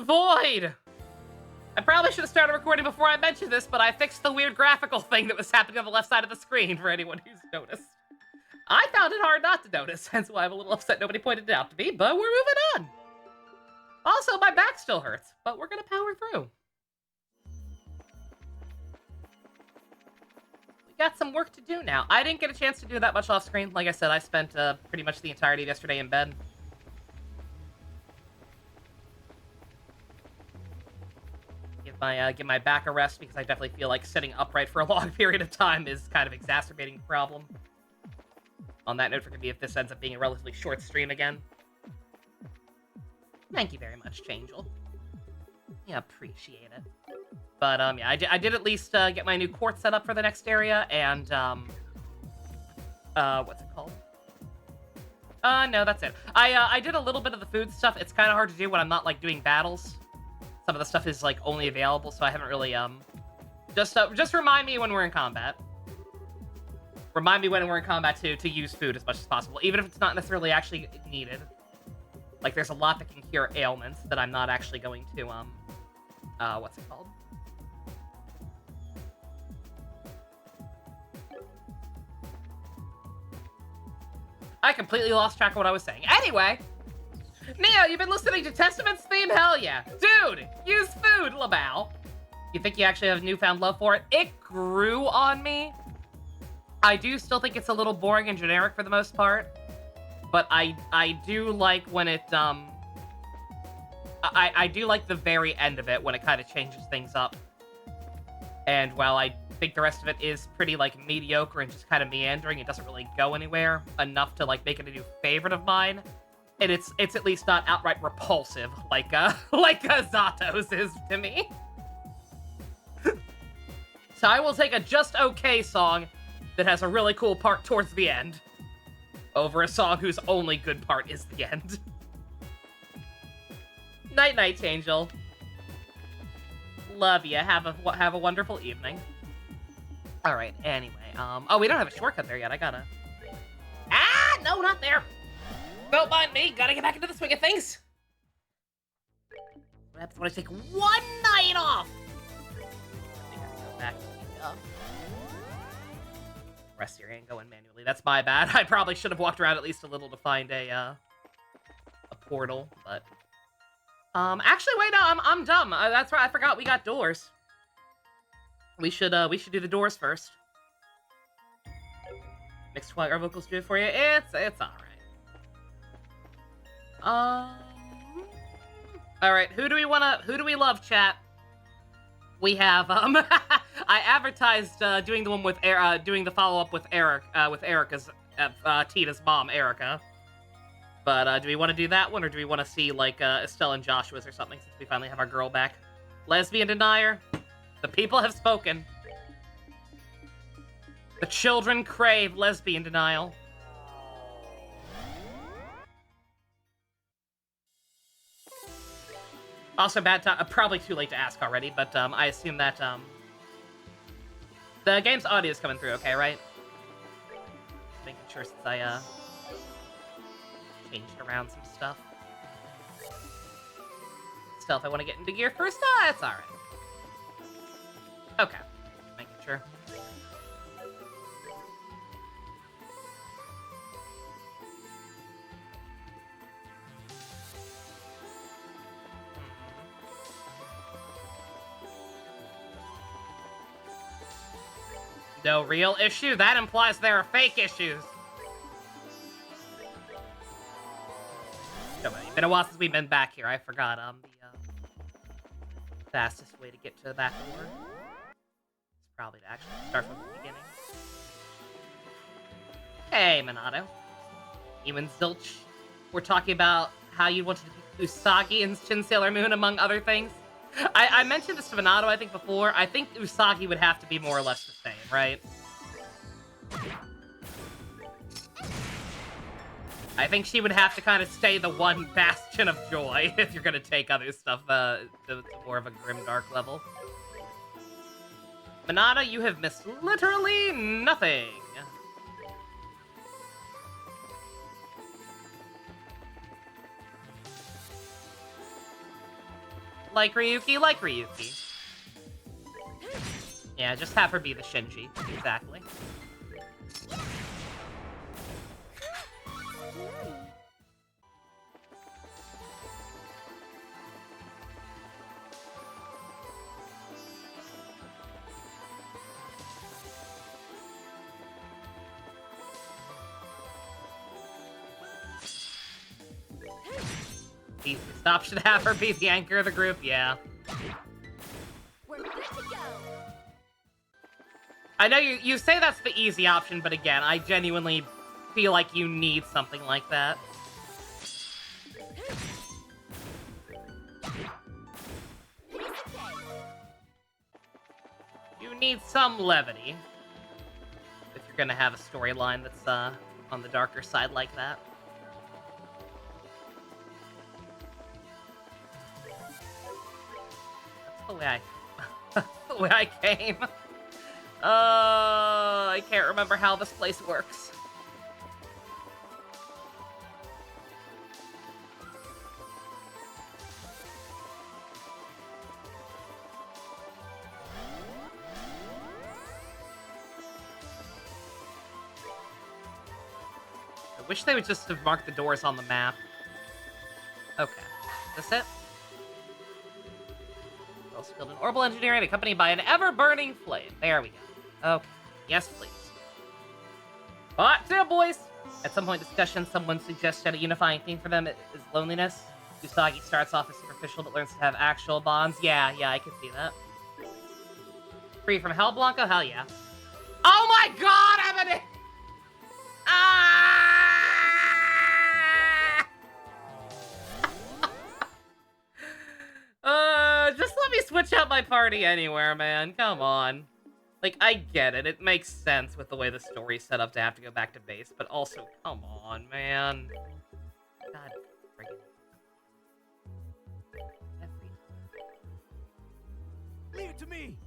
Void! I probably should have started recording before I mentioned this, but I fixed the weird graphical thing that was happening on the left side of the screen for anyone who's noticed. I found it hard not to notice, hence why I'm a little upset nobody pointed it out to me, but we're moving on. Also, my back still hurts, but we're gonna power through. We got some work to do now. I didn't get a chance to do that much off screen. Like I said, I spent pretty much the entirety of yesterday in bed. Give my back a rest, because I definitely feel like sitting upright for a long period of time is kind of exacerbating the problem. On that note, forgive me if this ends up being a relatively short stream again. Thank you very much, Changel. Yeah, appreciate it. But, yeah, I did at least get my new court set up for the next area, and, what's it called? No, that's it. I did a little bit of the food stuff. It's kind of hard to do when I'm not, like, doing battles. Some of the stuff is, like, only available, so I haven't really, just remind me when we're in combat. Remind me when we're in combat to use food as much as possible, even if it's not necessarily actually needed. Like, there's a lot that can cure ailments that I'm not actually going to, what's it called? I completely lost track of what I was saying. Anyway! Neo, you've been listening to Testament's theme? Hell yeah. Dude, use food, Labao. You think you actually have newfound love for it? It grew on me. I do still think it's a little boring and generic for the most part. But I do like when it, I do like the very end of it when it kind of changes things up. And while I think the rest of it is pretty, like, mediocre and just kind of meandering, it doesn't really go anywhere enough to, like, make it a new favorite of mine. And it's at least not outright repulsive like Zato's is to me. So I will take a just okay song that has a really cool part towards the end over a song whose only good part is the end. Night night, Angel. Love ya. Have a wonderful evening. All right. Anyway, oh, we don't have a shortcut there yet. I gotta. Ah, no, not there. Don't mind me. Gotta get back into the swing of things. What happens when I take one night off? I think I have to go back to the rest here and go in manually. That's my bad. I probably should have walked around at least a little to find a portal, but actually, wait, no, I'm dumb. That's right. I forgot we got doors. We should do the doors first. Mixed choir vocals do it for you. It's all right. All right. Who do we love, chat? We have I advertised doing the one with doing the follow up with Erica's Tita's mom, Erica. But do we want to do that one, or do we want to see like Estelle and Joshua's or something, since we finally have our girl back? Lesbian denier. The people have spoken. The children crave lesbian denial. Also, bad time. Probably too late to ask already, but I assume that the game's audio is coming through, okay, right? Making sure since I changed around some stuff. Still, if I want to get into gear first, that's all right. Okay, making sure. No real issue? That implies there are fake issues. It's been a while since we've been back here. I forgot the fastest way to get to that door. It's probably to actually start from the beginning. Hey, Minato. You and Zilch. We're talking about how you wanted to be Usagi and Shin Sailor Moon, among other things. I mentioned this to Minato, I think, before. I think Usagi would have to be more or less the same, right? I think she would have to kind of stay the one bastion of joy if you're going to take other stuff to more of a grimdark level. Minato, you have missed literally nothing. Like Ryuki, like Ryuki. Yeah, just have her be the Shinji. Exactly. Easiest option to have her be the anchor of the group, yeah. We're good to go. I know you say that's the easy option, but again, I genuinely feel like you need something like that. You need some levity if you're gonna have a storyline that's on the darker side like that. That's the way the way I came. I can't remember how this place works. I wish they would just have marked the doors on the map. Okay. Is this it? Well skilled in orbital engineering, accompanied by an ever-burning flame. There we go. Okay. Yes, please. Hot tip, boys! At some point in discussion, someone suggested a unifying theme for them is loneliness. Usagi starts off as superficial, but learns to have actual bonds. Yeah, I can see that. Free from Hell, Blanco? Hell yeah. Oh my god, I'm an... Just let me switch out my party anywhere, man. Come on. Like, I get it. It makes sense with the way the story's set up to have to go back to base, but also, come on, man. God friggin'. Leave it to me.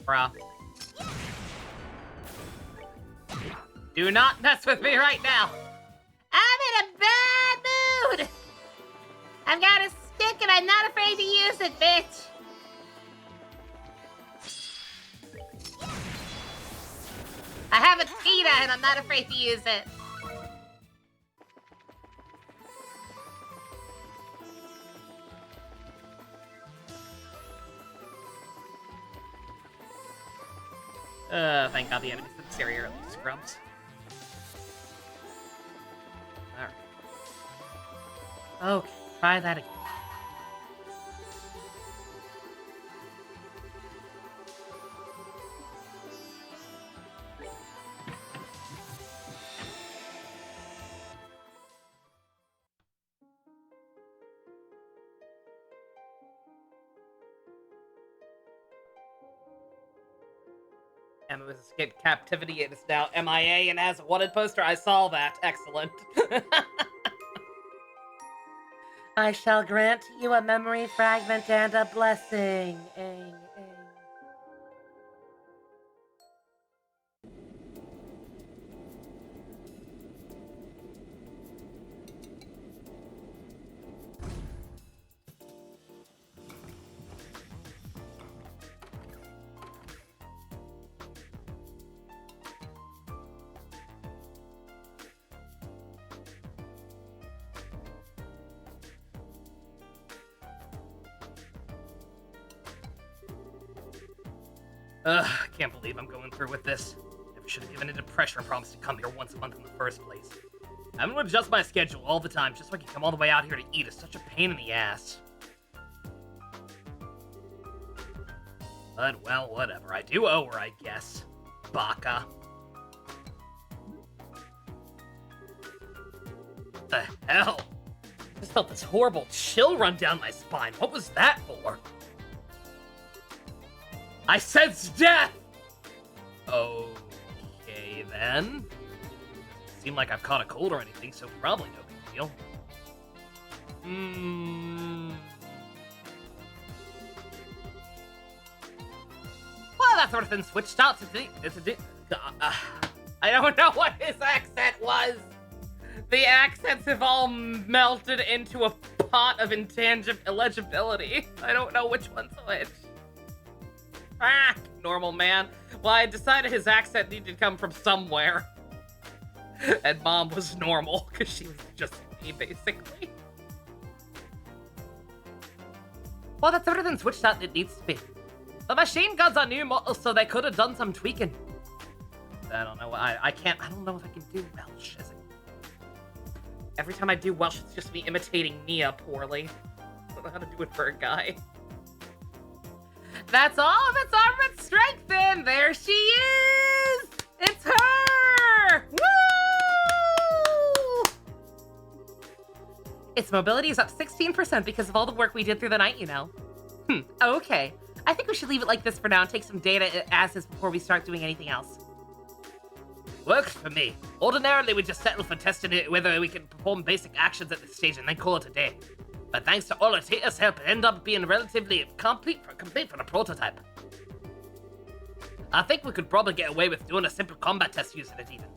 Bruh. Do not mess with me right now. I'm in a bad mood. I've got a stick and I'm not afraid to use it, bitch. I have a Tita and I'm not afraid to use it. Thank God the enemies in this area are at least scrubs. Alright. Okay, try that again. Emma was escaped captivity. It is now MIA and has a wanted poster. I saw that. Excellent. I shall grant you a memory fragment and a blessing. Aang, aang. Ugh, I can't believe I'm going through with this. Never should have given into pressure and promised to come here once a month in the first place. I'm gonna adjust my schedule all the time just so I can come all the way out here to eat. It's such a pain in the ass. But, well, whatever. I do owe her, I guess. Baka. What the hell? I just felt this horrible chill run down my spine. What was that for? I sense death! Okay, then. Doesn't seem like I've caught a cold or anything, so probably no big deal. that's sort of been switched out to I don't know what his accent was. The accents have all melted into a pot of illegibility. I don't know which one's which. Ah, normal man. Well, I decided his accent needed to come from somewhere. And Mom was normal, because she was just me, basically. Well, that's everything switched out it needs to be. The machine guns are new models, so they could have done some tweaking. I don't know. I don't know if I can do Welsh. Every time I do Welsh, it's just me imitating Mia poorly. I don't know how to do it for a guy. That's all of its armored strength, then. There she is! It's her! Woo! Its mobility is up 16% because of all the work we did through the night, you know. Okay. I think we should leave it like this for now and take some data as is before we start doing anything else. Works for me. Ordinarily, we just settle for testing it whether we can perform basic actions at this stage and then call it a day. But thanks to all Tita's help, it ended up being relatively complete for the prototype. I think we could probably get away with doing a simple combat test using it even.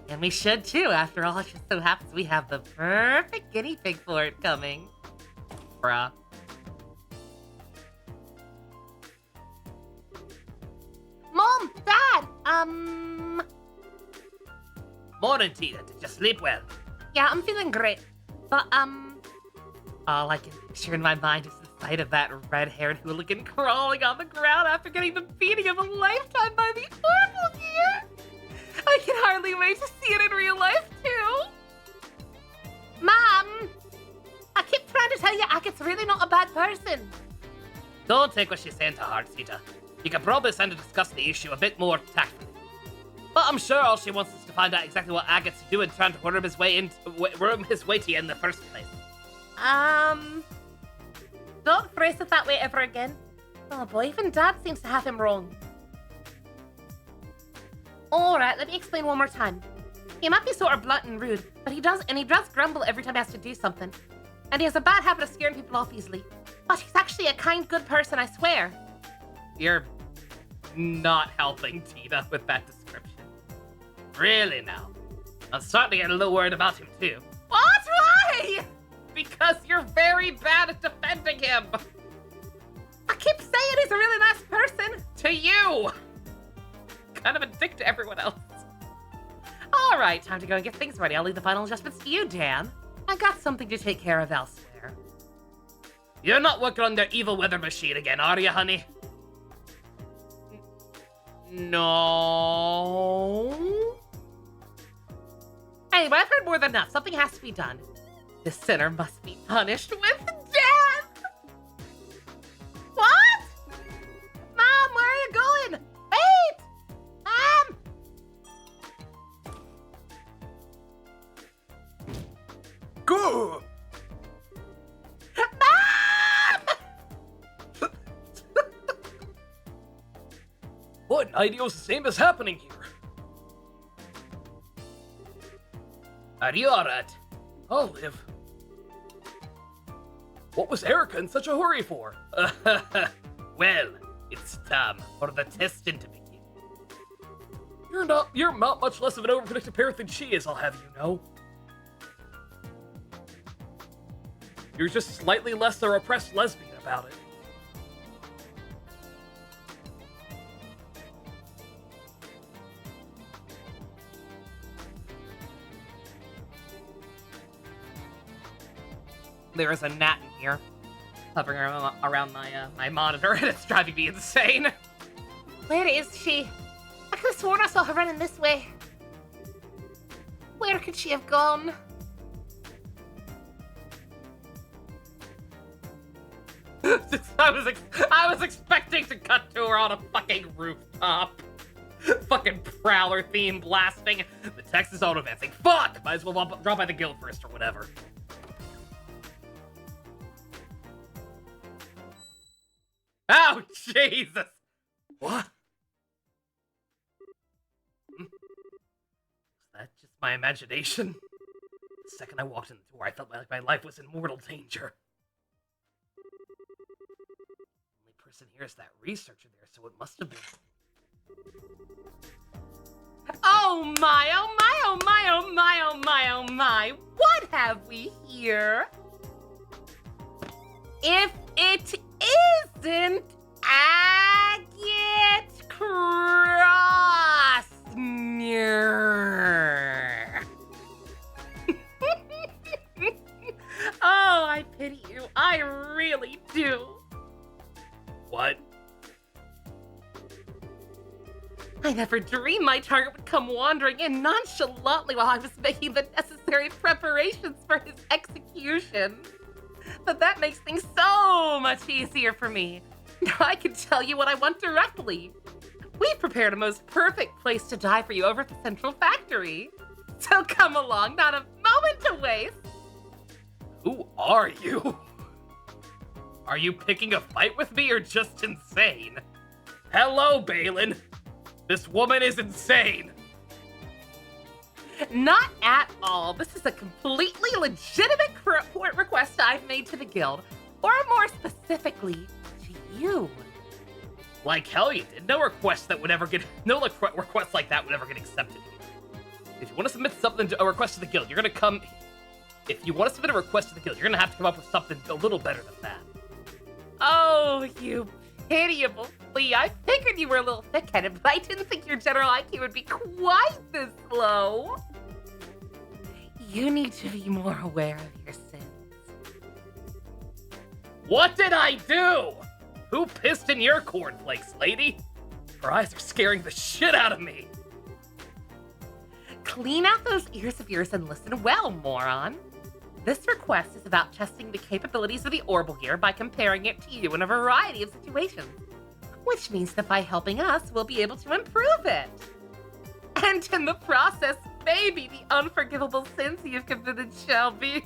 And we should too, after all, it just so happens we have the perfect guinea pig for it coming. Bruh. Mom! Dad! Morning, Tita. Did you sleep well? Yeah, I'm feeling great. But, all I can picture in my mind is the sight of that red-haired hooligan crawling on the ground after getting the beating of a lifetime by the horrible gear. I can hardly wait to see it in real life, too. Mom! I keep trying to tell you Akit's really not a bad person. Don't take what she's saying to heart, Tita. You can probably send her to discuss the issue a bit more tactfully. But I'm sure all she wants is to find out exactly what Agat's doing trying to worm his way to you in the first place. Don't phrase it that way ever again. Oh boy, even Dad seems to have him wrong. Alright, let me explain one more time. He might be sort of blunt and rude, but he does grumble every time he has to do something. And he has a bad habit of scaring people off easily. But he's actually a kind, good person, I swear. You're not helping Tita with that description. Really now? I'm starting to get a little worried about him too. What? Why? Because you're very bad at defending him. I keep saying he's a really nice person. To you. Kind of a dick to everyone else. All right, time to go and get things ready. I'll leave the final adjustments to you, Dan. I got something to take care of elsewhere. You're not working on their evil weather machine again, are you, honey? No. Anyway, I've heard more than enough. Something has to be done. The sinner must be punished with death! What? Mom, where are you going? Wait! Mom! Go! Mom! What in ideal's the same as happening here? Are you alright? I'll live. What was Erica in such a hurry for? Well, it's time for the testing to begin. You're not much less of an overprotective parent than she is, I'll have you know. You're just slightly less a repressed lesbian about it. There is a gnat in here, hovering around my monitor, and it's driving me insane. Where is she? I could have sworn I saw her running this way. Where could she have gone? I was expecting to cut to her on a fucking rooftop. Fucking Prowler theme blasting. The text is auto-advancing. Fuck! Might as well drop by the guild first or whatever. Oh, Jesus! What? Was that just my imagination? The second I walked in the door, I felt like my life was in mortal danger. The only person here is that researcher there, so it must have been... Oh my, oh my, oh my, oh my, oh my, oh my. What have we here? If it isn't Agate Crossmere. Oh, I pity you. I really do. What? I never dreamed my target would come wandering in nonchalantly while I was making the necessary preparations for his execution. But that makes things so much easier for me. Now I can tell you what I want directly. We've prepared a most perfect place to die for you over at the Central Factory. So come along, not a moment to waste. Who are you? Are you picking a fight with me or just insane? Hello, Balin. This woman is insane. Not at all. This is a completely legitimate request I've made to the guild, or more specifically, to you. Like hell you did. No request like that would ever get accepted. If you want to submit a request to the guild, you're gonna come. If you want to submit a request to the guild, you're gonna have to come up with something a little better than that. Oh, you pitiable flea. I figured you were a little thick-headed, but I didn't think your general IQ would be quite this low. You need to be more aware of your sins. What did I do? Who pissed in your cornflakes, lady? Her eyes are scaring the shit out of me. Clean out those ears of yours and listen well, moron. This request is about testing the capabilities of the Orbital Gear by comparing it to you in a variety of situations, which means that by helping us, we'll be able to improve it. And in the process, maybe the unforgivable sins you've committed shall be.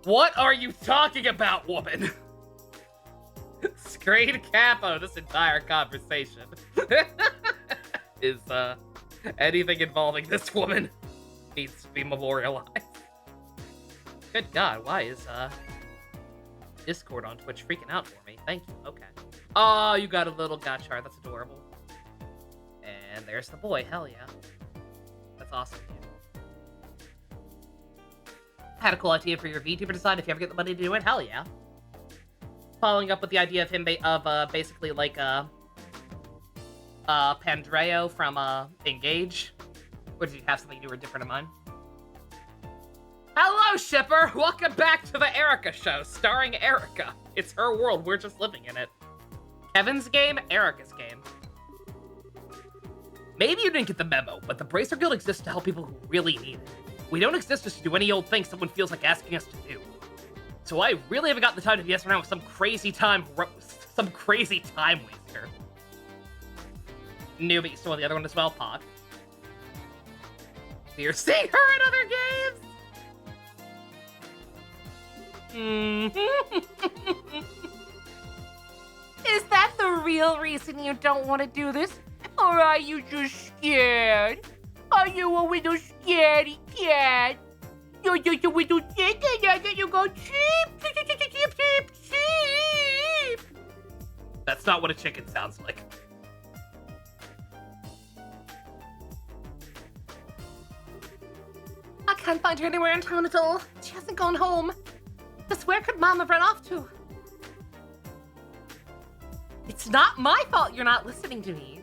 What are you talking about, woman? Straight capo this entire conversation. Is, anything involving this woman needs to be memorialized. Good God, why is, Discord on Twitch freaking out for me? Thank you, okay. Oh, you got a little gotchar, that's adorable. And there's the boy, hell yeah. That's awesome, dude. Had a cool idea for your VTuber design if you ever get the money to do it, hell yeah. Following up with the idea of him basically like Pandreo from Engage. Or did you have something new or different in mind? Hello, shipper! Welcome back to the Erica Show, starring Erica. It's her world, we're just living in it. Kevin's game, Erica's game. Maybe you didn't get the memo, but the Bracer Guild exists to help people who really need it. We don't exist just to do any old thing someone feels like asking us to do. So I really haven't got the time to mess around with some crazy time waster. New, but you still want the other one as well, Pog. You're seeing her in other games? Is that the real reason you don't want to do this? Or are you just scared? Are you a little scaredy cat? You're just a little chicken that you go cheep, cheep, cheep, cheep, cheep, cheep. That's not what a chicken sounds like. I can't find her anywhere in town at all. She hasn't gone home. Just where could Mama run off to? It's not my fault you're not listening to me.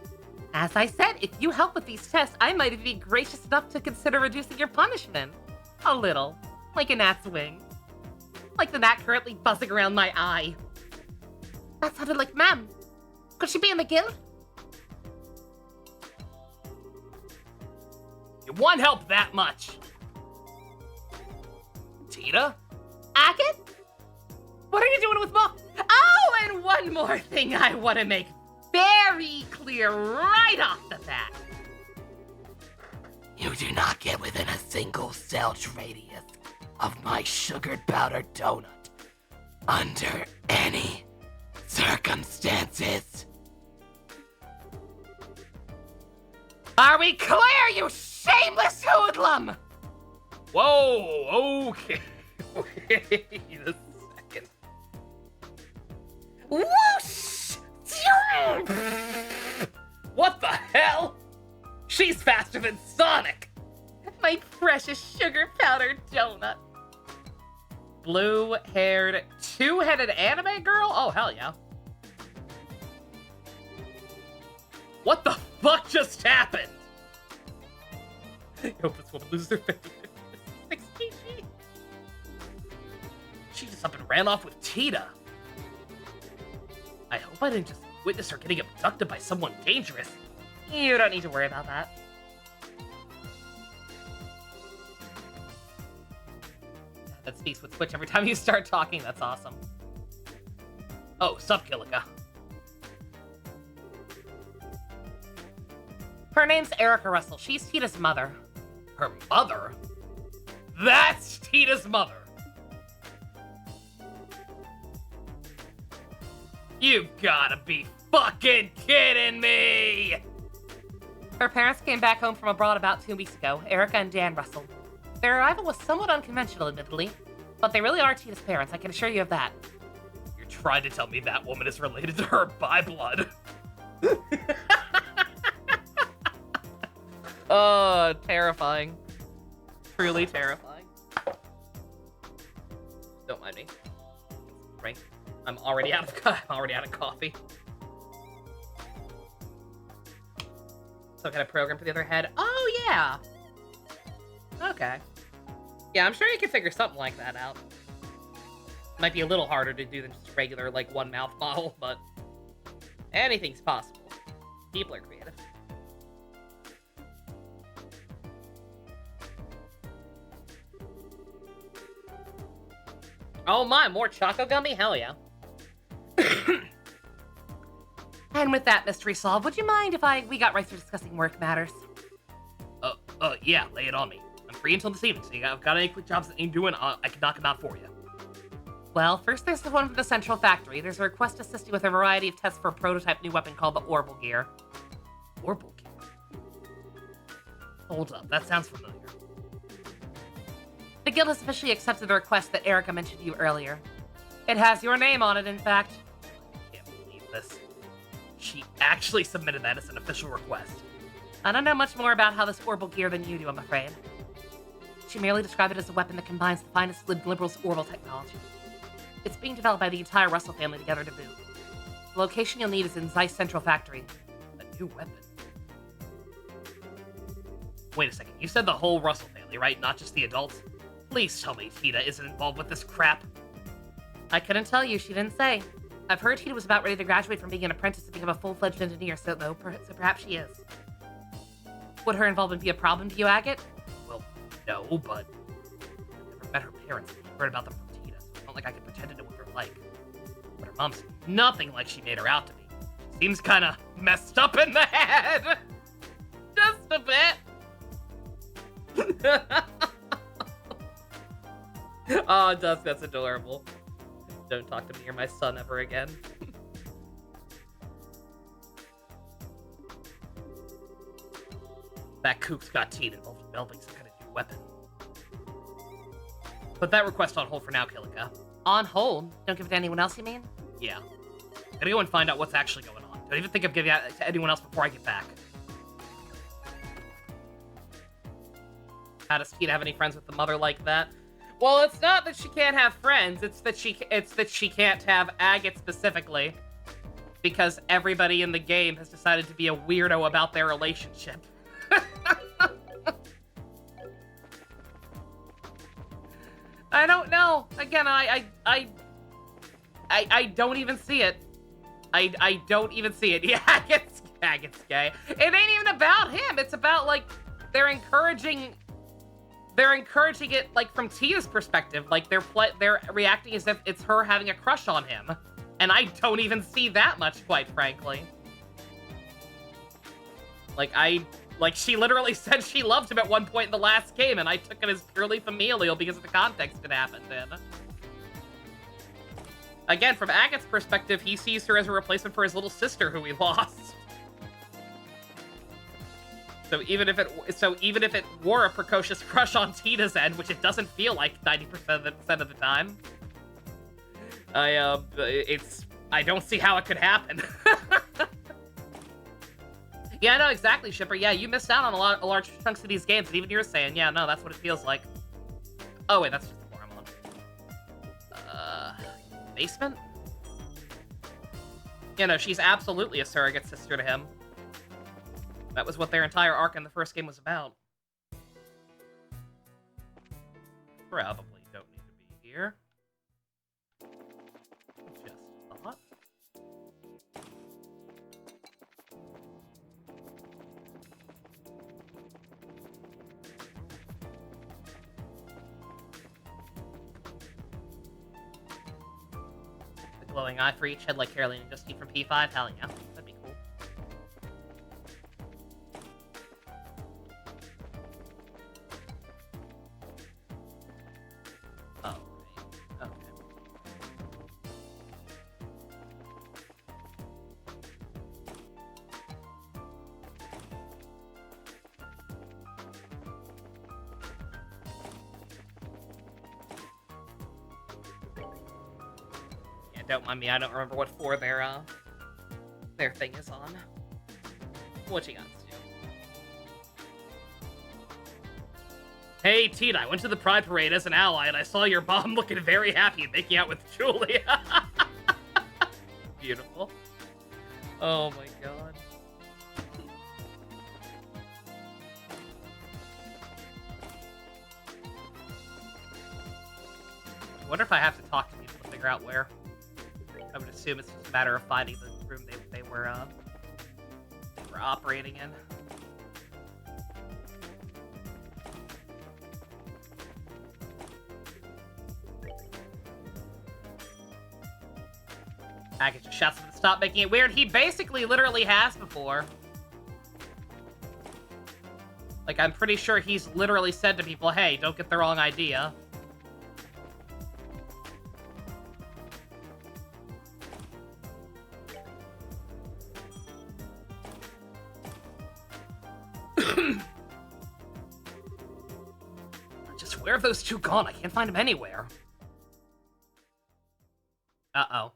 As I said, if you help with these tests, I might even be gracious enough to consider reducing your punishment. A little. Like a gnat's wing. Like the gnat currently buzzing around my eye. That sounded like Ma'am. Could she be in the guild? You want help that much? Tita? Agate? What are you doing with Mom? Oh, and one more thing I want to make very clear right off the bat. You do not get within a single Selch radius of my sugared powder donut under any circumstances. Are we clear, you shameless hoodlum? Whoa, okay. Wait a second. Whoosh! What the hell? She's faster than Sonic! My precious sugar powder donut. Blue-haired, two-headed anime girl? Oh, hell yeah. What the fuck just happened? I hope this woman loses her 56 kg. She just up and ran off with Tita. I hope I didn't just witness her getting abducted by someone dangerous. You don't need to worry about that. That speaks would switch every time you start talking. That's awesome. Oh, sup, Kilika. Her name's Erica Russell. She's Tita's mother. Her mother? That's Tita's mother. You gotta be fucking kidding me! Her parents came back home from abroad about 2 weeks ago, Erica and Dan Russell. Their arrival was somewhat unconventional, admittedly, but they really are Tita's parents, I can assure you of that. You're trying to tell me that woman is related to her by blood? Oh, terrifying. Truly terrifying. Don't mind me. Right? I'm already out of coffee. Some kind of program for the other head. Oh yeah. Okay. Yeah, I'm sure you can figure something like that out. Might be a little harder to do than just regular, like, one mouth model, but anything's possible. People are creative. Oh my, more Choco Gummy? Hell yeah. And with that mystery solved, would you mind if we got right to discussing work matters? Yeah, lay it on me. I'm free until this evening, so you got any quick jobs that you're doing, I can knock them out for you. Well, first there's the one from the Central Factory. There's a request to assist you with a variety of tests for a prototype new weapon called the Orbital Gear. Orbital Gear? Hold up, that sounds familiar. The guild has officially accepted the request that Erica mentioned to you earlier. It has your name on it, in fact. I can't believe this. She actually submitted that as an official request. I don't know much more about how this orbital gear than you do, I'm afraid. She merely described it as a weapon that combines the finest liberals' orbital technology. It's being developed by the entire Russell family together to boot. The location you'll need is in Zeiss Central Factory. A new weapon? Wait a second, you said the whole Russell family, right? Not just the adults? Please tell me Tita isn't involved with this crap. I couldn't tell you, she didn't say. I've heard Tita was about ready to graduate from being an apprentice to become a full-fledged engineer, so perhaps she is. Would her involvement be a problem to you, Agate? Well, no, but I've never met her parents and heard about them from Tita, so it's not like I could pretend to know what they're like. But her mom's nothing like she made her out to be. She seems kinda messed up in the head! Just a bit! Oh, Dusk, that's adorable. Don't talk to me or my son ever again. That kook's got Tita involved in developing some kind of new weapon. Put that request on hold for now, Kilika. On hold? Don't give it to anyone else, you mean? Yeah. Gotta go and find out what's actually going on. Don't even think of giving it to anyone else before I get back. How does Tita have any friends with the mother like that? Well, it's not that she can't have friends, it's that she can't have Agate specifically. Because everybody in the game has decided to be a weirdo about their relationship. I don't know. Again, I don't even see it. I don't even see it. Yeah, Agate's gay. It ain't even about him. It's about, like, they're encouraging it, like, from Tia's perspective. Like, they're reacting as if it's her having a crush on him. And I don't even see that much, quite frankly. Like, she literally said she loved him at one point in the last game, and I took it as purely familial because of the context it happened in. Again, from Agate's perspective, he sees her as a replacement for his little sister who he lost. So even if it were a precocious crush on Tita's end, which it doesn't feel like 90% of the time, it's I don't see how it could happen. Yeah, no, exactly, Shipper. Yeah, you missed out on a large chunks of these games, and even you're saying, yeah, no, that's what it feels like. Oh, wait, that's just the floor I'm on. Basement? You know, she's absolutely a surrogate sister to him. That was what their entire arc in the first game was about. Probably don't need to be here. Just thought. The glowing eye for each head like Caroline and Justine from P5? Hell yeah, that'd be cool. Oh, right. Okay. Yeah, don't mind me. I don't remember what floor their thing is on. What you got, Stu? Hey, Tina, I went to the Pride Parade as an ally, and I saw your mom looking very happy and making out with Julia. Beautiful. Oh my god. I wonder if I have to talk to people to figure out where. I would assume it's just a matter of finding the room they were operating in. Package just shouts him to stop making it weird. He basically literally has before. Like, I'm pretty sure he's literally said to people, hey, don't get the wrong idea. Just where have those two gone? I can't find them anywhere. Uh-oh.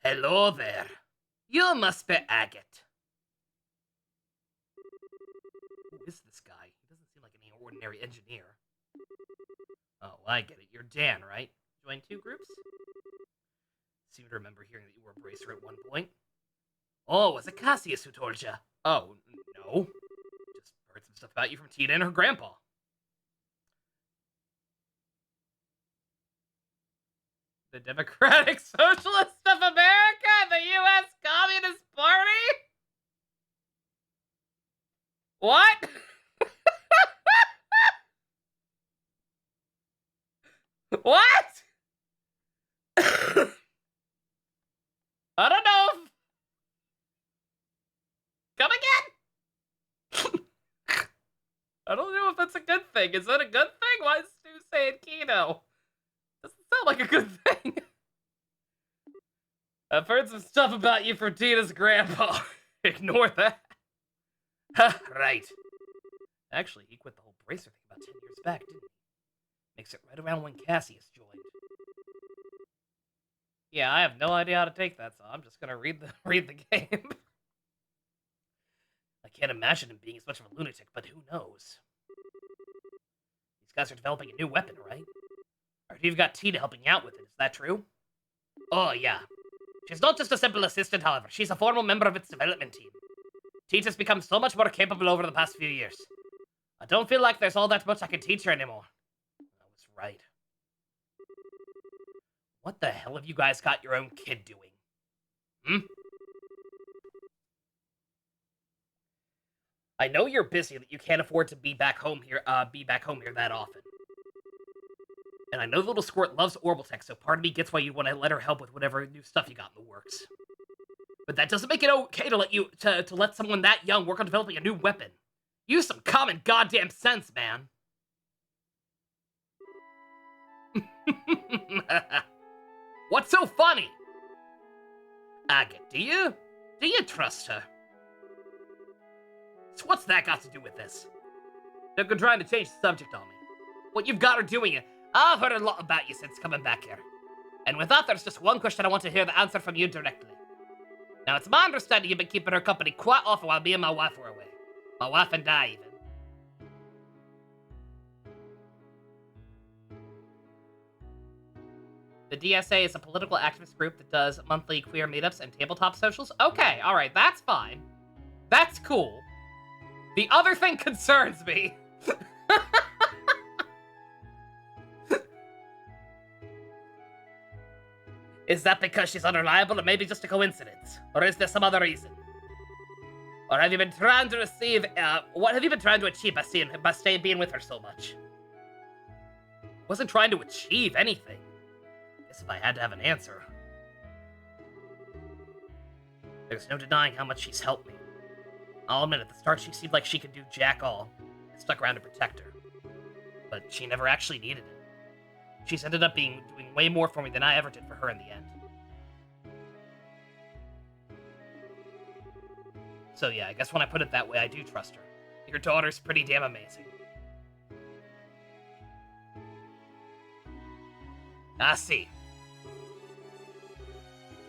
Hello there. You must be Agate. Who is this guy? He doesn't seem like any ordinary engineer. Oh, I get it. You're Dan, right? Joined two groups? Seem to remember hearing that you were a bracer at one point. Oh, was it Cassius who told you? Oh, no. Just heard some stuff about you from Tina and her grandpa. The Democratic Socialists of America, the U.S. Communist Party? What? What? I don't know. Come again? I don't know if that's a good thing. Is that a good thing? Why is Stu saying Kino? Doesn't sound like a good thing. I've heard some stuff about you from Tina's grandpa. Ignore that. Right. Actually, he quit the whole bracer thing about 10 years back, didn't he? Makes it right around when Cassius joined. Yeah, I have no idea how to take that, so I'm just gonna read the game. I can't imagine him being as much of a lunatic, but who knows? These guys are developing a new weapon, right? Or you've got Tina helping you out with it, is that true? Oh, yeah. She's not just a simple assistant, however. She's a formal member of its development team. Tina's become so much more capable over the past few years. I don't feel like there's all that much I can teach her anymore. I was right. What the hell have you guys got your own kid doing? Hmm? I know you're busy, that you can't afford to be back home here that often. And I know the little squirt loves Orbitech, so part of me gets why you want to let her help with whatever new stuff you got in the works. But that doesn't make it okay to let someone that young work on developing a new weapon. Use some common goddamn sense, man. What's so funny? Agate, do you trust her? So what's that got to do with this? They're trying to change the subject on me. what you've got her doing. I've heard a lot about you since coming back here. And with that, there's just one question I want to hear the answer from you directly. Now, it's my understanding you've been keeping her company quite often while me and my wife were away. My wife and I, even. The DSA is a political activist group that does monthly queer meetups and tabletop socials. Okay, alright, that's fine. That's cool. The other thing concerns me. Is that because she's unreliable or maybe just a coincidence? Or is there some other reason? Or have you been trying to what have you been trying to achieve by being with her so much? Wasn't trying to achieve anything. Guess if I had to have an answer. There's no denying how much she's helped me. I'll admit at the start she seemed like she could do jack all. I stuck around to protect her. But she never actually needed it. She's ended up doing way more for me than I ever did for her in the end. So yeah, I guess when I put it that way, I do trust her. Your daughter's pretty damn amazing. I see.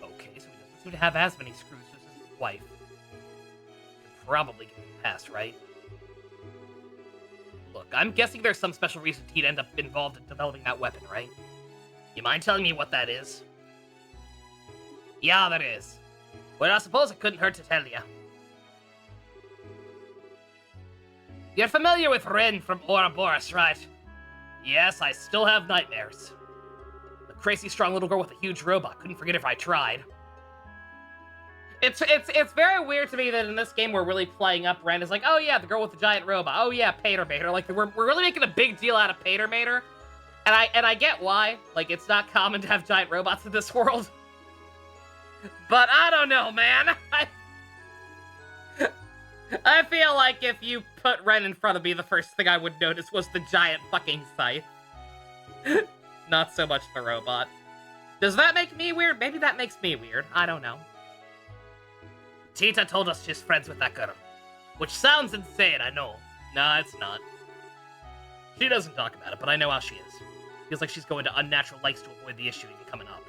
Okay, so he doesn't seem to have as many screws as his wife. Could probably get him past, right? Look, I'm guessing there's some special reason he'd end up involved in developing that weapon, right? You mind telling me what that is? Yeah, there is. Well, I suppose it couldn't hurt to tell you. You're familiar with Ren from Ouroboros, right? Yes, I still have nightmares. The crazy strong little girl with a huge robot. Couldn't forget if I tried. It's very weird to me that in this game we're really playing up Ren as like, oh yeah, the girl with the giant robot. Oh yeah, Pater Mater. Like we're really making a big deal out of Pater Mater. And I get why. Like it's not common to have giant robots in this world. But I don't know, man. I feel like if you put Ren in front of me, the first thing I would notice was the giant fucking scythe. Not so much the robot. Does that make me weird? Maybe that makes me weird. I don't know. Tita told us she's friends with that girl. Which sounds insane, I know. Nah, it's not. She doesn't talk about it, but I know how she is. Feels like she's going to unnatural lengths to avoid the issue even coming up.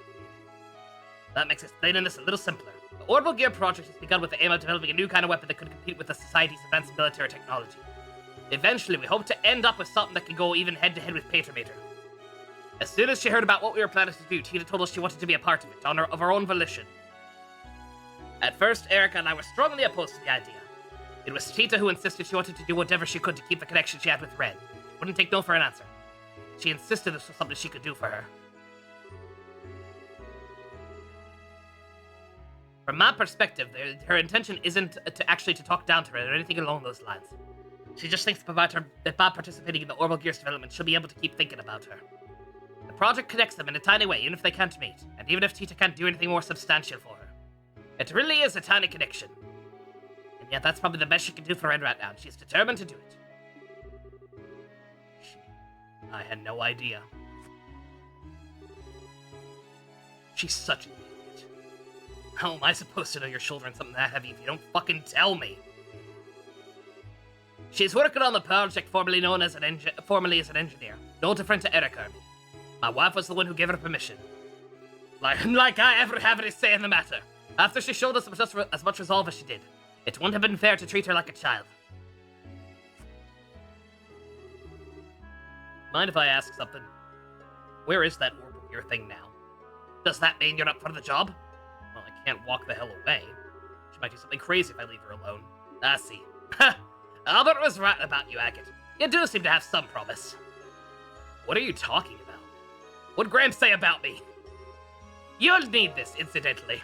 That makes explaining this a little simpler. The Orbital Gear project has begun with the aim of developing a new kind of weapon that could compete with the Society's advanced military technology. Eventually, we hope to end up with something that can go even head-to-head with Pater Mater. As soon as she heard about what we were planning to do, Tita told us she wanted to be a part of it, of her own volition. At first, Erica and I were strongly opposed to the idea. It was Tita who insisted she wanted to do whatever she could to keep the connection she had with Ren. She wouldn't take no for an answer. She insisted this was something she could do for her. From my perspective, her intention isn't to talk down to her or anything along those lines. She just thinks that by participating in the Orbital Gear's development, she'll be able to keep thinking about her. The project connects them in a tiny way, even if they can't meet, and even if Tita can't do anything more substantial for her. It really is a tiny connection. And yet that's probably the best she can do for Ren right now, and she's determined to do it. I had no idea. She's such an idiot. How am I supposed to know you're shouldering something that heavy if you don't fucking tell me? She's working on the project formerly as an engineer. No different to Erica and me. My wife was the one who gave her permission. Like I ever have any say in the matter. After she showed us as much resolve as she did, it wouldn't have been fair to treat her like a child. Mind if I ask something? Where is that Orbital Gear thing now? Does that mean you're up for the job? Well, I can't walk the hell away. She might do something crazy if I leave her alone. I see. Ha! Albert was right about you, Agate. You do seem to have some promise. What are you talking about? What'd Graham say about me? You'll need this, incidentally.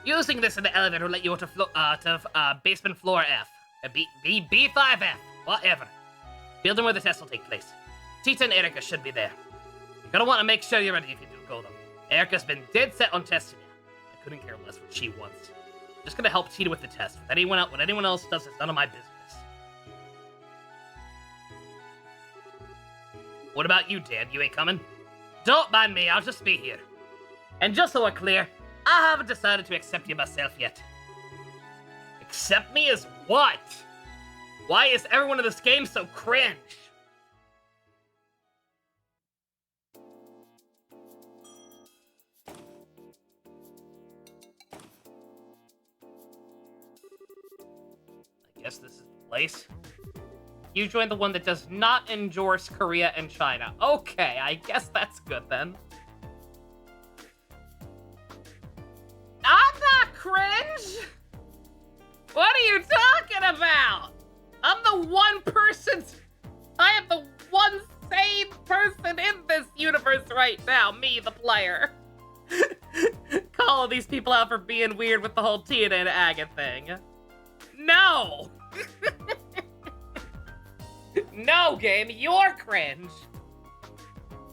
Using this in the elevator will let you to basement floor F. B5F. Whatever. Building where the test will take place. Tita and Erica should be there. You're gonna want to make sure you're ready if you do go, though. Erica's been dead set on testing you. I couldn't care less what she wants. I'm just gonna help Tita with the test. What anyone else does is none of my business. What about you, Dan? You ain't coming? Don't mind me, I'll just be here. And just so we're clear, I haven't decided to accept you myself yet. Accept me as what? Why is everyone in this game so cringe? I guess this is the place. You joined the one that does not endorse Korea and China. Okay, I guess that's good then. I'm not cringe! What are you talking about? I'm the one person. I am the one sane person in this universe right now. Me, the player. Calling these people out for being weird with the whole Tina and Aga thing. No! No, game, you're cringe.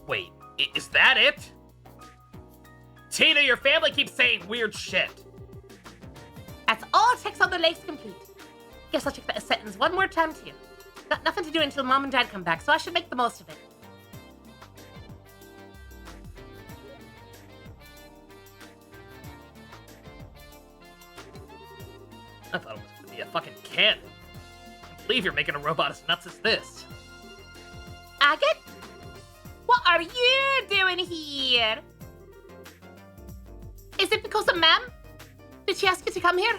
Wait, is that it? Tina, your family keeps saying weird shit. That's all checks on the legs complete. Guess I'll check that sentence one more time too. Got nothing to do until Mom and Dad come back, so I should make the most of it. I thought it was gonna be a fucking kid. I can't believe you're making a robot as nuts as this. Agate? What are you doing here? Is it because of Ma'am? Did she ask you to come here?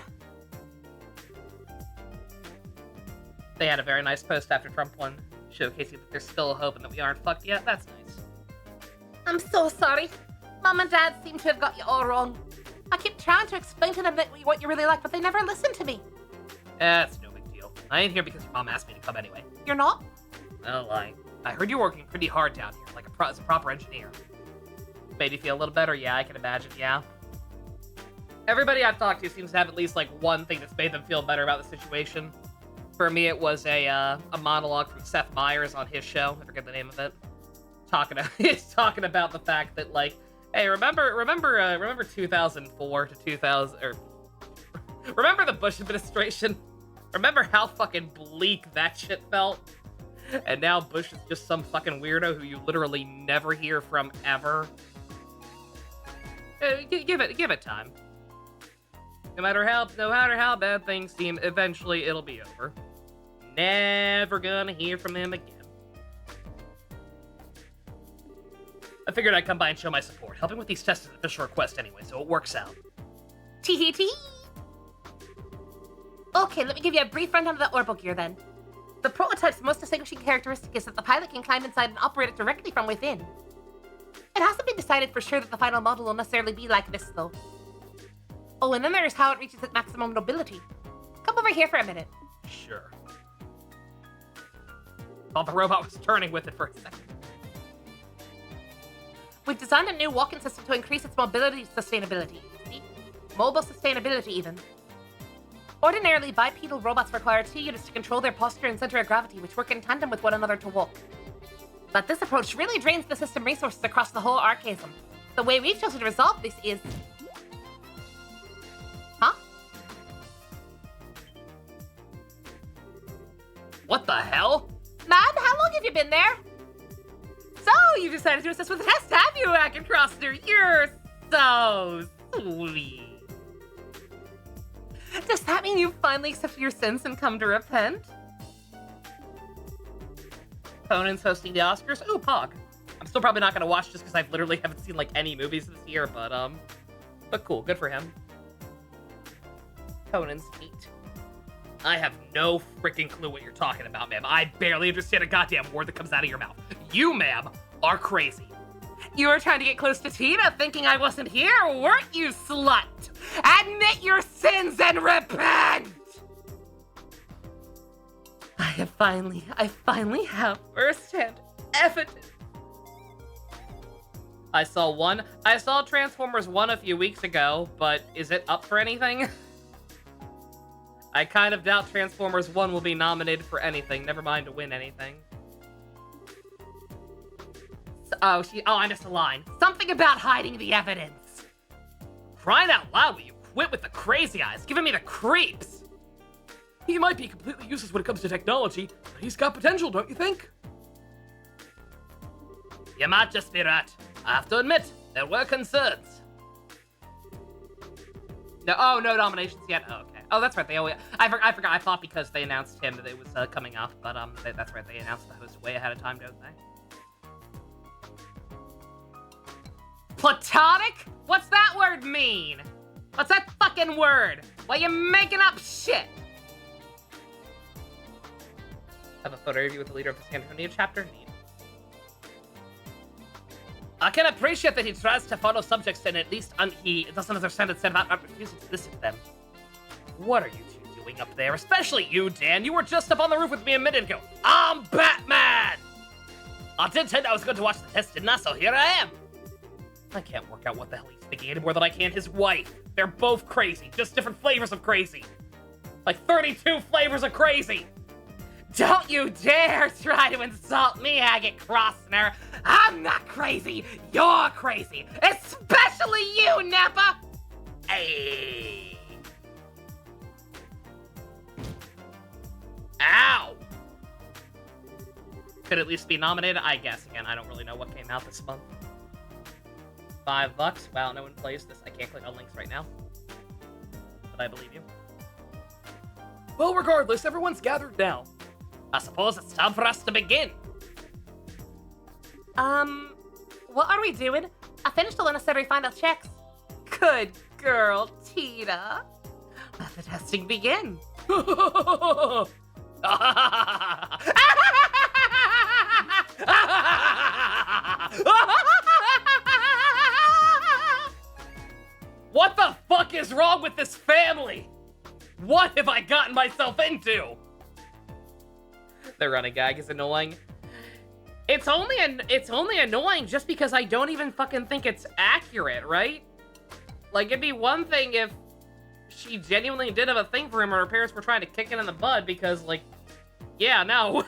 They had a very nice post after Trump won, showcasing that there's still hope and that we aren't fucked yet. That's nice. I'm so sorry. Mom and Dad seem to have got you all wrong. I keep trying to explain to them what you really like, but they never listen to me. That's no big deal. I ain't here because your mom asked me to come anyway. You're not? No lie. I heard you're working pretty hard down here, like as a proper engineer. Made you feel a little better? Yeah, I can imagine, yeah. Everybody I've talked to seems to have at least like one thing that's made them feel better about the situation. For me, it was a monologue from Seth Meyers on his show. I forget the name of it. He's talking about the fact that like, hey, remember 2004 to 2000, or remember the Bush administration? Remember how fucking bleak that shit felt? And now Bush is just some fucking weirdo who you literally never hear from ever. Give it time. No matter how bad things seem, eventually it'll be over. Never gonna hear from him again. I figured I'd come by and show my support. Helping with these tests is an official request anyway, so it works out. Tee. Okay, let me give you a brief rundown of the orbital gear then. The prototype's most distinguishing characteristic is that the pilot can climb inside and operate it directly from within. It hasn't been decided for sure that the final model will necessarily be like this, though. Oh, and then there's how it reaches its maximum mobility. Come over here for a minute. Sure. Thought the robot was turning with it for a second. We've designed a new walking system to increase its mobility sustainability. See? Mobile sustainability, even. Ordinarily, bipedal robots require two units to control their posture and center of gravity, which work in tandem with one another to walk. But this approach really drains the system resources across the whole archaism. The way we've chosen to resolve this is... Huh? What the hell? Man, how long have you been there? So, you decided to assist with the test, have you, Acroster? You're so sweet. Does that mean you finally accepted your sins and come to repent? Conan's hosting the Oscars? Ooh, Pog. I'm still probably not gonna watch just because I literally haven't seen like any movies this year, but cool, good for him. Conan's neat. I have no freaking clue what you're talking about, ma'am. I barely understand a goddamn word that comes out of your mouth. You, ma'am, are crazy. You were trying to get close to Tina, thinking I wasn't here, weren't you, slut? Admit your sins and repent! I finally have first-hand evidence. I saw Transformers 1 a few weeks ago, but is it up for anything? I kind of doubt Transformers 1 will be nominated for anything, never mind to win anything. Oh, I missed a line. Something about hiding the evidence. Crying out loud, will you quit with the crazy eyes, giving me the creeps? He might be completely useless when it comes to technology, but he's got potential, don't you think? You might just be right. I have to admit, there were concerns. No, no nominations yet? Oh, okay. Oh, that's right. They always. I forgot. I thought because they announced him that it was coming up, but that's right. They announced the host way ahead of time, don't they? Platonic? What's that word mean? What's that fucking word? Why you making up shit? Have a photo interview with the leader of the San Antonio chapter? Neat. I can appreciate that he tries to follow subjects and at least he doesn't understand it said about refusing to listen to them. What are you two doing up there? Especially you, Dan. You were just up on the roof with me a minute ago. I'm Batman! I did tell you I was going to watch the test, didn't I? So here I am. I can't work out what the hell he's thinking any more than I can his wife. They're both crazy, just different flavors of crazy. Like 32 flavors of crazy. Don't you dare try to insult me, Agate Crossner. I'm not crazy. You're crazy. Especially you, Nappa. Hey. Ow. Could at least be nominated, I guess. Again, I don't really know what came out this month. $5. Wow, no one plays this. I can't click on links right now. But I believe you. Well, regardless, everyone's gathered now. I suppose it's time for us to begin. What are we doing? I finished all the necessary final checks. Good girl, Tita. Let the testing begin. What the fuck is wrong with this family? What have I gotten myself into? The running gag is annoying. It's only annoying just because I don't even fucking think it's accurate, right? Like, it'd be one thing if she genuinely did have a thing for him or her parents were trying to kick it in the bud because, like, yeah, no.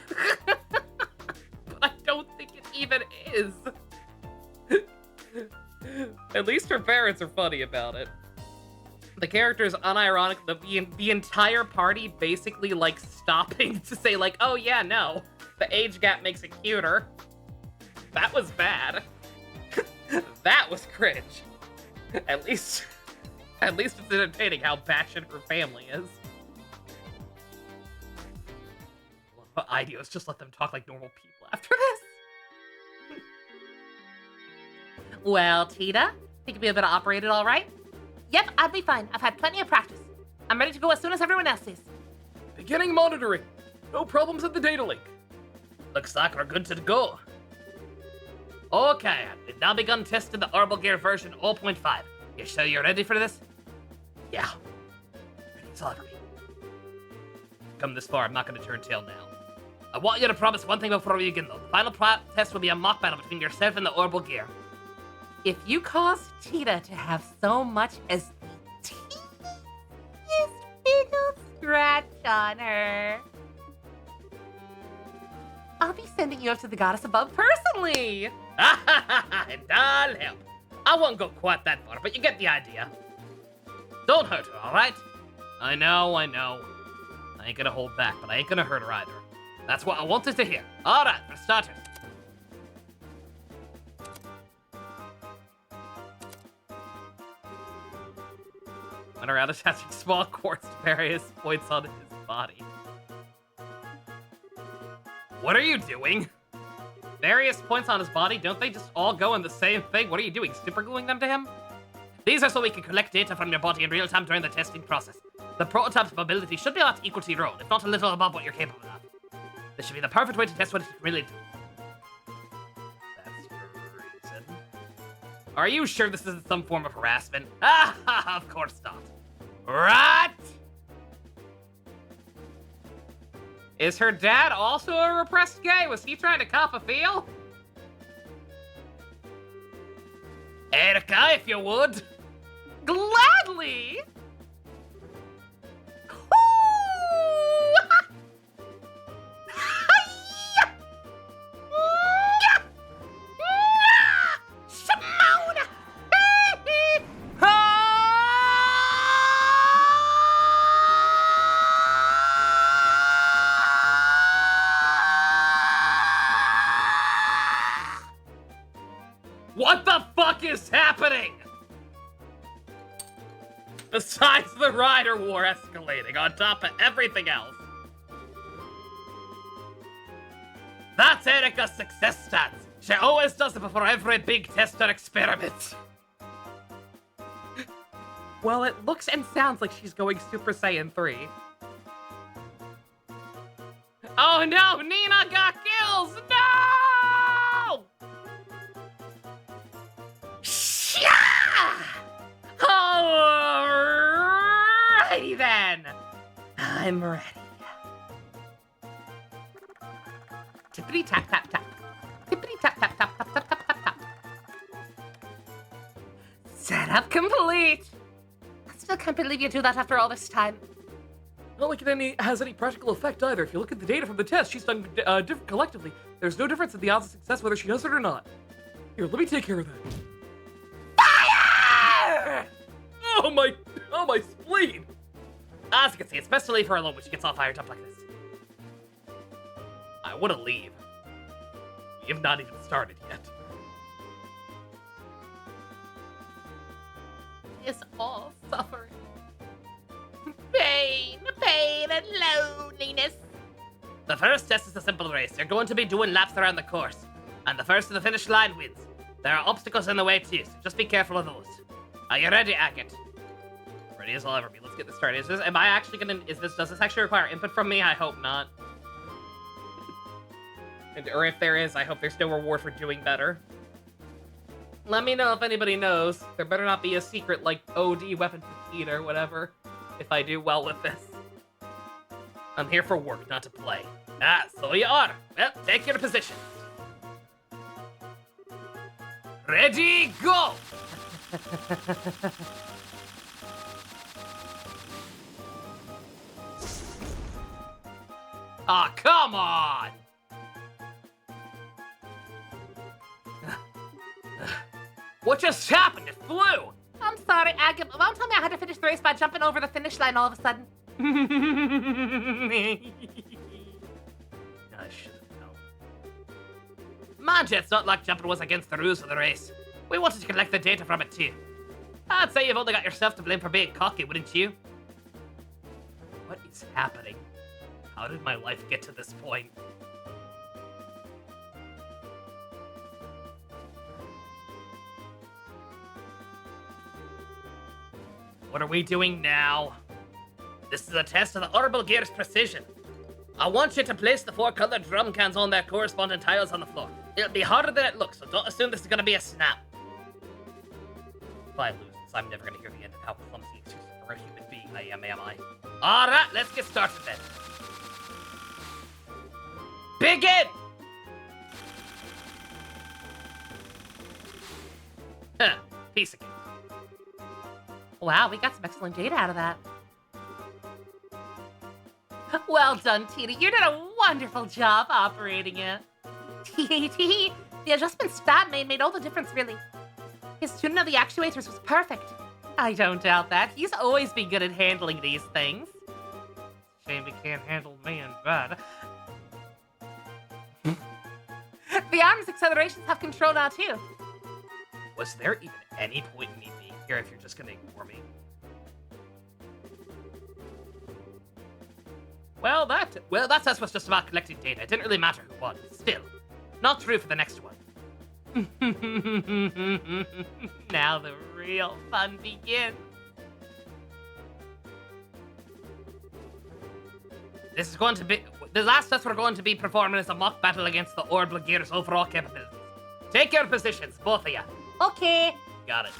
But I don't think it even is. At least her parents are funny about it. The character is unironic. The entire party basically, like, stopping to say, like, oh, yeah, no. The age gap makes it cuter. That was bad. That was cringe. At least it's entertaining how batshit her family is. The idea is just let them talk like normal people after this. Well, Tita, think you'll be able to operate it all right? Yep, I'll be fine. I've had plenty of practice. I'm ready to go as soon as everyone else is. Beginning monitoring. No problems at the data link. Looks like we're good to go. Okay, we've now begun testing the Orbital Gear version 0.5. You sure you're ready for this? Yeah. Ready as I'll ever be. Come this far, I'm not going to turn tail now. I want you to promise one thing before we begin, though. The final test will be a mock battle between yourself and the Orbital Gear. If you cause Tita to have so much as the teeniest little scratch on her, I'll be sending you up to the goddess above personally. And I'll help. I won't go quite that far, but you get the idea. Don't hurt her, alright? I know. I ain't gonna hold back, but I ain't gonna hurt her either. That's what I wanted to hear. Alright, for starters. Went around attaching small quartz to various points on his body. What are you doing? Various points on his body, don't they just all go in the same thing? What are you doing, supergluing them to him? These are so we can collect data from your body in real time during the testing process. The prototype's mobility should be about equal to your own, if not a little above what you're capable of. This should be the perfect way to test what it can really do. That's your reason. Are you sure this isn't some form of harassment? Ah, of course not. Right? Is her dad also a repressed gay? Was he trying to cop a feel? Erica, if you would. Gladly! What the fuck is happening? Besides the rider war escalating on top of everything else. That's Erika's success stats. She always does it before every big test or experiment. Well, it looks and sounds like she's going Super Saiyan 3. Oh no, Nina got kills! No! Alrighty then. I'm ready. Tippity tap tap tap. Tippity tap tap tap tap tap tap tap tap. Setup complete. I still can't believe you do that after all this time. Not like it has any practical effect either. If you look at the data from the test, she's done different collectively. There's no difference in the odds of success whether she does it or not. Here, let me take care of that. Fire! Oh my spleen! As you can see, it's best to leave her alone when she gets all fired up like this. I wanna leave. We have not even started yet. It's all suffering. Pain and loneliness. The first test is a simple race. You're going to be doing laps around the course. And the first to the finish line wins. There are obstacles in the way too, so just be careful of those. Are you ready, Agate? Ready as I'll ever be. Let's get this started. Does this actually require input from me? I hope not. Or if there is, I hope there's no reward for doing better. Let me know if anybody knows. There better not be a secret like OD weapon fatigue or whatever if I do well with this. I'm here for work, not to play. Ah, so you are. Well, take your position. Ready, go! Ah, come on! What just happened? It flew! I'm sorry, Agate, but Mom told me I had to finish the race by jumping over the finish line all of a sudden. I should have known. Manja, it's not like jumping was against the rules of the race. We wanted to collect the data from it too. I'd say you've only got yourself to blame for being cocky, wouldn't you? What is happening? How did my life get to this point? What are we doing now? This is a test of the orbital gear's precision. I want you to place the 4 colored drum cans on their corresponding tiles on the floor. It'll be harder than it looks, so don't assume this is gonna be a snap. If I lose this, I'm never gonna hear the end of how clumsy and stupid for a human being I am I? Alright, let's get started then. Begin! Huh, piece of cake. Wow, we got some excellent data out of that. Well done, Tina. You did a wonderful job operating it. The adjustments Stat made all the difference, really. His tuning of the actuators was perfect. I don't doubt that. He's always been good at handling these things. Shame he can't handle me in bed. The arm's accelerations have control now, too. Was there even any point in me being here if you're just gonna ignore me? Well, that test was just about collecting data. It didn't really matter who won. Still, not true for the next one. Now the real fun begins. The last test we're going to be performing is a mock battle against the orbital gear's overall capabilities. Take your positions, both of you. Okay. Got it.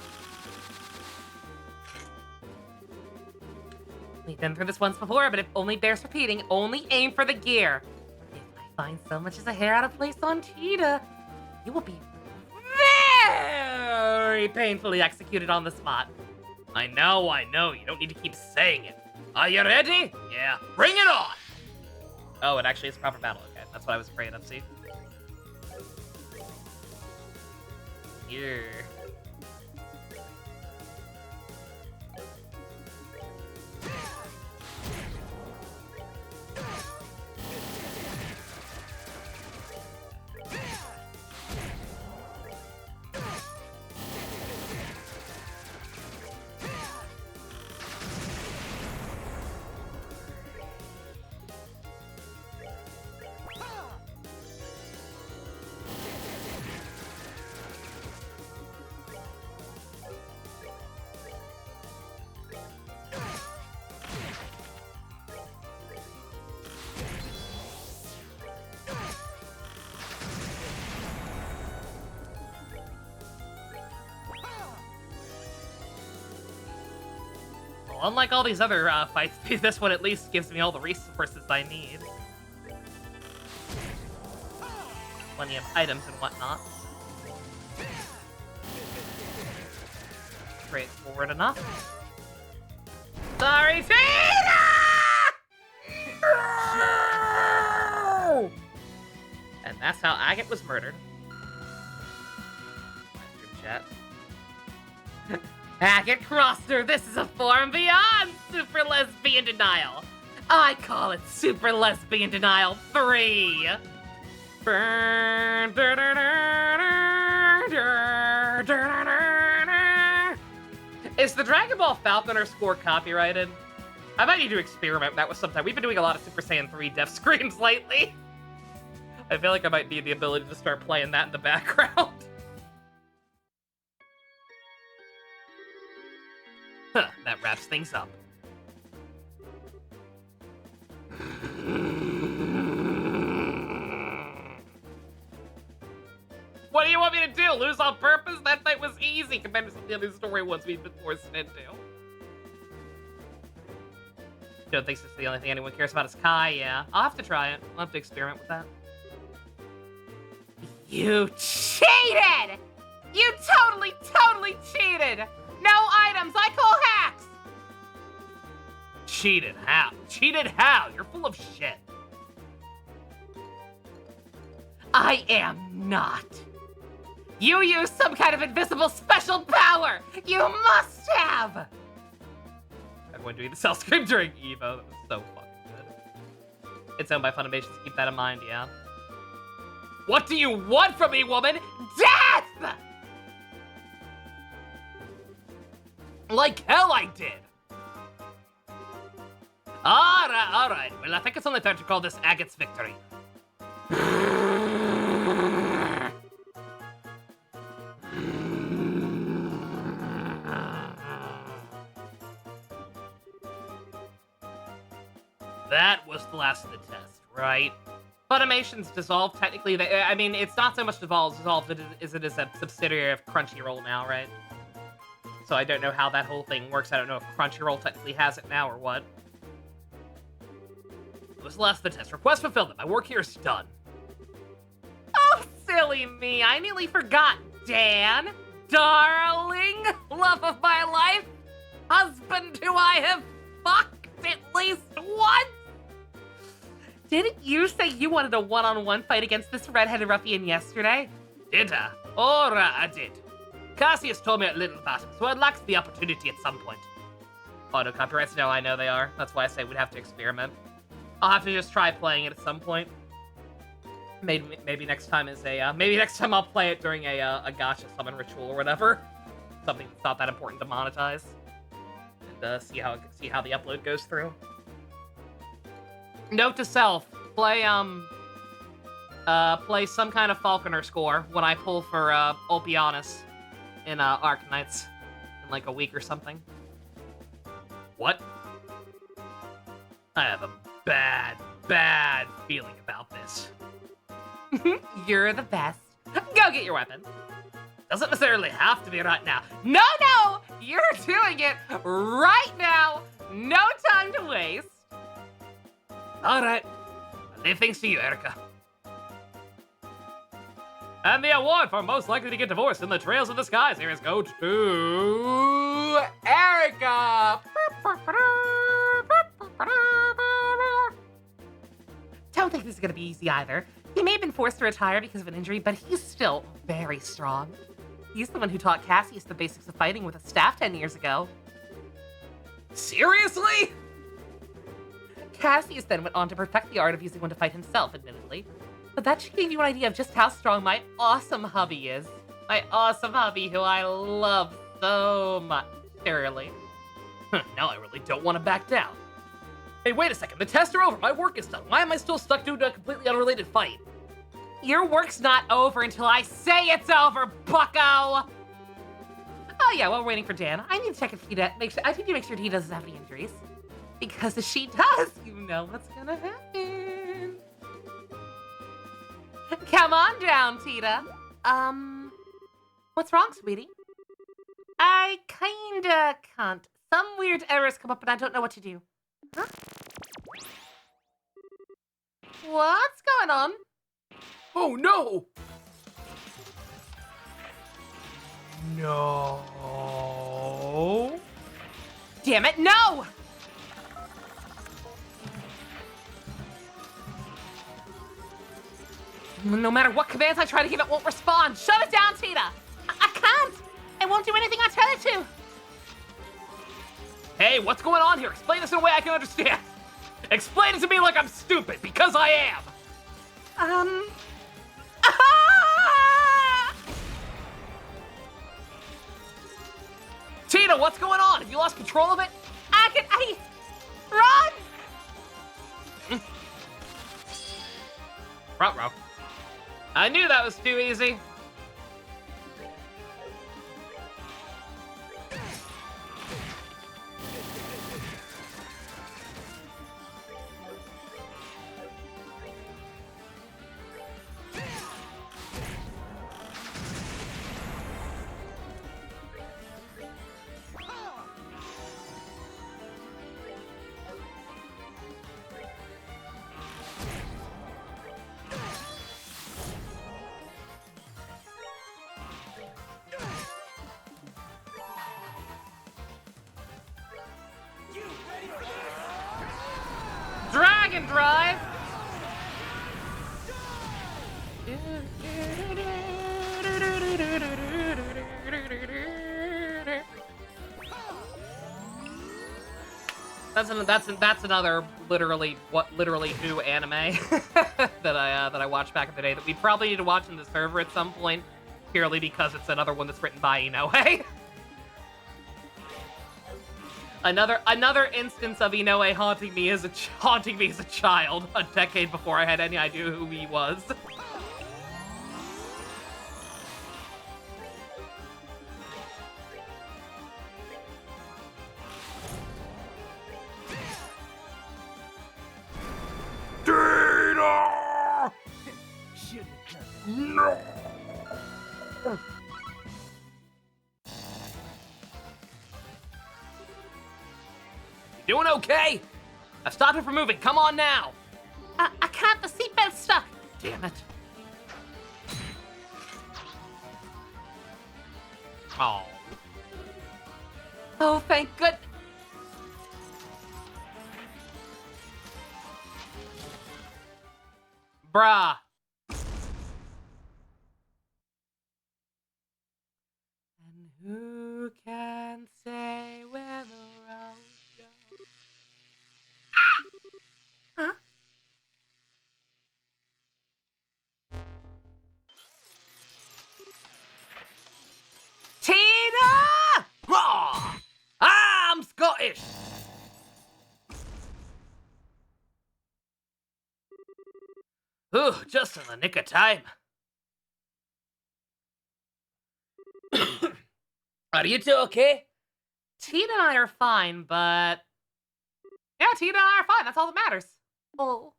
We've been through this once before, but it only bears repeating. Only aim for the gear. If I find so much as a hair out of place on Tita, you will be very painfully executed on the spot. I know. You don't need to keep saying it. Are you ready? Yeah. Bring it on! Oh, it actually is proper battle. Okay, that's what I was afraid of, see? Here. unlike all these other fights, this one at least gives me all the resources I need. Plenty of items and whatnot. Straightforward enough. Sorry, Tina! And that's how Agate was murdered. Chat. Agate Crosser, this is a form beyond Super Lesbian Denial. I call it Super Lesbian Denial 3. Is the Dragon Ball Falconer score copyrighted? I might need to experiment with that with sometime. We've been doing a lot of Super Saiyan 3 death screens lately. I feel like I might need the ability to start playing that in the background. Huh, that wraps things up. What do you want me to do? Lose on purpose? That fight was easy compared to some of the other story ones we've been forced into. Don't think this is the only thing anyone cares about is Kai, yeah. I'll have to try it. I'll have to experiment with that. You cheated! You totally cheated! No items, I call hacks! Cheated how? Cheated how? You're full of shit. I am not. You use some kind of invisible special power! You must have! Everyone doing the cell scream during Evo. That was so fucking good. It's owned by Funimation, so keep that in mind, yeah. What do you want from me, woman? Death! Like hell I did! Alright. Well, I think it's only fair to call this Agate's victory. That was the last of the test, right? Funimation's dissolved, technically. I mean, it's not so much dissolved as it is a subsidiary of Crunchyroll now, right? So I don't know how that whole thing works. I don't know if Crunchyroll technically has it now or what. It was the last of the test. Request fulfilled. My work here is done. Oh, silly me. I nearly forgot, Dan. Darling, love of my life, husband who I have fucked at least once. Didn't you say you wanted a one-on-one fight against this redheaded ruffian yesterday? Did I? Ora, I did. Cassius told me a little about him, so I'd like the opportunity at some point. Auto copyrights? No, I know they are. That's why I say we'd have to experiment. I'll have to just try playing it at some point. Maybe next time is maybe next time I'll play it during a gacha summon ritual or whatever. Something that's not that important to monetize. And see how the upload goes through. Note to self: play some kind of Falconer score when I pull for Ulpianus in Arknights in like a week or something. What? I have a bad feeling about this. You're the best. Go get your weapon. Doesn't necessarily have to be right now. No, you're doing it right now. No time to waste. All right, I'll leave things to you, Erica. And the award for most likely to get divorced in the Trails of the Skies here is go to Erica. Don't think this is gonna be easy either. He may have been forced to retire because of an injury, but he's still very strong. He's the one who taught Cassius the basics of fighting with a staff 10 years ago. Seriously? Cassius then went on to perfect the art of using one to fight himself, admittedly. But that should give you an idea of just how strong my awesome hubby is. My awesome hubby who I love so much. Surely. Now I really don't want to back down. Hey, wait a second. The tests are over. My work is done. Why am I still stuck doing a completely unrelated fight? Your work's not over until I say it's over, bucko! Oh yeah, while we're waiting for Dan, I need to check if I need to make sure he doesn't have any injuries. Because if she does, you know what's gonna happen. Come on down, Tita. What's wrong, sweetie? I kinda can't Some weird errors come up and I don't know what to do. Huh? What's going on? Oh no! No. Damn it, no! No matter what commands I try to give, it won't respond. Shut it down, Tina! I can't! It won't do anything I tell it to! Hey, what's going on here? Explain this in a way I can understand. Explain it to me like I'm stupid, because I am. Ah! Tina, what's going on? Have you lost control of it? Run! Ruh-roh. I knew that was too easy. Dragon Drive! That's another literally who anime that I watched back in the day that we probably need to watch in the server at some point, purely because it's another one that's written by Inoue. Another instance of Inoue haunting me as a child, a decade before I had any idea who he was. No! You doing okay? I've stopped it from moving. Come on now. I can't. The seatbelt's stuck. Damn it. Oh. Oh, thank goodness. Bruh. And who can say where the road goes? Huh? Tina! Raw! I'm Scottish! Ooh, just in the nick of time. Are you two okay? Tina and I are fine, but... Yeah, Tina and I are fine. That's all that matters. Oh.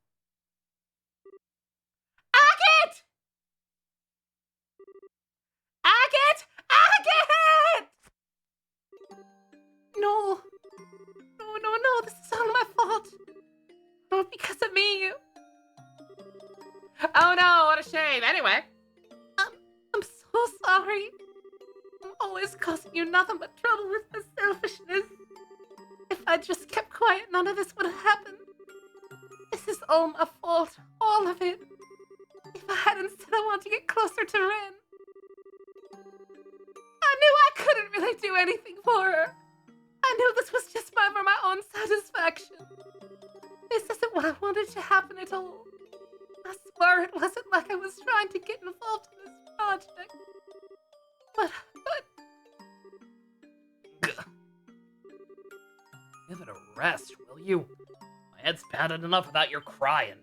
Agate! Agate! Agate! No. No. This is all my fault. Not because of me. Oh no, what a shame. Anyway. I'm so sorry. I'm always causing you nothing but trouble with my selfishness. If I just kept quiet, none of this would have happened. This is all my fault. All of it. If I hadn't said I wanted to get closer to Ren, I knew I couldn't really do anything for her. I knew this was just for my own satisfaction. This isn't what I wanted to happen at all. I swear it wasn't like I was trying to get involved in this project. But... Give it a rest, will you? My head's pounded enough without your crying.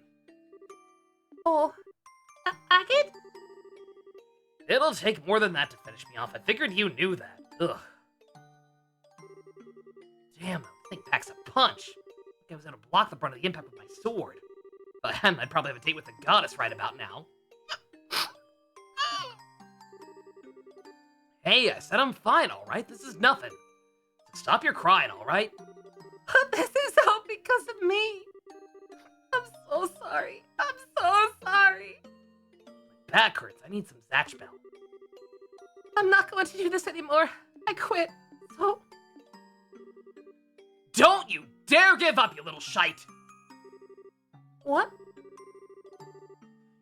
Oh... Agate? It'll take more than that to finish me off. I figured you knew that. Ugh. Damn, that thing packs a punch. I was able to block the brunt of the impact with my sword. But I'd probably have a date with the goddess right about now. Hey, I said I'm fine, alright? This is nothing. Stop your crying, all right? This is all because of me. I'm so sorry. I'm so sorry. Back hurts. I need some Zatch Bell. I'm not going to do this anymore. I quit. So, Don't you dare give up, you little shite! what?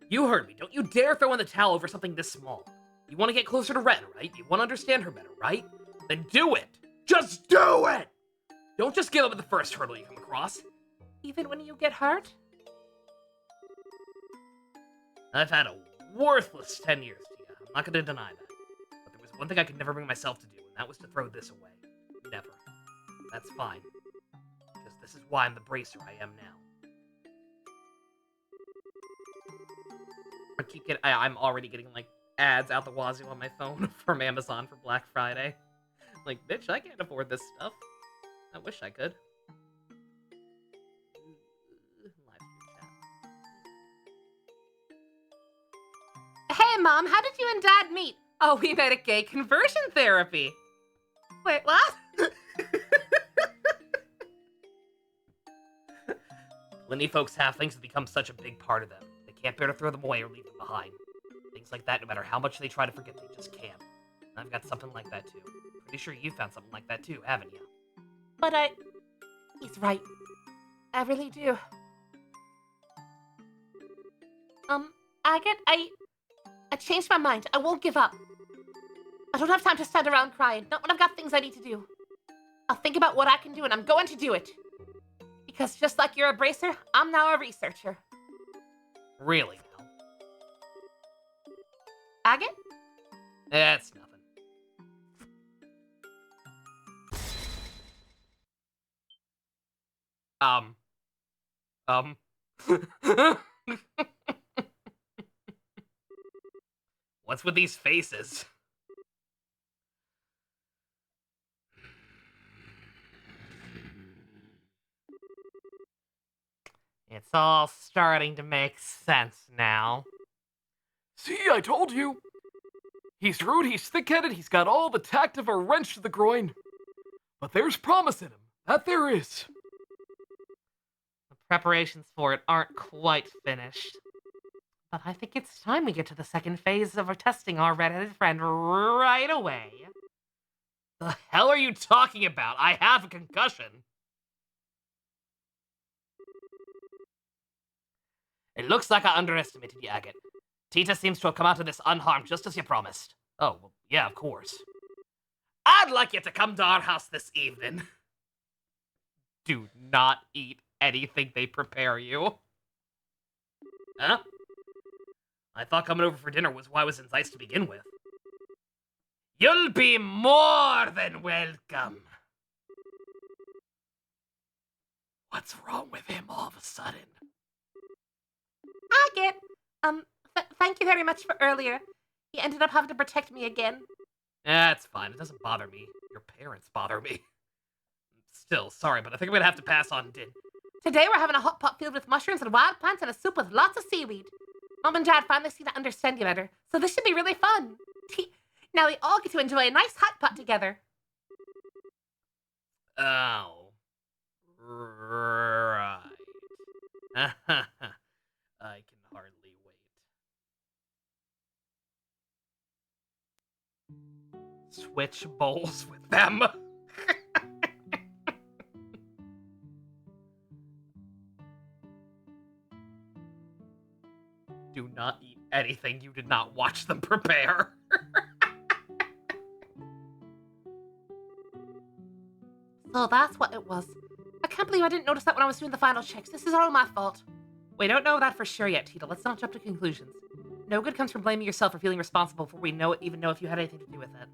You heard me. Don't you dare throw in the towel over something this small. You want to get closer to Ren, right? You want to understand her better, right? Then do it! Just do it! Don't just give up at the first hurdle you come across. Even when you get hurt? I've had a worthless 10 years, Tia. I'm not going to deny that. But there was one thing I could never bring myself to do, and that was to throw this away. Never. That's fine. Because this is why I'm the bracer I am now. I'm already getting, like, ads out the wazoo on my phone from Amazon for Black Friday. Like, bitch, I can't afford this stuff. I wish I could. Live chat. Hey, Mom, how did you and Dad meet? Oh, we met at gay conversion therapy. Wait, what? Plenty folks have things that become such a big part of them. They can't bear to throw them away or leave them behind. Things like that, no matter how much they try to forget, they just can't. And I've got something like that too. Pretty sure you found something like that too, haven't you? But he's right. I really do. Agate, I changed my mind. I won't give up. I don't have time to stand around crying. Not when I've got things I need to do. I'll think about what I can do, and I'm going to do it. Because just like you're a bracer, I'm now a researcher. Really now? Agate? That's nothing. What's with these faces? It's all starting to make sense now. See, I told you. He's rude, he's thick-headed, he's got all the tact of a wrench to the groin. But there's promise in him. That there is. The preparations for it aren't quite finished. But I think it's time we get to the second phase of our testing our redheaded friend right away. The hell are you talking about? I have a concussion. It looks like I underestimated you, Agate. Tita seems to have come out of this unharmed, just as you promised. Oh, well, yeah, of course. I'd like you to come to our house this evening. Do not eat anything they prepare you. Huh? I thought coming over for dinner was why I was in Zeiss to begin with. You'll be more than welcome. What's wrong with him all of a sudden? Agate, thank you very much for earlier. He ended up having to protect me again. That's fine. It doesn't bother me. Your parents bother me. Still, sorry, but I think I'm gonna have to pass on din. Today we're having a hot pot filled with mushrooms and wild plants and a soup with lots of seaweed. Mom and Dad finally seem to understand you better, so this should be really fun. Now we all get to enjoy a nice hot pot together. Oh. Right. I can hardly wait. Switch bowls with them. Do not eat anything you did not watch them prepare. So that's what it was. I can't believe I didn't notice that when I was doing the final checks. This is all my fault. We don't know that for sure yet, Tita. Let's not jump to conclusions. No good comes from blaming yourself for feeling responsible before we even know if you had anything to do with it.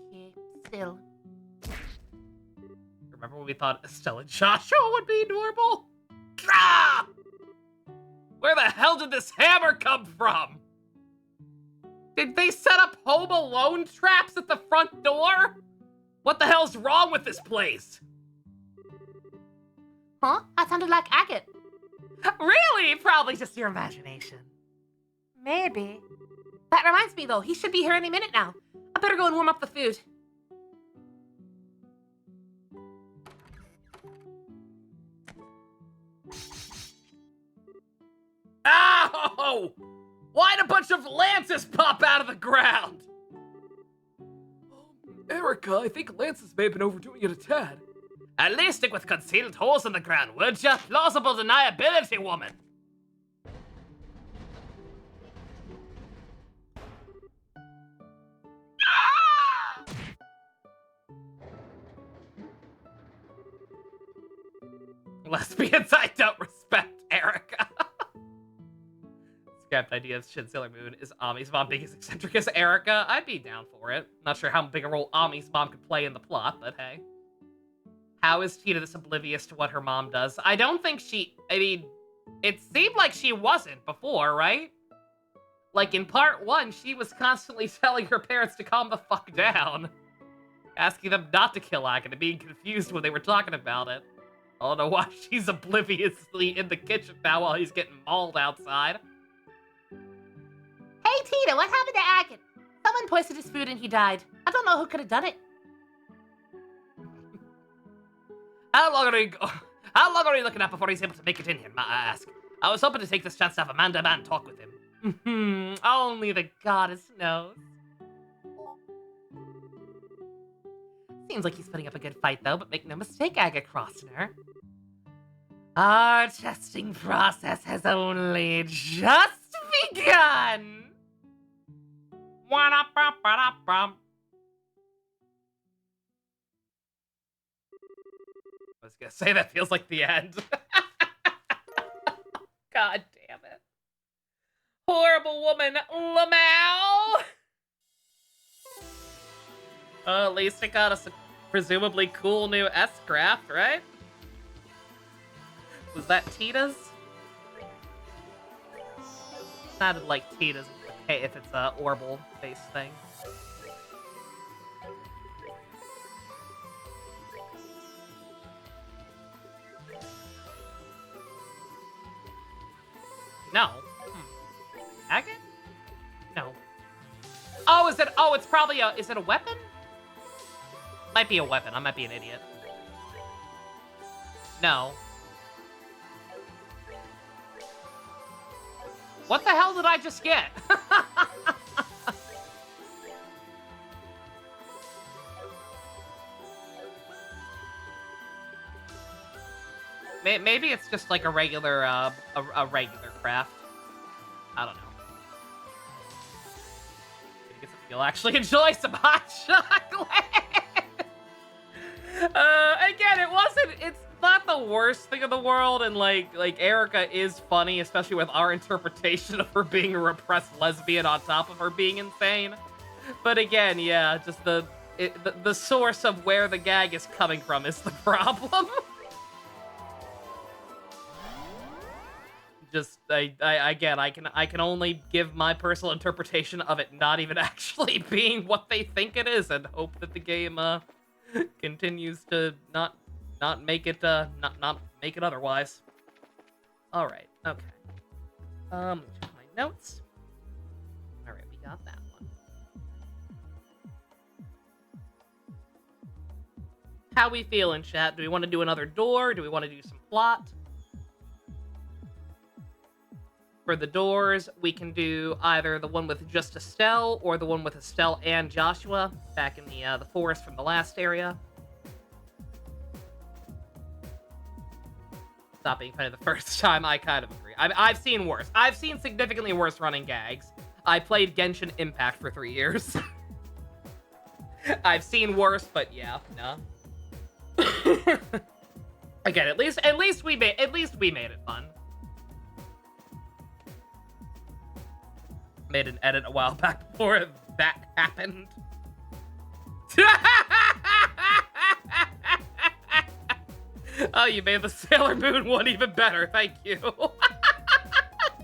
Okay, still. Remember when we thought Estelle and Joshua would be normal? Ah! Where the hell did this hammer come from? Did they set up Home Alone traps at the front door? What the hell's wrong with this place? Huh? That sounded like Agate. Really? Probably just your imagination. Maybe. That reminds me, though. He should be here any minute now. I better go and warm up the food. Whoa! Why'd a bunch of lances pop out of the ground? Erica, I think lances may have been overdoing it a tad. At least stick with concealed holes in the ground, would ya? Plausible deniability, woman! Lesbians I don't respect, Erica. Scrapped idea of Shin Sailor Moon is Ami's mom being as eccentric as Erica. I'd be down for it. Not sure how big a role Ami's mom could play in the plot, but hey. How is Tina this oblivious to what her mom does? I don't think I mean, it seemed like she wasn't before, right? Like in part 1, she was constantly telling her parents to calm the fuck down. Asking them not to kill Akin and being confused when they were talking about it. I don't know why she's obliviously in the kitchen now while he's getting mauled outside. Hey, Tina, what happened to Akin? Someone poisoned his food and he died. I don't know who could have done it. How long are you looking at before he's able to make it in here, might I ask? I was hoping to take this chance to have a man-to-man talk with him. Only the goddess knows. Seems like he's putting up a good fight, though, but make no mistake, Aga Crossner. Our testing process has only just begun. Wa-da-ba-ba-da-bum. I was gonna say that feels like the end. God damn it. Horrible woman, Lamau! At least it got us a presumably cool new S-craft, right? Was that Tita's? Sounded like Tita's, if it's a Orbital-based thing. No. Agate? No. Oh, is it? Oh, it's probably a. Is it a weapon? Might be a weapon. I might be an idiot. No. What the hell did I just get? Maybe it's just like a regular, a regular craft. I don't know. I guess if you'll actually enjoy some hot chocolate. Again, it's not the worst thing in the world, and like Erica is funny, especially with our interpretation of her being a repressed lesbian on top of her being insane. But again, yeah, just the source of where the gag is coming from is the problem. Just, I can only give my personal interpretation of it not even actually being what they think it is, and hope that the game continues to not make it not make it otherwise. All right, okay. Check my notes. All right, we got that one. How we feeling, chat? Do we want to do another door? Do we want to do some plot? For the doors, we can do either the one with just Estelle or the one with Estelle and Joshua back in the forest from the last area. Stop being funny the first time, I kind of agree. I've seen worse. I've seen significantly worse running gags. I played Genshin Impact for 3 years. I've seen worse, but yeah, no. Again, at least we made it fun. Made an edit a while back before that happened. Oh, you made the Sailor Moon one even better. Thank you.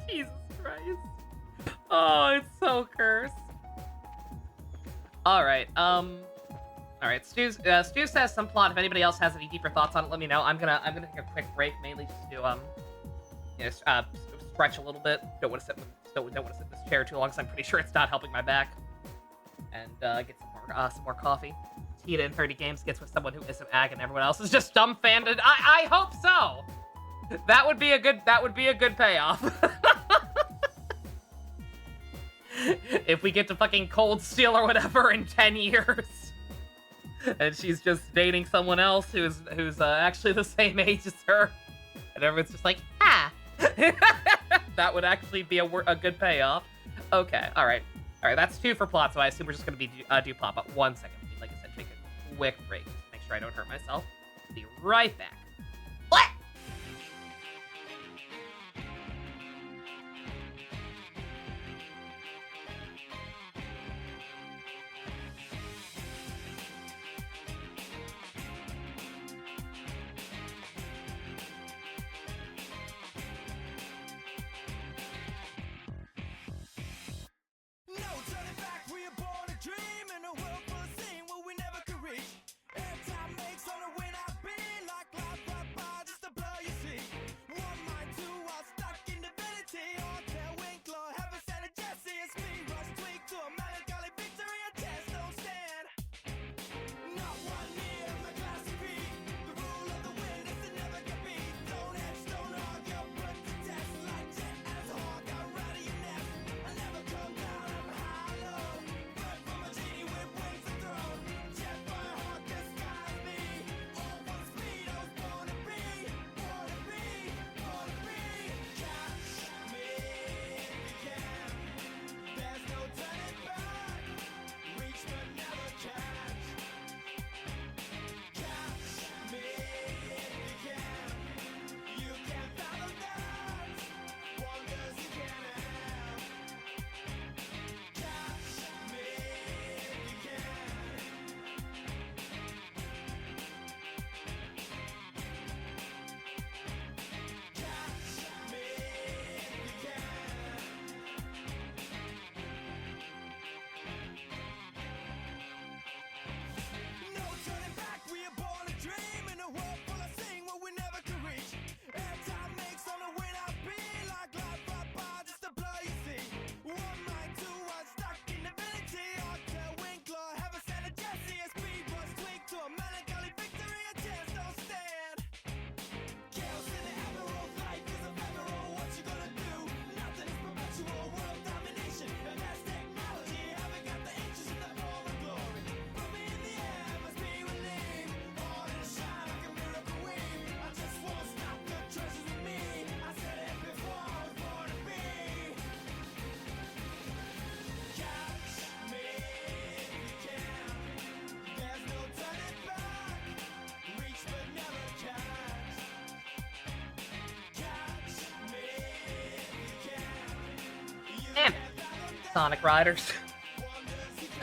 Jesus Christ. Oh, it's so cursed. All right. All right. Stu says some plot. If anybody else has any deeper thoughts on it, let me know. I'm gonna take a quick break, mainly just to stretch a little bit. Don't want to sit in this chair too long, because I'm pretty sure it's not helping my back. And get some more coffee. Tita in 30 games gets with someone who isn't Ag, and everyone else is just dumbfounded. I hope so. That would be a good payoff. if we get to fucking Cold Steel or whatever in 10 years, and she's just dating someone else who's actually the same age as her, and everyone's just like, ah, that would actually be a good payoff. Okay, all right, that's 2 for plot, so I assume we're just gonna be do plot. But 1 second, like I said, take a quick break, just make sure I don't hurt myself. Be right back. What? No turning back, we are born a dream in a world full of sin where we never could reach. Every time makes on a win I've been like life right by just a blow you see. One mind, two while stuck in divinity. All tail Winkler, heaven sent a Jesse. It's me, rush tweak to a melancholy victory. A test don't stand. Not one near my glassy feet. The rule of the wind is to never get beat. Don't hedge, don't argue, put to test. Like jet as a hawk, I'm right of your nest. I never come down, I'm high low. Bird from a genie with wings to throw. Jet by heart, disguise me. All one speed, I was born to be. Born to be, born to be. Catch me if you can. There's no turning back. Reach but never catch. Catch me if you can. You can't fathom that. Wonders you can have. Catch me if you can. Catch me if you can. No turning back, we are born a dream in a world full of sin where we never could reach. Every time makes on a win I've been like life right by just a blow you see. One mind, two while stuck in divinity. All tail Winkler, heaven sent a Jesse. A speed rush tweak to a melancholy victory. A chance don't stand. Chaos in the emerald, life is ephemeral. What you gonna do? Nothing is perpetual. World domination, advanced technology. Haven't got the inches in the form of glory. Put me in the air, must be relieved. All in a shine like a miracle weave. I just won't stop, the treasures with me. I said it before, I was born to be. Catch me if you can. There's no turning back. Reach but never catch. Catch me if you can. Damn it, Sonic Riders.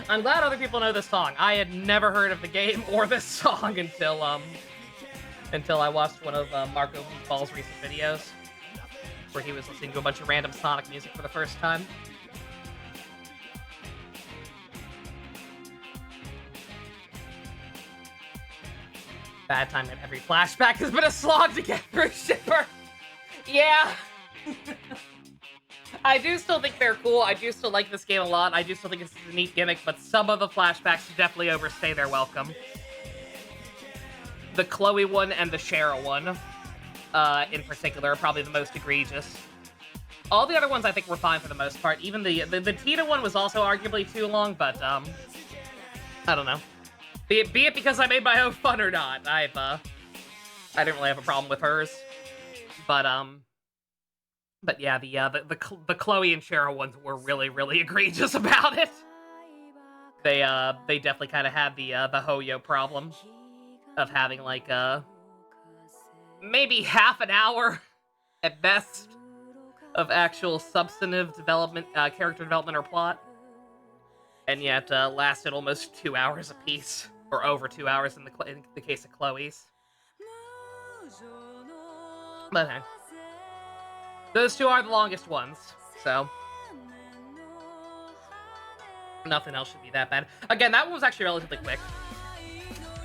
I'm glad other people know this song. I had never heard of the game or this song until I watched one of Marco Meatball's recent videos, where he was listening to a bunch of random Sonic music for the first time. Bad time that every flashback has been a slog to get through, Shipper. Yeah. I do still think they're cool. I do still like this game a lot. I do still think it's a neat gimmick, but some of the flashbacks definitely overstay their welcome. The Chloe one and the Cheryl one, in particular, are probably the most egregious. All the other ones I think were fine for the most part. Even the Tita one was also arguably too long, but I don't know. Be it because I made my own fun or not, I didn't really have a problem with hers. But yeah, the Chloe and Cheryl ones were really, really egregious about it. They definitely kind of had the Hoyo problem of having like maybe half an hour at best of actual substantive development, character development or plot, and yet lasted almost 2 hours apiece, or over 2 hours in the case of Chloe's. But hey. Those two are the longest ones, so nothing else should be that bad. Again, that one was actually relatively quick.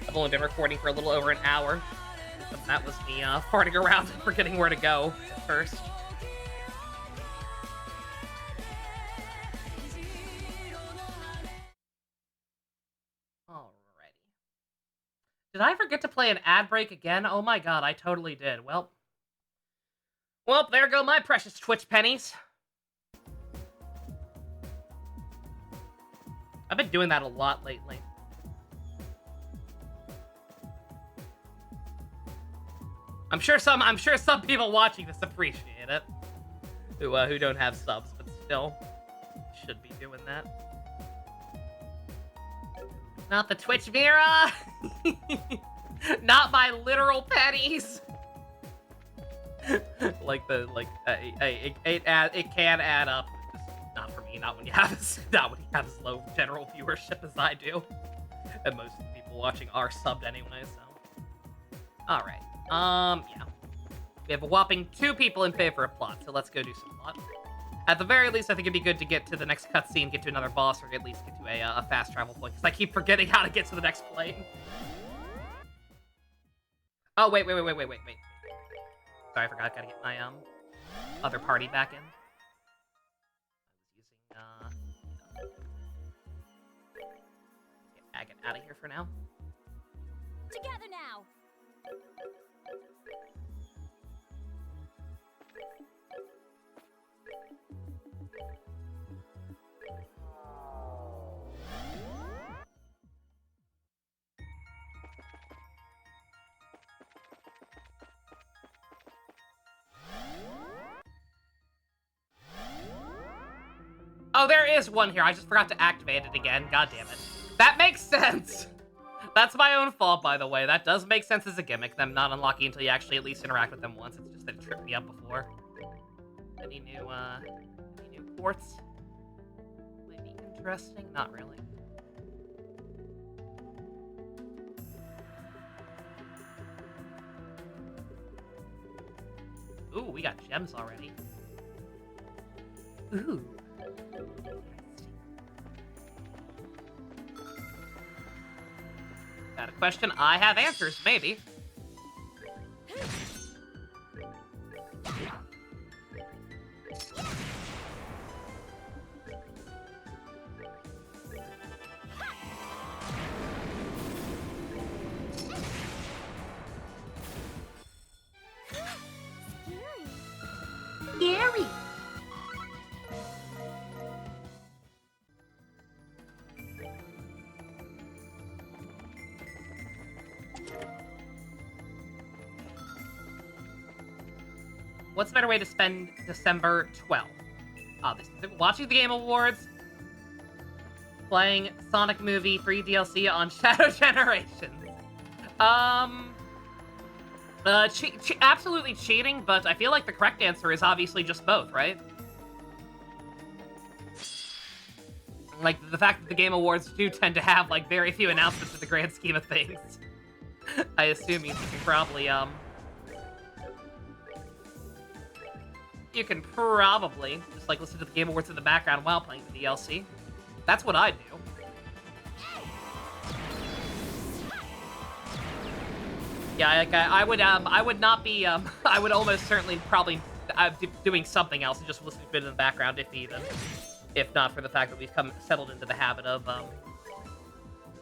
I've only been recording for a little over an hour. But that was me farting around and forgetting where to go at first. Alrighty. Did I forget to play an ad break again? Oh my god, I totally did. Well, there go my precious Twitch pennies. I've been doing that a lot lately. I'm sure some people watching this appreciate it. Who don't have subs, but still should be doing that. Not the Twitch Mira! Not my literal pennies! It can add up. Just not for me, not when you have as low general viewership as I do. And most of the people watching are subbed anyway, so. Alright. Yeah. We have a whopping 2 people in favor of plot, so let's go do some plot. At the very least, I think it'd be good to get to the next cutscene, get to another boss, or at least get to a fast travel point, because I keep forgetting how to get to the next plane. Oh, wait. Sorry, I forgot. Gotta get my, other party back in. I was using, get Agate out of here for now. Together now. Oh, there is one here. I just forgot to activate it again. God damn it. That makes sense. That's my own fault, by the way. That does make sense as a gimmick, them not unlocking until you actually at least interact with them once. It's just that it tripped me up before. Any new ports? Would be interesting? Not really. Ooh, we got gems already. Ooh. Got a question? I have answers, maybe. Scary. What's a better way to spend December 12th? Watching the Game Awards, playing Sonic movie free DLC on Shadow Generations. Absolutely cheating, but I feel like the correct answer is obviously just both, right? Like, the fact that the Game Awards do tend to have, like, very few announcements in the grand scheme of things. I assume you can probably, you can probably just, like, listen to the Game Awards in the background while playing the DLC. That's what I do. Yeah, like, I would not be, I would almost certainly probably doing something else and just listening to it in the background, if even. If not for the fact that we've settled into the habit of,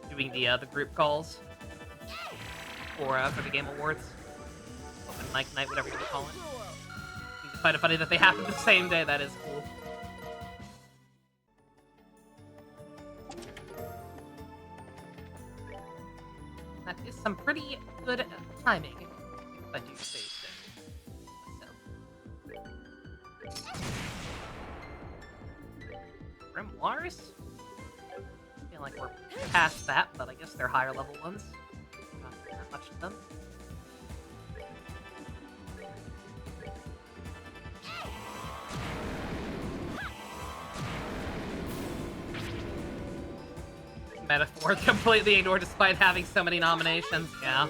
doing the group calls for the Game Awards. Open mic night, whatever you want to call it. It's kind of funny that they happen the same day. That is cool. That is some pretty good timing, if I do say so. Grimoires? I feel like we're past that, but I guess they're higher level ones. Not that much of them. Metaphor completely ignored despite having so many nominations. Yeah.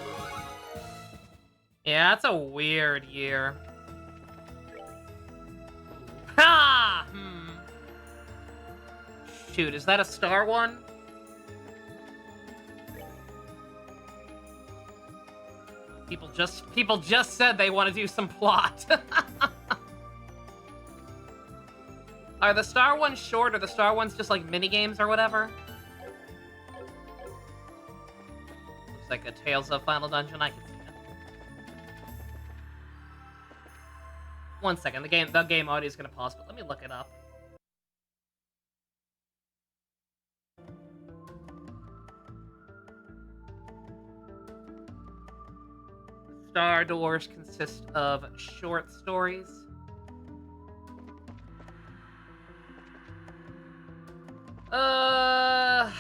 Yeah, that's a weird year. Ha! Shoot, is that a star one? People just said they want to do some plot. Are the star ones short, or the star ones just like mini games or whatever? Looks like a Tales of Final Dungeon. I can see it. One second, the game audio is gonna pause, but let me look it up. Star Doors consist of short stories. Well,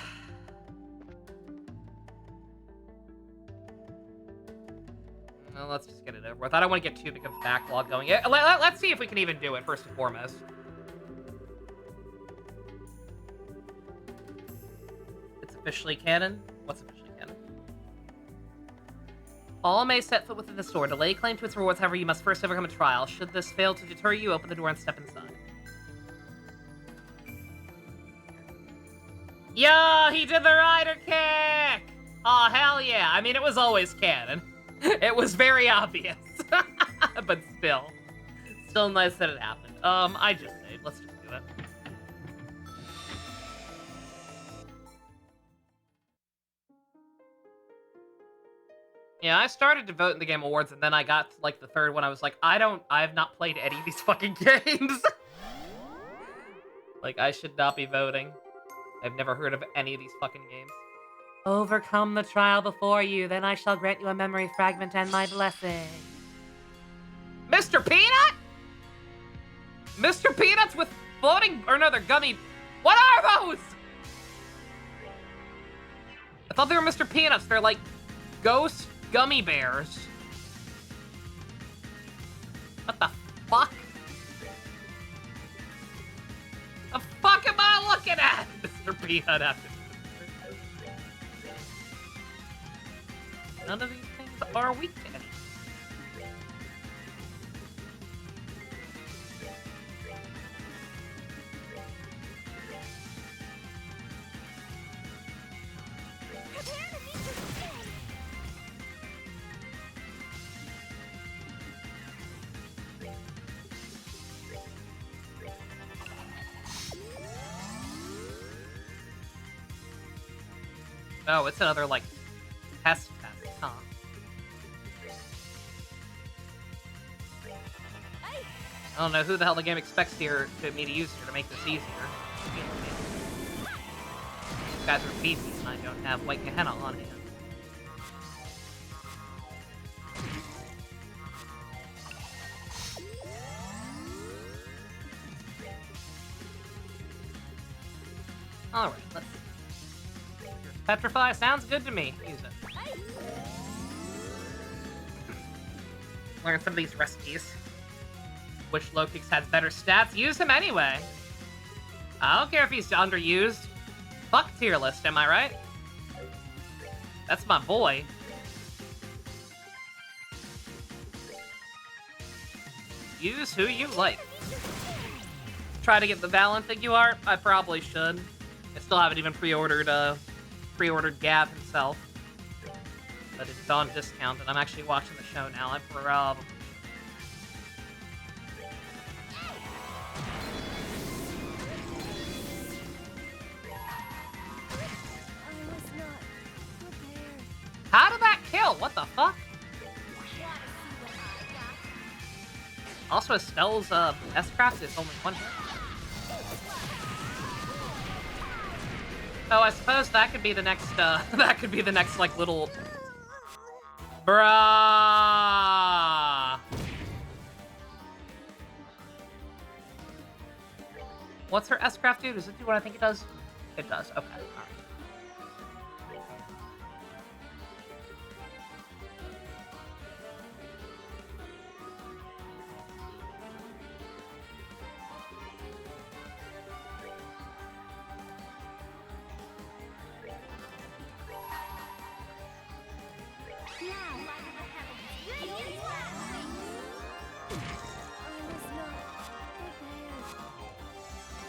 let's just get it over with. I don't want to get too big of a backlog going. Yeah, let's see if we can even do it, first and foremost. It's officially canon? What's officially canon? All may set foot within the store. To lay claim to its rewards, however, you must first overcome a trial. Should this fail to deter you, open the door and step inside. Yo, he did the rider kick! Aw, hell yeah. I mean, it was always canon. It was very obvious. But still. Still nice that it happened. I just saved. Let's just do it. Yeah, I started to vote in the Game Awards, and then I got to, like, the third one. I was like, I have not played any of these fucking games. Like, I should not be voting. I've never heard of any of these fucking games. Overcome the trial before you, then I shall grant you a memory fragment and my blessing. Mr. Peanut? Mr. Peanuts with floating, or no, they're gummy. What are those? I thought they were Mr. Peanuts. They're like ghost gummy bears. What the fuck? The fuck am I looking at? Mr. Peanut after. None of these things are weak to anything. Oh, it's another, like, test, huh? I don't know who the hell the game expects me to use here to make this easier. These guys are beasties and I don't have White Gehenna on hand. Alright, let's see. Petrify sounds good to me. Use it. Learn some of these recipes. Which Lokix has better stats? Use him anyway. I don't care if he's underused. Fuck tier list, am I right? That's my boy. Use who you like. Try to get the Valen figure art? I probably should. I still haven't even pre-ordered Gav himself. But it's on discount, and I'm actually watching the show now. I probably... How did that kill? What the fuck? Also, Estelle's S-Craft is only one hit. Oh, I suppose that could be the next, like, little... Bruh! What's her S-Craft do? Does it do what I think it does? It does. Okay, alright.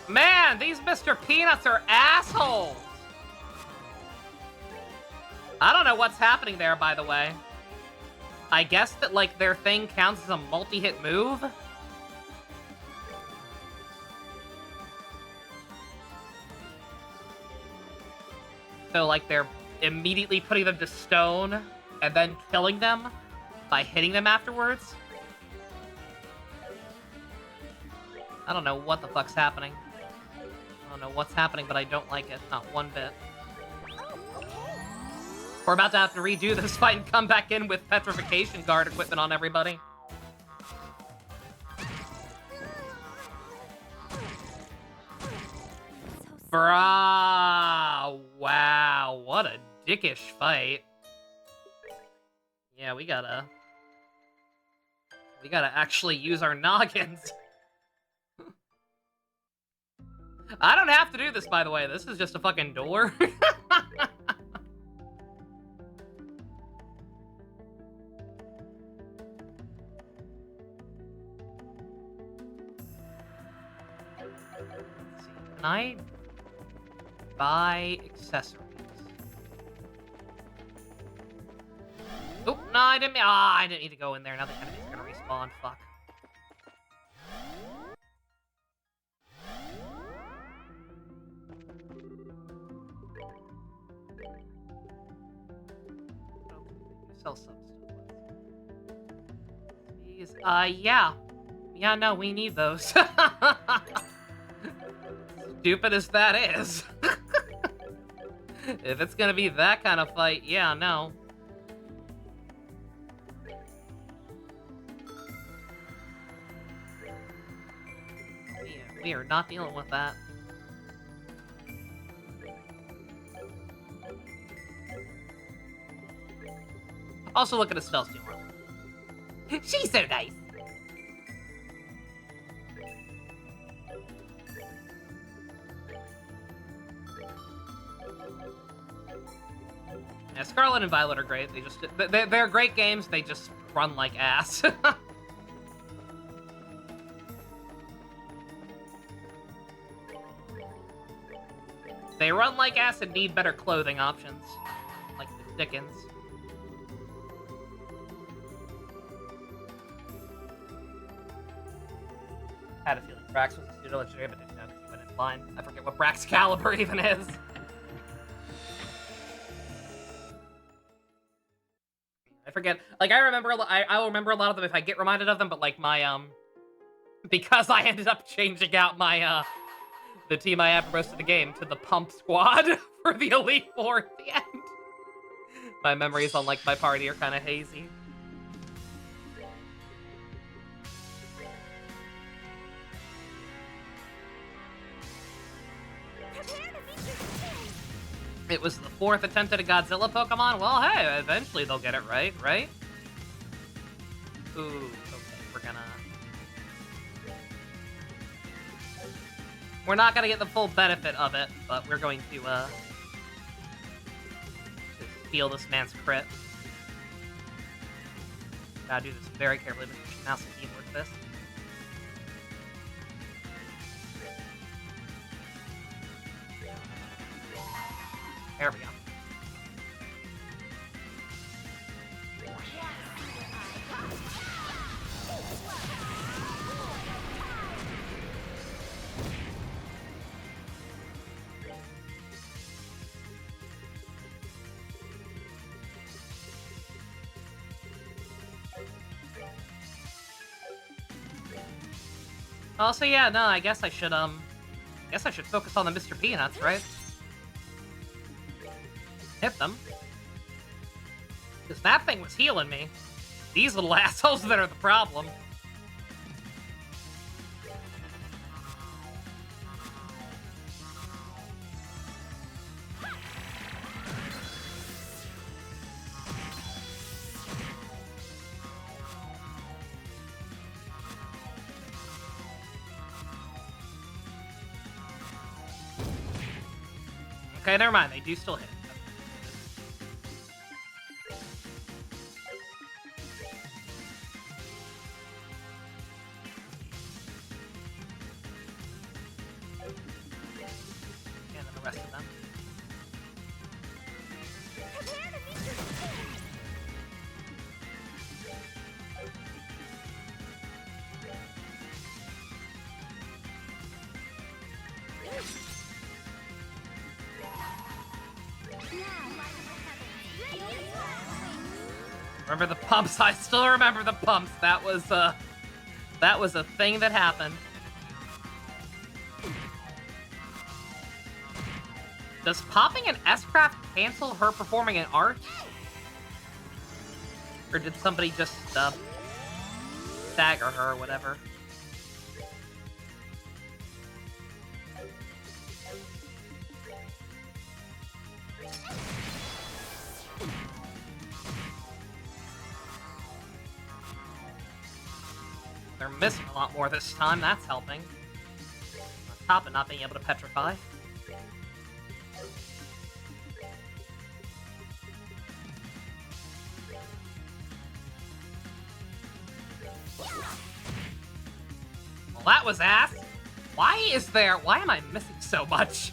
Man, these Mr. Peanuts are assholes! I don't know what's happening there, by the way. I guess that, like, their thing counts as a multi-hit move? So, like, they're immediately putting them to stone and then killing them by hitting them afterwards? I don't know what the fuck's happening. I don't know what's happening, but I don't like it. Not one bit. We're about to have to redo this fight and come back in with petrification guard equipment on everybody. Brah! Wow, what a dickish fight. Yeah, we gotta actually use our noggins. I don't have to do this, by the way. This is just a fucking door. Let's see. Can I buy accessories? Oh, no, I didn't. Ah, I didn't need to go in there. Now the enemy's gonna respawn. Fuck. Sell some stuff. These, yeah. Yeah, no, we need those. Stupid as that is. If it's gonna be that kind of fight, yeah, no. We are not dealing with that. Also, look at his spells too much. She's so nice. Yeah, Scarlet and Violet are great. They just they're great games. They just run like ass. They run like ass and need better clothing options, like the Dickens. Had a feeling Brax was a pseudo-legendary, but didn't know because he went in blind. I forget what Brax Caliber even is. I forget. Like, I will remember a lot of them if I get reminded of them, but like my, because I ended up changing out my, the team I had for most of the game to the Pump Squad for the Elite Four at the end. My memories on, like, my party are kind of hazy. It was the 4th attempt at a Godzilla Pokemon? Well, hey, eventually they'll get it right, right? Ooh, okay, we're not gonna get the full benefit of it, but we're going to feel this man's crit. Gotta do this very carefully with the mouse and keyboard for this. There we go. Also, yeah, no, I guess I should focus on the Mr. Peanuts, right? Hit them. Because that thing was healing me. These little assholes that are the problem. Okay, never mind. They do still hit. And then the rest of them. Remember the pumps? I still remember the pumps. That was a thing that happened. Does popping an S-Craft cancel her performing an art? Or did somebody just, stagger her or whatever? They're missing a lot more this time, that's helping. On top of not being able to petrify. Well, that was ass. Why am I missing so much?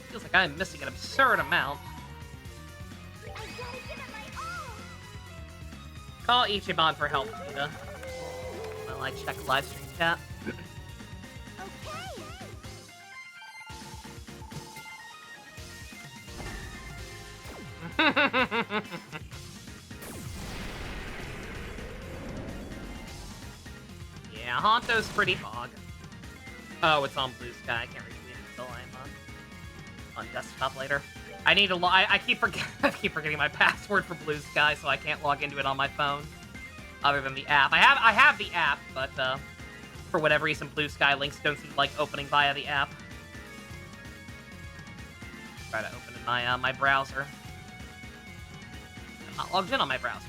Feels like I'm missing an absurd amount. I gotta give it my all. Call Ichiban for help, Tita. While I check live stream chat. Okay. Yeah, Honto's pretty bog. Oh, it's on Blue Sky. I can't retweet it until I'm on desktop later. I need to I keep forgetting my password for Blue Sky, so I can't log into it on my phone. Other than the app. I have the app, but for whatever reason Blue Sky links don't seem like opening via the app. Try to open in my my browser. I'm not logged in on my browser.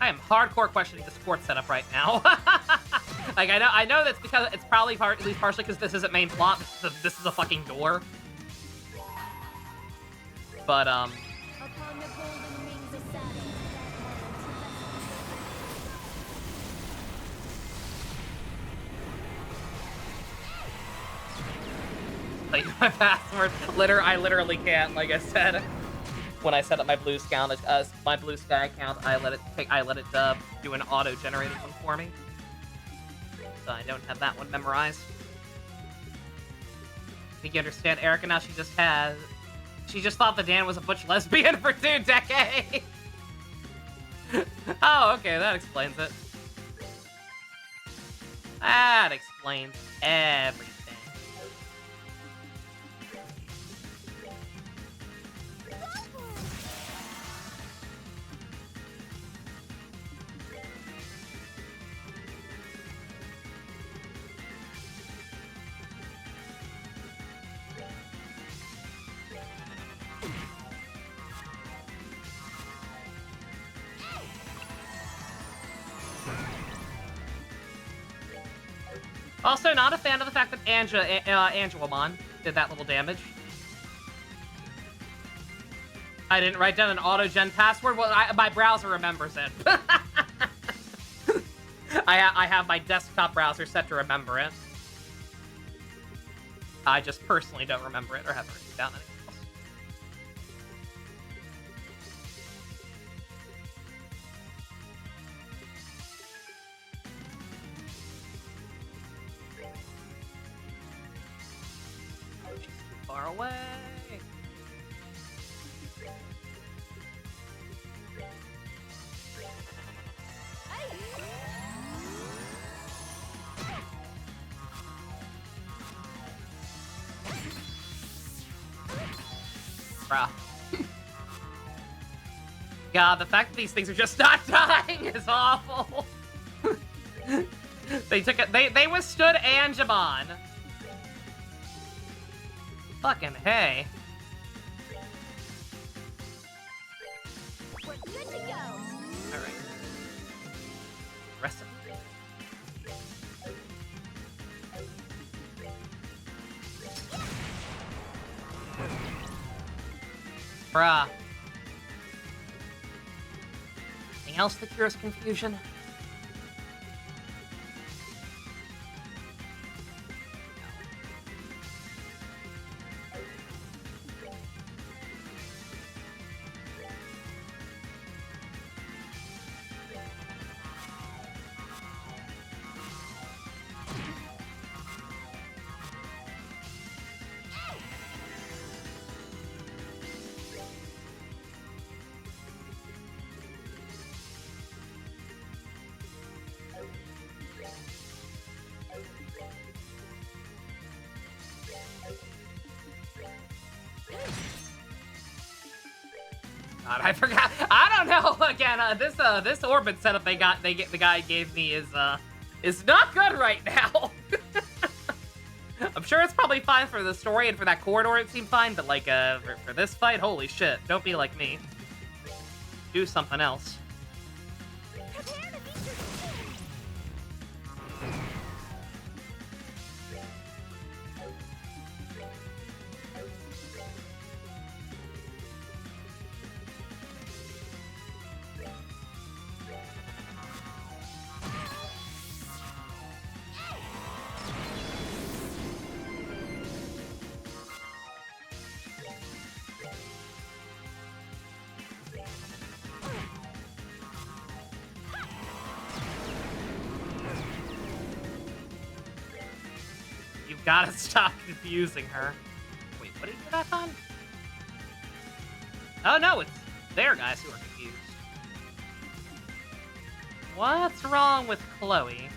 I am hardcore questioning the sports setup right now. Like I know that's because it's probably at least partially because this isn't main plot. This is a fucking door. But Upon the golden wings of Saturn, like my password, I literally can't. Like I said, when I set up my Blue Sky account, I let it do an auto-generated one for me. So I don't have that one memorized. I think you understand, Erica. Now she just thought the Dan was a butch lesbian for 2 decades. Oh, okay, that explains it. That explains everything. Also, not a fan of the fact that Angelamon did that little damage. I didn't write down an auto-gen password. Well, my browser remembers it. I have my desktop browser set to remember it. I just personally don't remember it or haven't written down anything else. She's too far away. Bruh. God, the fact that these things are just not dying is awful. They took it. They withstood Angemon. Fucking hey. we're good to go. All right. Recipe. Bruh. Anything else that cures confusion? God, I forgot. I don't know. Again, this orbit setup the guy gave me is not good right now. I'm sure it's probably fine for the story and for that corridor it seemed fine, but like for this fight, holy shit! Don't be like me. Do something else. Prepare to meet your doom. You've got to stop confusing her. Wait, what did you do that on? Oh no, it's their guys who are confused. What's wrong with Chloe?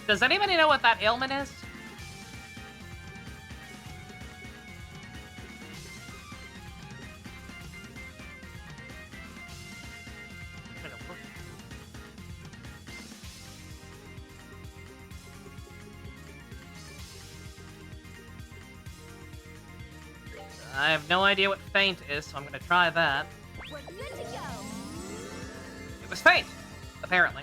Does anybody know what that ailment is? I have no idea what faint is, so I'm gonna try that. We're good to go. It was faint, apparently.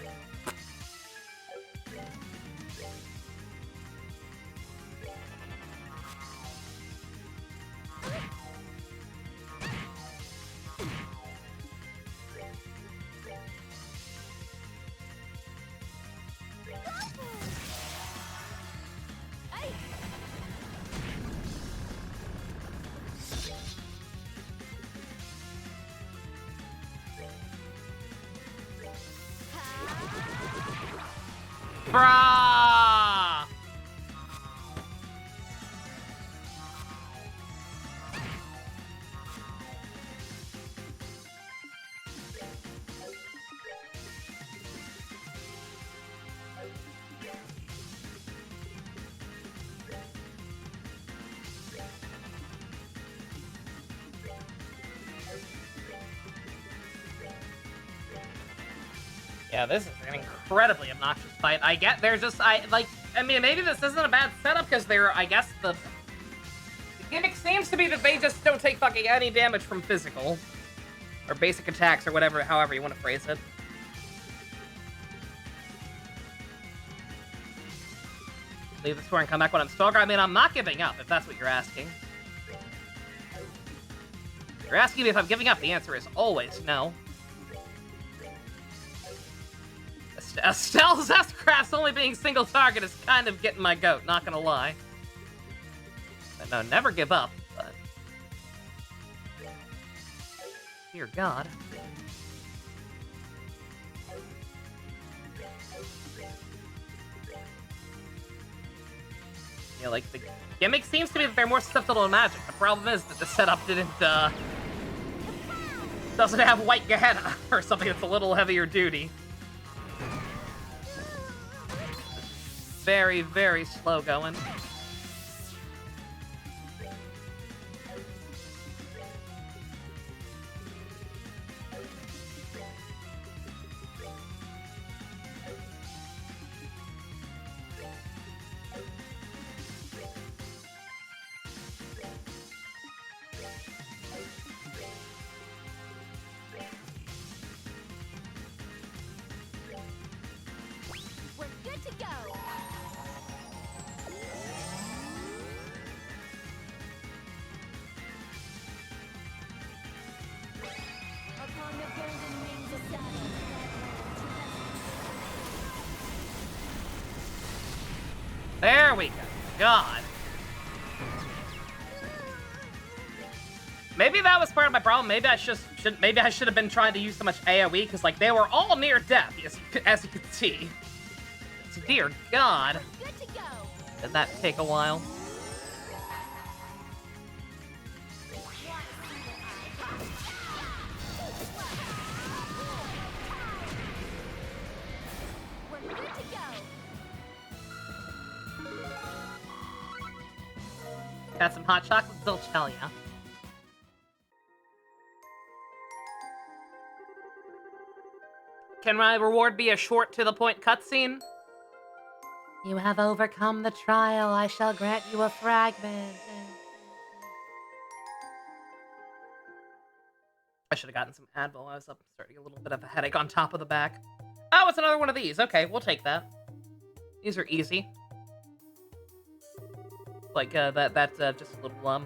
Brah! Yeah, this is an incredibly obnoxious fight. I get there's just I mean maybe this isn't a bad setup because I guess the gimmick seems to be that they just don't take fucking any damage from physical or basic attacks or whatever, however you want to phrase it. Leave the store and come back when I'm stronger. I mean, I'm not giving up if that's what you're asking. You're asking me if I'm giving up. The answer is always no. Estelle's S-Craft's only being single target is kind of getting my goat, not gonna lie. But no, never give up, but... Dear God. Yeah, like, the gimmick seems to be that they're more susceptible to magic. The problem is that the setup doesn't have White Gehenna, or something that's a little heavier duty. Very, very slow going. We're good to go. Upon the golden wings of Saturn, There we go. God. Maybe that was part of my problem. Maybe I should have been trying to use so much AoE because like they were all near death, as you can see. So, dear God. good to go. Did that take a while? We're good to go. Got some hot chocolate zilch, hell yeah. Can my reward be a short to the point cutscene? You have overcome the trial. I shall grant you a fragment. I should have gotten some Advil. I was up starting a little bit of a headache on top of the back. Oh, it's another one of these. Okay, we'll take that. These are easy. Like that's just a little kind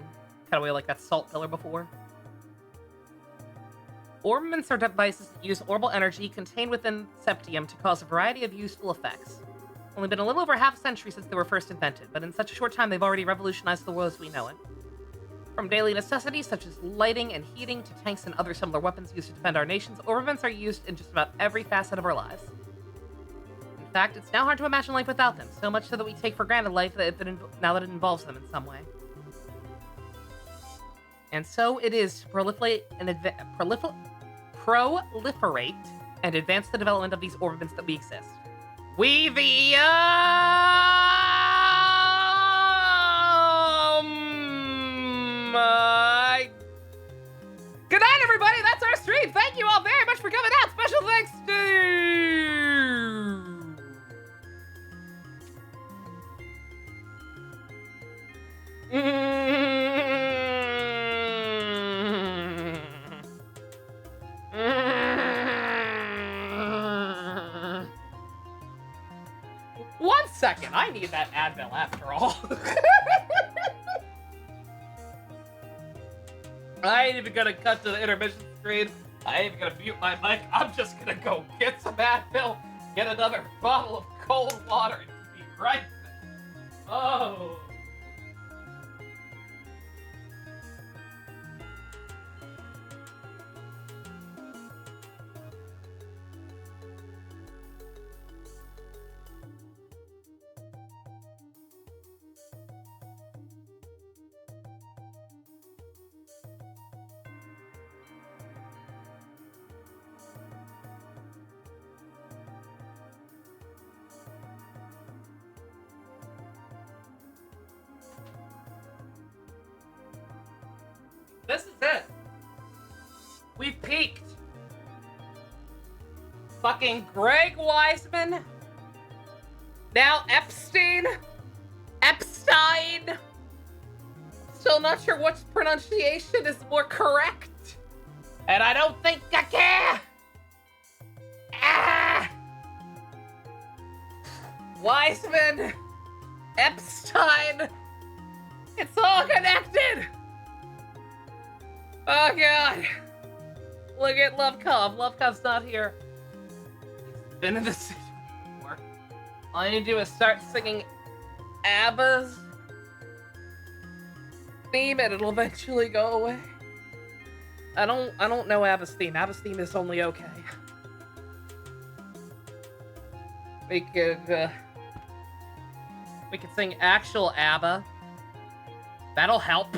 of way like that salt pillar before. Orbments are devices that use orbal energy contained within septium to cause a variety of useful effects. Only been a little over half a century since they were first invented, but in such a short time they've already revolutionized the world as we know it. From daily necessities such as lighting and heating to tanks and other similar weapons used to defend our nations, orbments are used in just about every facet of our lives. In fact, it's now hard to imagine life without them, so much so that we take for granted life now that it involves them in some way. And so it is to proliferate and advance the development of these orbments that we exist. We the Good night, everybody. That's our stream. Thank you all very much for coming out. Special thanks to... 1 second. I need that Advil after all. I ain't even gonna cut to the intermission screen. I ain't even gonna mute my mic. I'm just gonna go get some Advil, get another bottle of cold water, and be right back. Oh. This is it. We've peaked. Fucking Greg Wiseman. Now Epstein. Epstein. Still not sure which pronunciation is more correct. And I don't think I care. Ah. Wiseman. Epstein. It's all connected. Oh god! Look at Lovekov. Lovekov's not here. He's been in the city before. All I need to do is start singing ABBA's theme and it'll eventually go away. I don't know ABBA's theme. ABBA's theme is only okay. We could sing actual ABBA. That'll help.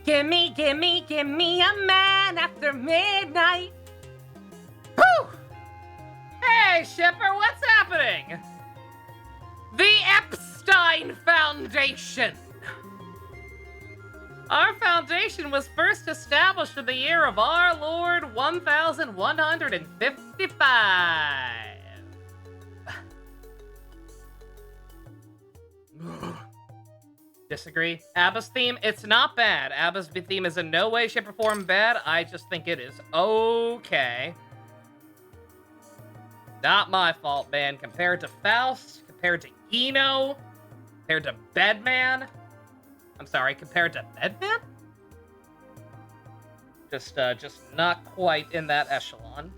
Gimme, gimme, gimme a man after midnight. Whew! Hey, Shipper, what's happening? The Epstein Foundation. Our foundation was first established in the year of our Lord 1155. Disagree. ABBA's theme, it's not bad. ABBA's theme is in no way, shape, or form bad. I just think it is okay. Not my fault, man. Compared to Faust, compared to Eno, compared to Bedman. I'm sorry, compared to Bedman? Just not quite in that echelon.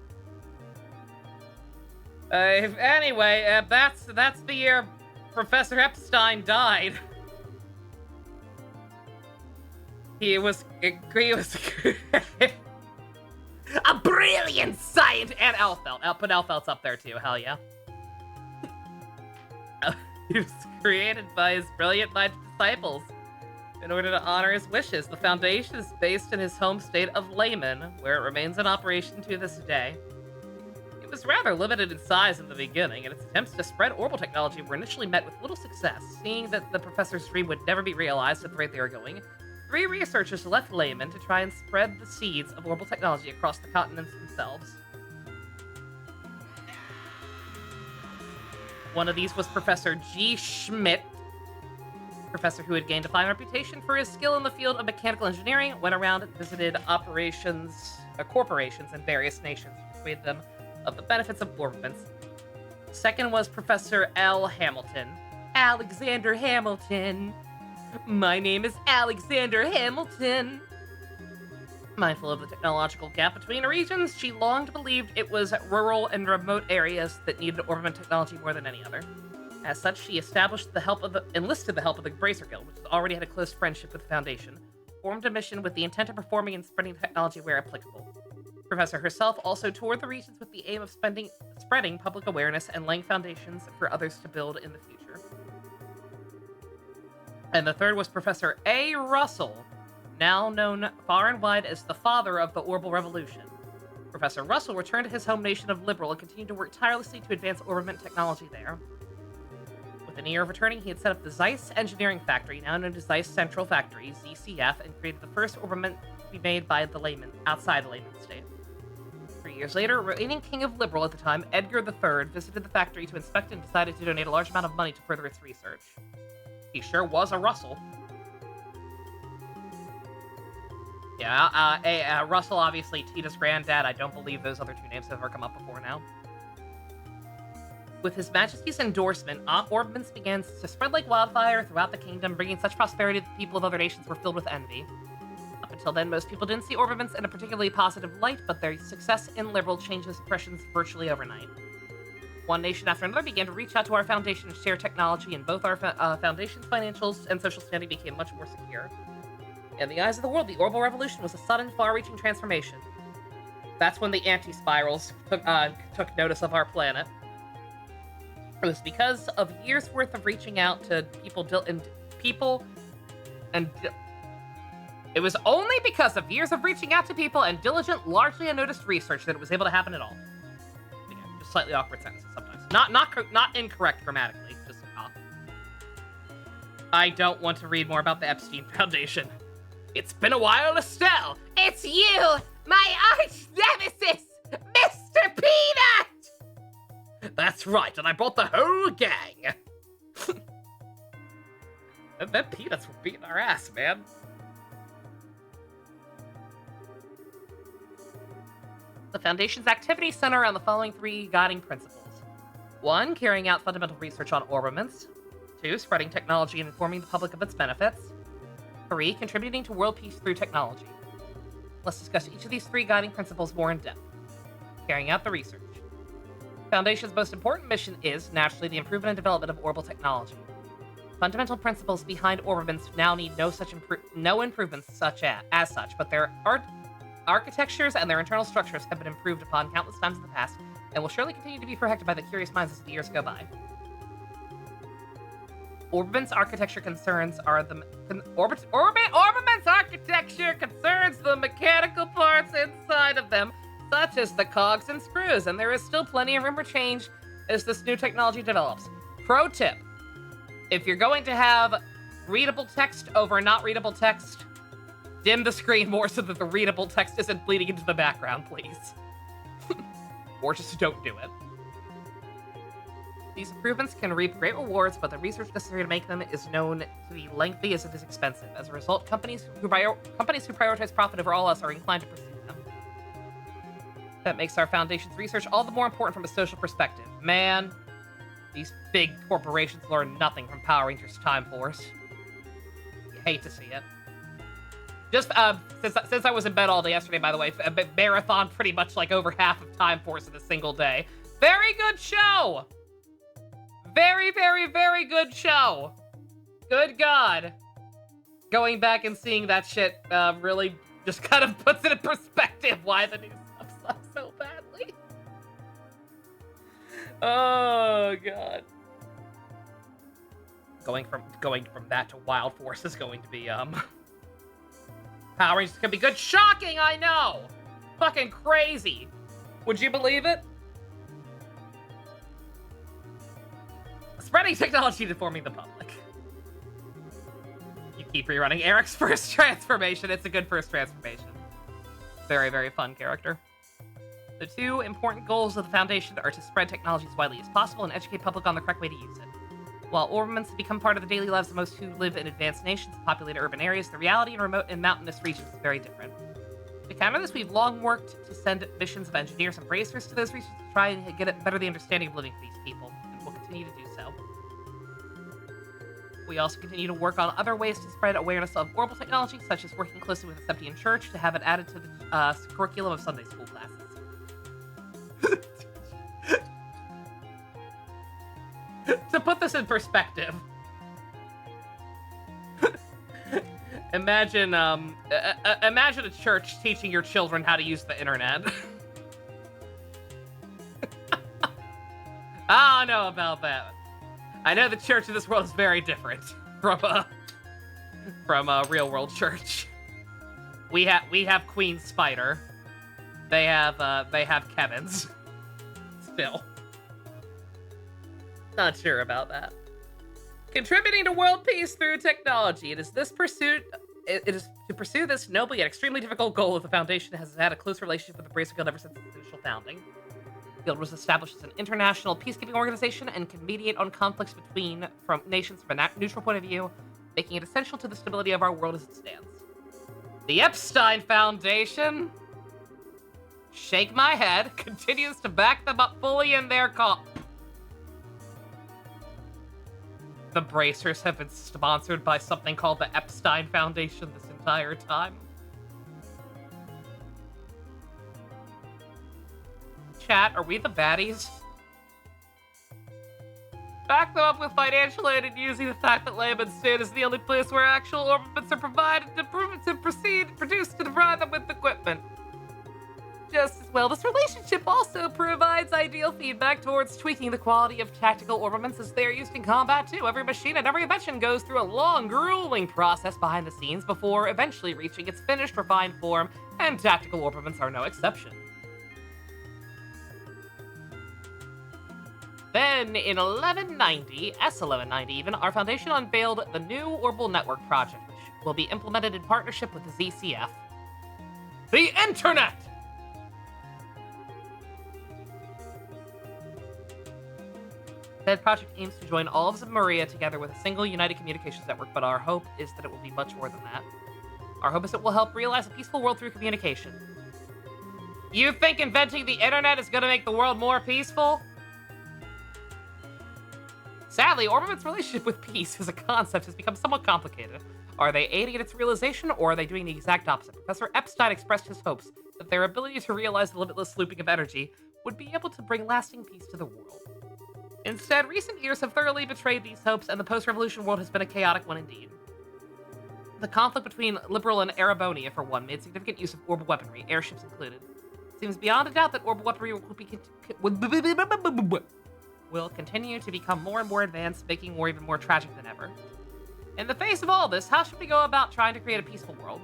Anyway, that's the year Professor Epstein died. He was a brilliant scientist, and Elfelt. I'll put Elfelt's up there too. Hell yeah. He was created by his brilliant-minded disciples in order to honor his wishes. The foundation is based in his home state of Lehman, where it remains in operation to this day. It was rather limited in size in the beginning, and its attempts to spread orbital technology were initially met with little success. Seeing that the professor's dream would never be realized at the rate they were going, 3 researchers left Layman to try and spread the seeds of orbital technology across the continents themselves. One of these was Professor G. Schmidt, professor who had gained a fine reputation for his skill in the field of mechanical engineering, went around and visited corporations in various nations to persuade them of the benefits of orbitants. Second was Professor L. Hamilton. Alexander Hamilton. My name is Alexander Hamilton. Mindful of the technological gap between regions, she long believed it was rural and remote areas that needed orbiment technology more than any other. As such, she enlisted the help of the Bracer Guild, which already had a close friendship with the Foundation, formed a mission with the intent of performing and spreading technology where applicable. The professor herself also toured the regions with the aim of spreading public awareness and laying foundations for others to build in the future. And the third was Professor A. Russell, now known far and wide as the father of the Orbital Revolution. Professor Russell returned to his home nation of Liberal and continued to work tirelessly to advance orbiment technology there. Within a year of returning, he had set up the Zeiss Engineering Factory, now known as Zeiss Central Factory, ZCF, and created the first orbiment to be made by the layman, outside the layman state. 3 years later, reigning king of Liberal at the time, Edgar III, visited the factory to inspect and decided to donate a large amount of money to further its research. He sure was a Russell. Yeah, Russell, obviously, Tita's granddad. I don't believe those other 2 names have ever come up before now. With His Majesty's endorsement, orbiments began to spread like wildfire throughout the kingdom, bringing such prosperity that the people of other nations were filled with envy. Up until then, most people didn't see orbiments in a particularly positive light, but their success in Liberal changed those impressions virtually overnight. One nation after another began to reach out to our foundation and share technology, and both our foundation's financials and social standing became much more secure. In the eyes of the world, the Orbital Revolution was a sudden, far-reaching transformation. That's when the anti-spirals took notice of our planet. It was because of years' worth of reaching out to it was only because of years of reaching out to people and diligent, largely unnoticed research that it was able to happen at all. Again, just slightly awkward sentences sometimes. Not incorrect grammatically, just off. I don't want to read more about the Epstein Foundation. It's been a while, Estelle! It's you, my arch nemesis, Mr. Peanut! That's right, and I brought the whole gang! Them peanuts were beating our ass, man. The Foundation's activities center around the following 3 guiding principles. 1. Carrying out fundamental research on orbiments. 2. Spreading technology and informing the public of its benefits. 3. Contributing to world peace through technology. Let's discuss each of these 3 guiding principles more in depth. Carrying out the research. Foundation's most important mission is, naturally, the improvement and development of orbital technology. Fundamental principles behind orbiments now need no improvements as such, but their architectures and their internal structures have been improved upon countless times in the past, and will surely continue to be perfected by the curious minds as the years go by. Orbiments architecture concerns the mechanical parts inside of them, such as the cogs and screws, and there is still plenty of room for change as this new technology develops. Pro tip: if you're going to have readable text over not readable text, dim the screen more so that the readable text isn't bleeding into the background, please. Or just don't do it. These improvements can reap great rewards, but the research necessary to make them is known to be lengthy as it is expensive. As a result, companies who prioritize profit over all else are inclined to pursue them. That makes our Foundation's research all the more important from a social perspective. Man, these big corporations learn nothing from Power Rangers Time Force. You hate to see it. Just, since I was in bed all day yesterday, by the way, marathon pretty much like over half of Time Force in a single day. Very good show! Very, very, very good show. Good God. Going back and seeing that shit really just kind of puts it in perspective why the new stuff sucks so badly. Oh, God. Going from that to Wild Force is going to be, Power Rangers can be good. Shocking, I know! Fucking crazy. Would you believe it? Spreading technology to forming the public. You keep rerunning Eric's first transformation. It's a good first transformation. Very, very fun character. The two important goals of the Foundation are to spread technology as widely as possible and educate public on the correct way to use it. While orbaments have become part of the daily lives of most who live in advanced nations and populated urban areas, the reality in remote and mountainous regions is very different. To counter this, we've long worked to send missions of engineers and bracers to those regions to try and get a better the understanding of living for these people, and we'll continue to do so. We also continue to work on other ways to spread awareness of orbital technology, such as working closely with the Septian Church to have it added to the curriculum of Sunday school classes. To put this in perspective, imagine a church teaching your children how to use the internet. I don't know about that. I know the church in this world is very different from a real world church. We have Queen Spider. They have Kevin's. Still. Not sure about that. Contributing to world peace through technology. It is to pursue this noble yet extremely difficult goal that the Foundation has had a close relationship with the Bracer Guild ever since its initial founding. The Guild was established as an international peacekeeping organization and can mediate on conflicts from nations from a neutral point of view, making it essential to the stability of our world as it stands. The Epstein Foundation, shake my head, continues to back them up fully in their cause. The Bracers have been sponsored by something called the Epstein Foundation this entire time. Chat, are we the baddies? Back them up with financial aid and using the fact that Layman's State is the only place where actual orbaments are provided to produce to provide them with equipment. Just as well, this relationship also provides ideal feedback towards tweaking the quality of tactical orbaments as they are used in combat too. Every machine and every invention goes through a long, grueling process behind the scenes before eventually reaching its finished, refined form, and tactical orbaments are no exception. Then, in 1190, S1190 even, our Foundation unveiled the new Orbital Network project, which will be implemented in partnership with the ZCF. The Internet! Said project aims to join all of Maria together with a single united communications network, but our hope is that it will be much more than that. Our hope is it will help realize a peaceful world through communication. You think inventing the internet is gonna make the world more peaceful? Sadly, Orbament's relationship with peace as a concept has become somewhat complicated. Are they aiding in its realization, or are they doing the exact opposite? Professor Epstein expressed his hopes that their ability to realize the limitless looping of energy would be able to bring lasting peace to the world. Instead, recent years have thoroughly betrayed these hopes, and the post-revolution world has been a chaotic one indeed. The conflict between Liberal and Arabonia, for one, made significant use of orbital weaponry, airships included. It seems beyond a doubt that orbital weaponry will continue to become more and more advanced, making war even more tragic than ever. In the face of all this, how should we go about trying to create a peaceful world?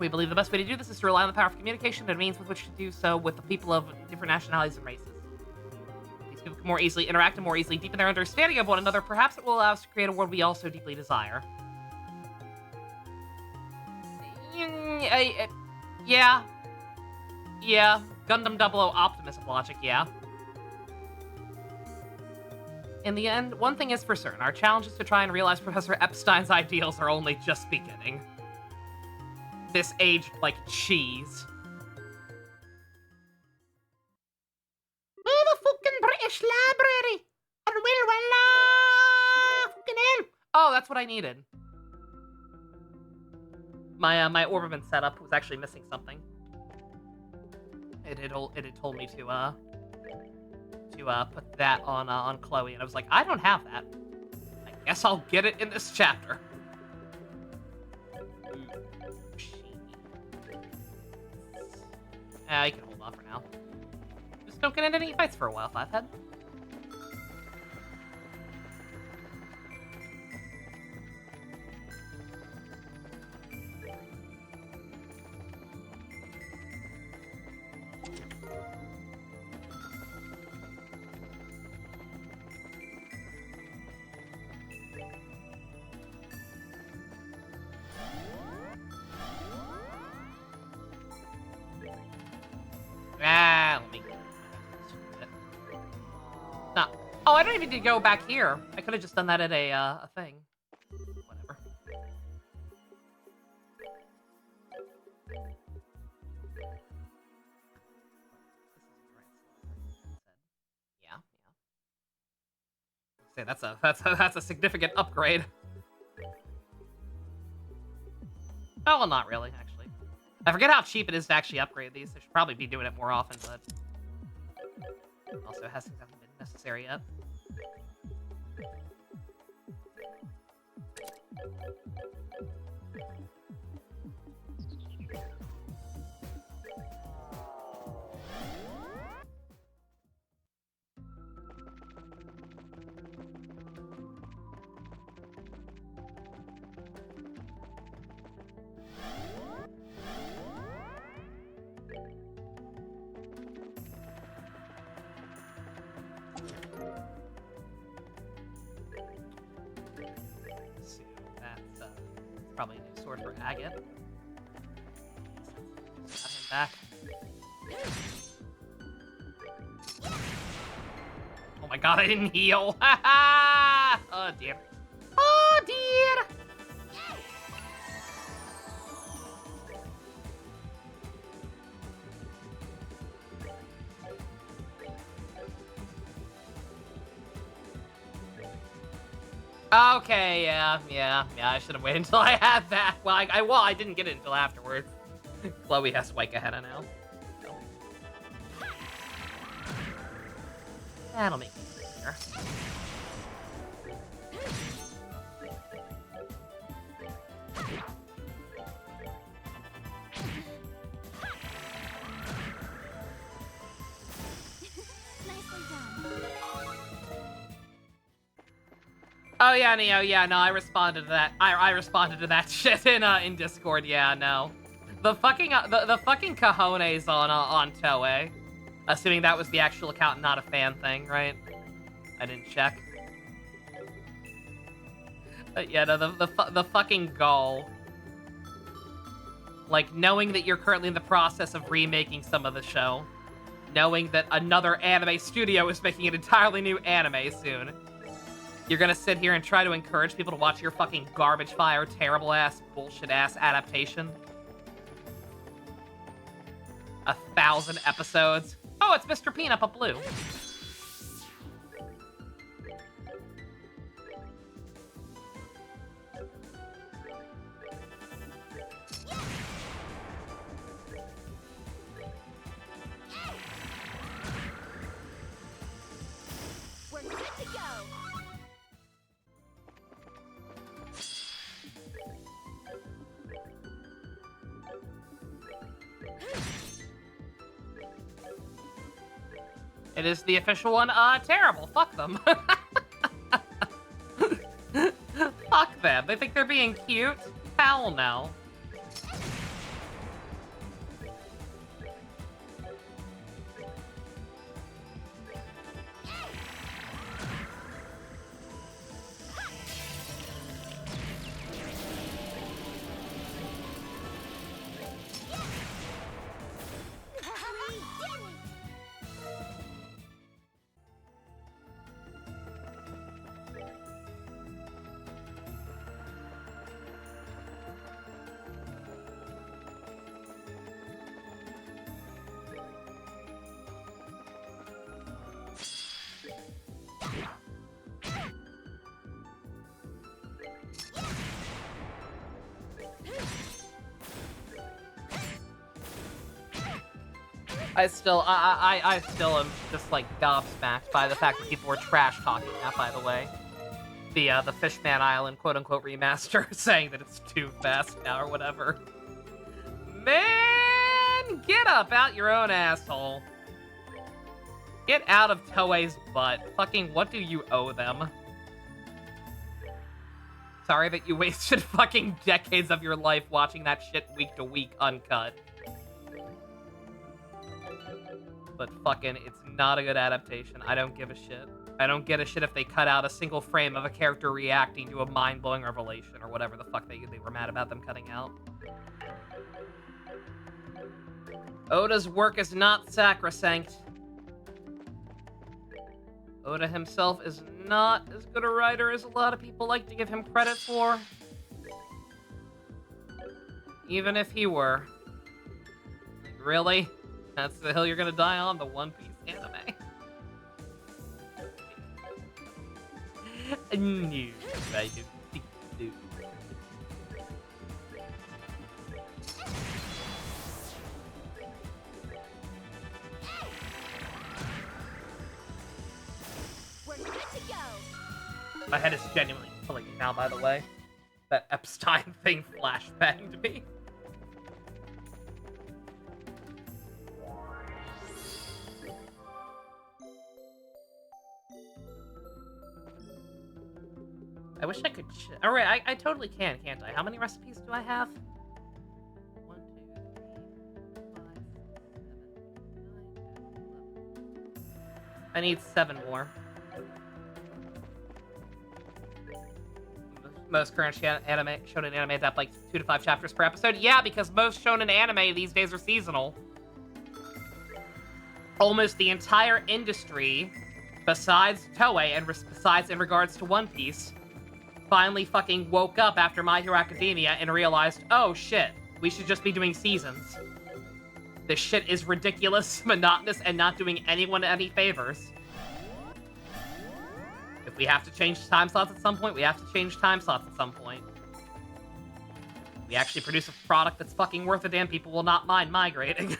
We believe the best way to do this is to rely on the power of communication and means with which to do so with the people of different nationalities and races. These people can more easily interact and more easily deepen their understanding of one another. Perhaps it will allow us to create a world we all so deeply desire. Yeah. Gundam 00 optimism logic, yeah. In the end, one thing is for certain. Our challenge is to try and realize Professor Epstein's ideals are only just beginning. This aged like cheese. Where the fucking British Library? Fucking hell. Oh, that's what I needed. My Orbiment setup was actually missing something. It had told me to put that on Chloe, and I was like, I don't have that. I guess I'll get it in this chapter. You can hold off for now. Just don't get into any fights for a while, Fivehead. Oh, I don't even need to go back here. I could have just done that at a thing. Whatever. Yeah, yeah. Say that's a significant upgrade. Oh, well, not really, actually. I forget how cheap it is to actually upgrade these. I should probably be doing it more often, but also it hasn't been necessary yet. Probably a new sword for Agate. Got him back. Oh my god, I didn't heal. Oh dear. Oh dear. Okay, yeah. I should have waited until I had that. Well, I didn't get it until afterwards. Chloe has Waikahena now. So. That'll make it easier. Nicely done. Oh yeah, Neo. Yeah, no, I responded to that. I responded to that shit in Discord. Yeah, no, the fucking the fucking cojones on Toei. Assuming that was the actual account, not a fan thing, right? I didn't check. But yeah, no, the fucking gall. Like knowing that you're currently in the process of remaking some of the show, knowing that another anime studio is making an entirely new anime soon. You're gonna sit here and try to encourage people to watch your fucking garbage fire, terrible ass, bullshit ass adaptation? 1,000 episodes. Oh, it's Mr. Peanut up blue. We're good to go. It is the official one. Terrible. Fuck them. Fuck them. They think they're being cute? Hell no. I still am just like gobsmacked by the fact that people were trash talking that. By the way, the Fishman Island quote unquote remaster saying that it's too fast now or whatever. Man, get up out your own asshole. Get out of Toei's butt. Fucking what do you owe them? Sorry that you wasted fucking decades of your life watching that shit week to week uncut. But fucking, it's not a good adaptation. I don't give a shit. I don't give a shit if they cut out a single frame of a character reacting to a mind-blowing revelation or whatever the fuck they were mad about them cutting out. Oda's work is not sacrosanct. Oda himself is not as good a writer as a lot of people like to give him credit for. Even if he were. Like, really? That's the hill you're gonna die on? The One Piece anime? No, I don't think so. We're good to go. My head is genuinely killing me now, by the way. That Epstein thing flashbanged me. I wish I could. Alright, I totally can, can't I? How many recipes do I have? 1, 2, 3, 4, 5, 6, 7, 8, 9, 10, 11. I need 7 more. Most current shonen anime adapt like 2 to 5 chapters per episode. Yeah, because most shonen anime these days are seasonal. Almost the entire industry, besides Toei and besides in regards to One Piece, finally fucking woke up after My Hero Academia and realized, oh shit, we should just be doing seasons. This shit is ridiculous, monotonous, and not doing anyone any favors. If we have to change time slots at some point, we have to change time slots at some point. We actually produce a product that's fucking worth a damn, people will not mind migrating.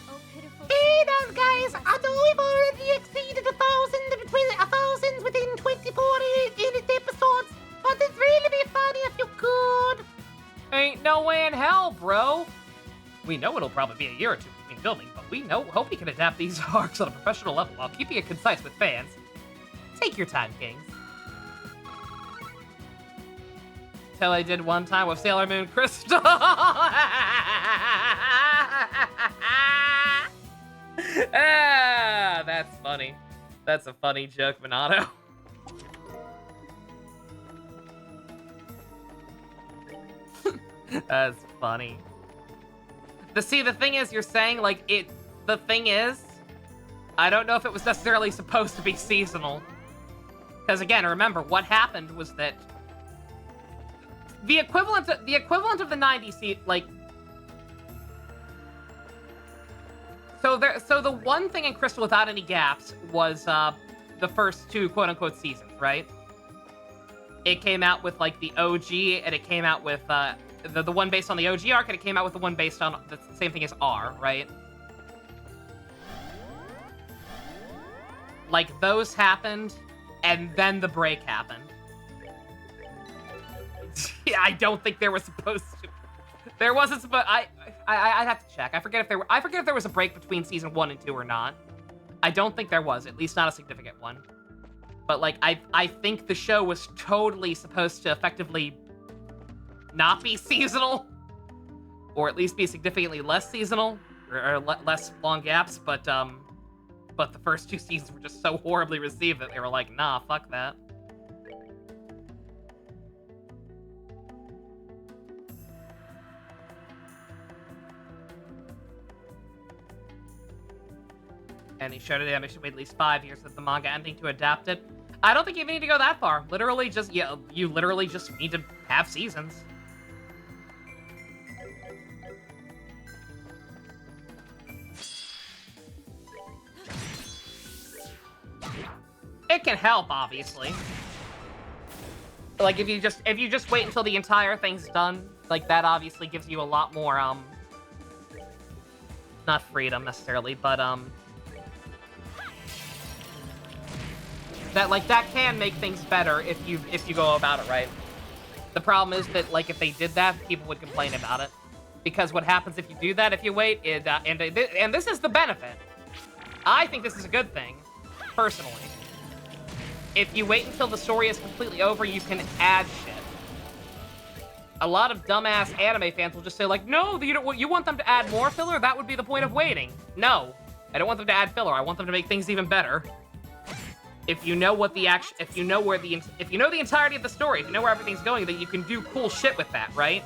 Oh, pitiful. Hey, those guys! I know we've already exceeded 1,000 within 24 episodes, but it'd really be funny if you could. Ain't no way in hell, bro. We know it'll probably be a year or two between filming, but we hope we can adapt these arcs on a professional level while keeping it concise with fans. Take your time, Kings. Till I did one time with Sailor Moon Crystal. Ah, that's funny. That's a funny joke, Minato. That's funny. The thing is, you're saying, like, the thing is, I don't know if it was necessarily supposed to be seasonal. Because, again, remember, what happened was that the equivalent of the 90s, like, so the one thing in Crystal without any gaps was the first 2 quote-unquote seasons, right? It came out with, like, the OG, and it came out with the one based on the OG arc, and it came out with the one based on the same thing as R, right? Like, those happened, and then the break happened. Yeah, I don't think there was supposed to. There wasn't supposed. I'd have to check. I forget if there was a break between season 1 and 2 or not. I don't think there was, at least not a significant one. But like, I think the show was totally supposed to effectively not be seasonal, or at least be significantly less seasonal, or less long gaps. But the first 2 seasons were just so horribly received that they were like, nah, fuck that. And he showed it that it should wait at least 5 years of the manga ending to adapt it. I don't think you even need to go that far. Literally, you literally just need to have seasons. It can help, obviously. Like, if you just wait until the entire thing's done, like, that obviously gives you a lot more, not freedom necessarily, but, that can make things better if you go about it right. The problem is that, like, if they did that, people would complain about it. Because what happens if you do that, if you wait, and this is the benefit. I think this is a good thing, personally. If you wait until the story is completely over, you can add shit. A lot of dumbass anime fans will just say, like, no, you want them to add more filler? That would be the point of waiting. No. I don't want them to add filler. I want them to make things even better. If you know what the if you know the entirety of the story, if you know where everything's going, then you can do cool shit with that, right?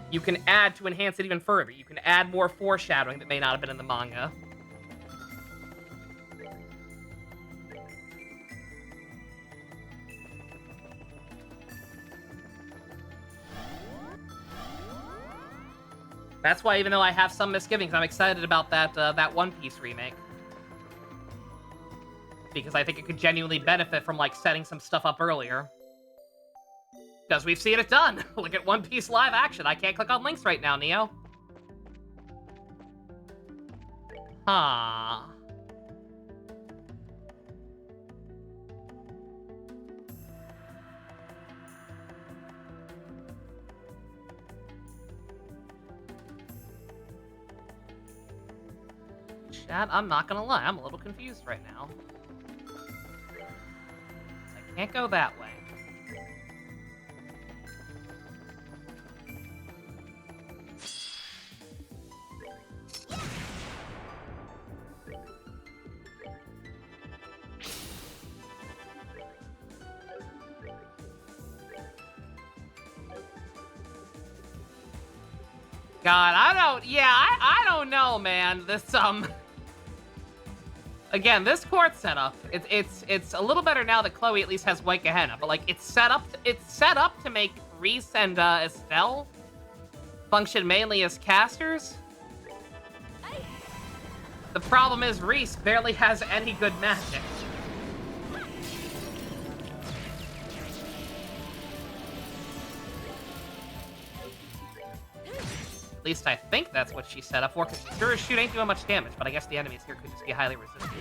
You can add to enhance it even further. You can add more foreshadowing that may not have been in the manga. That's why, even though I have some misgivings, I'm excited about that One Piece remake. Because I think it could genuinely benefit from, like, setting some stuff up earlier. Because we've seen it done. Look at One Piece live action. I can't click on links right now, Neo. Huh. Chat, I'm not gonna lie, I'm a little confused right now. I can't go that way. God, I don't know, man. This, again, this court setup, it's a little better now that Chloe at least has White Gehenna, but, like, it's set up to make Reese and, Estelle function mainly as casters. The problem is Reese barely has any good magic. At least I think that's what she set up for, because sure as shoot ain't doing much damage, but I guess the enemies here could just be highly resistant.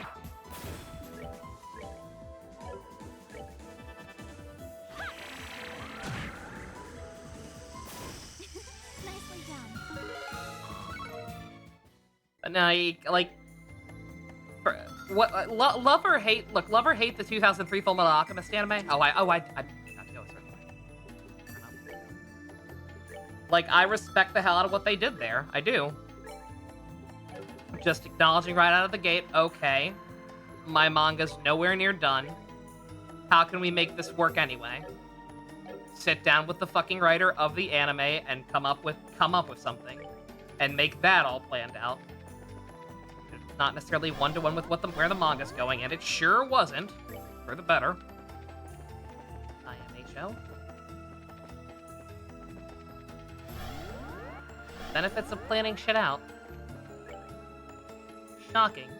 Nicely done. But now, like, love or hate? Look, love or hate the 2003 Full Metal Alchemist anime? I Like, I respect the hell out of what they did there. I do. Just acknowledging right out of the gate, okay, my manga's nowhere near done. How can we make this work anyway? Sit down with the fucking writer of the anime and come up with something. And make that all planned out. Not necessarily one-to-one with where the manga's going, and it sure wasn't. For the better. IMHO. Benefits of planning shit out. Shocking.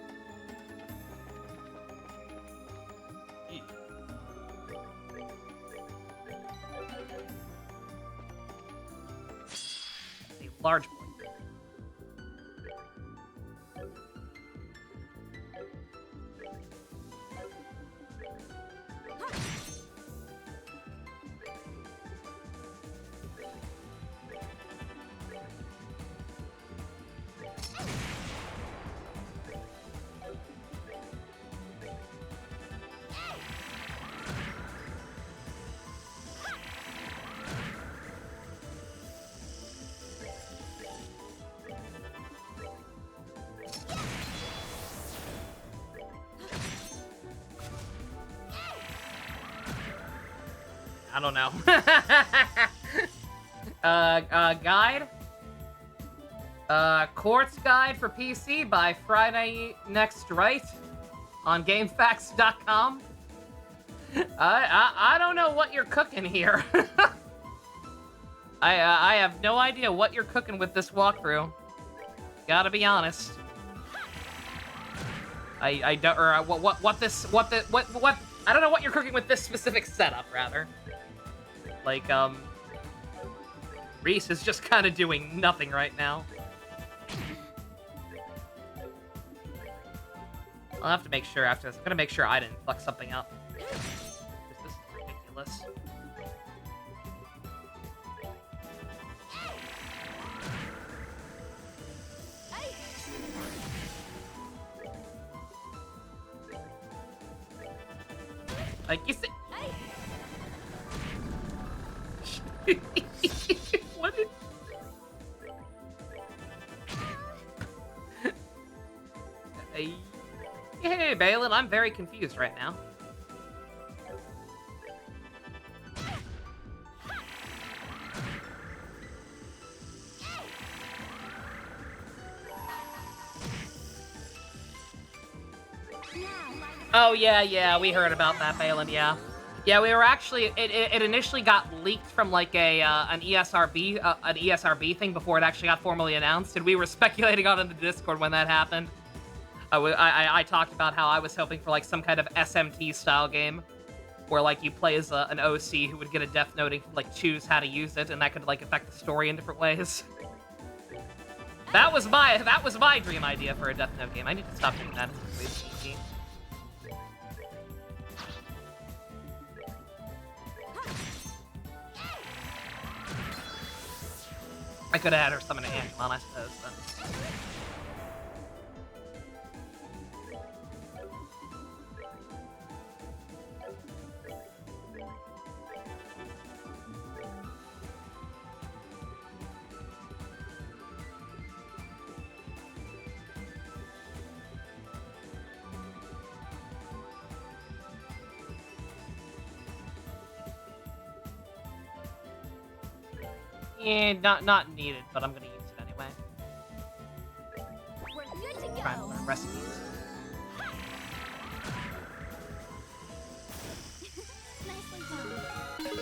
A large point. I don't know. Guide? Quartz Guide for PC by Friday next, right? On GameFAQs.com. I don't know what you're cooking here. I have no idea what you're cooking with this walkthrough. Gotta be honest. I don't, or what I don't know what you're cooking with this specific setup, rather. Like, Reese is just kind of doing nothing right now. I'll have to make sure after this. I'm gonna make sure I didn't fuck something up. This is ridiculous. Like you said. What did... Okay, Balin, I'm very confused right now. Oh, yeah, we heard about that, Balin, yeah. Yeah, we were actually, it initially got leaked from like an ESRB thing before it actually got formally announced, and we were speculating on it in the Discord when that happened. I talked about how I was hoping for like some kind of SMT style game, where like you play as an OC who would get a death note and like choose how to use it, and that could like affect the story in different ways. That was my dream idea for a Death Note game. I need to stop doing that. It's easy. I could have had her summon an Angemon, I suppose, but... Yeah, not needed, but I'm gonna use it anyway. We're good to Try and go. learn recipes. Nicely done.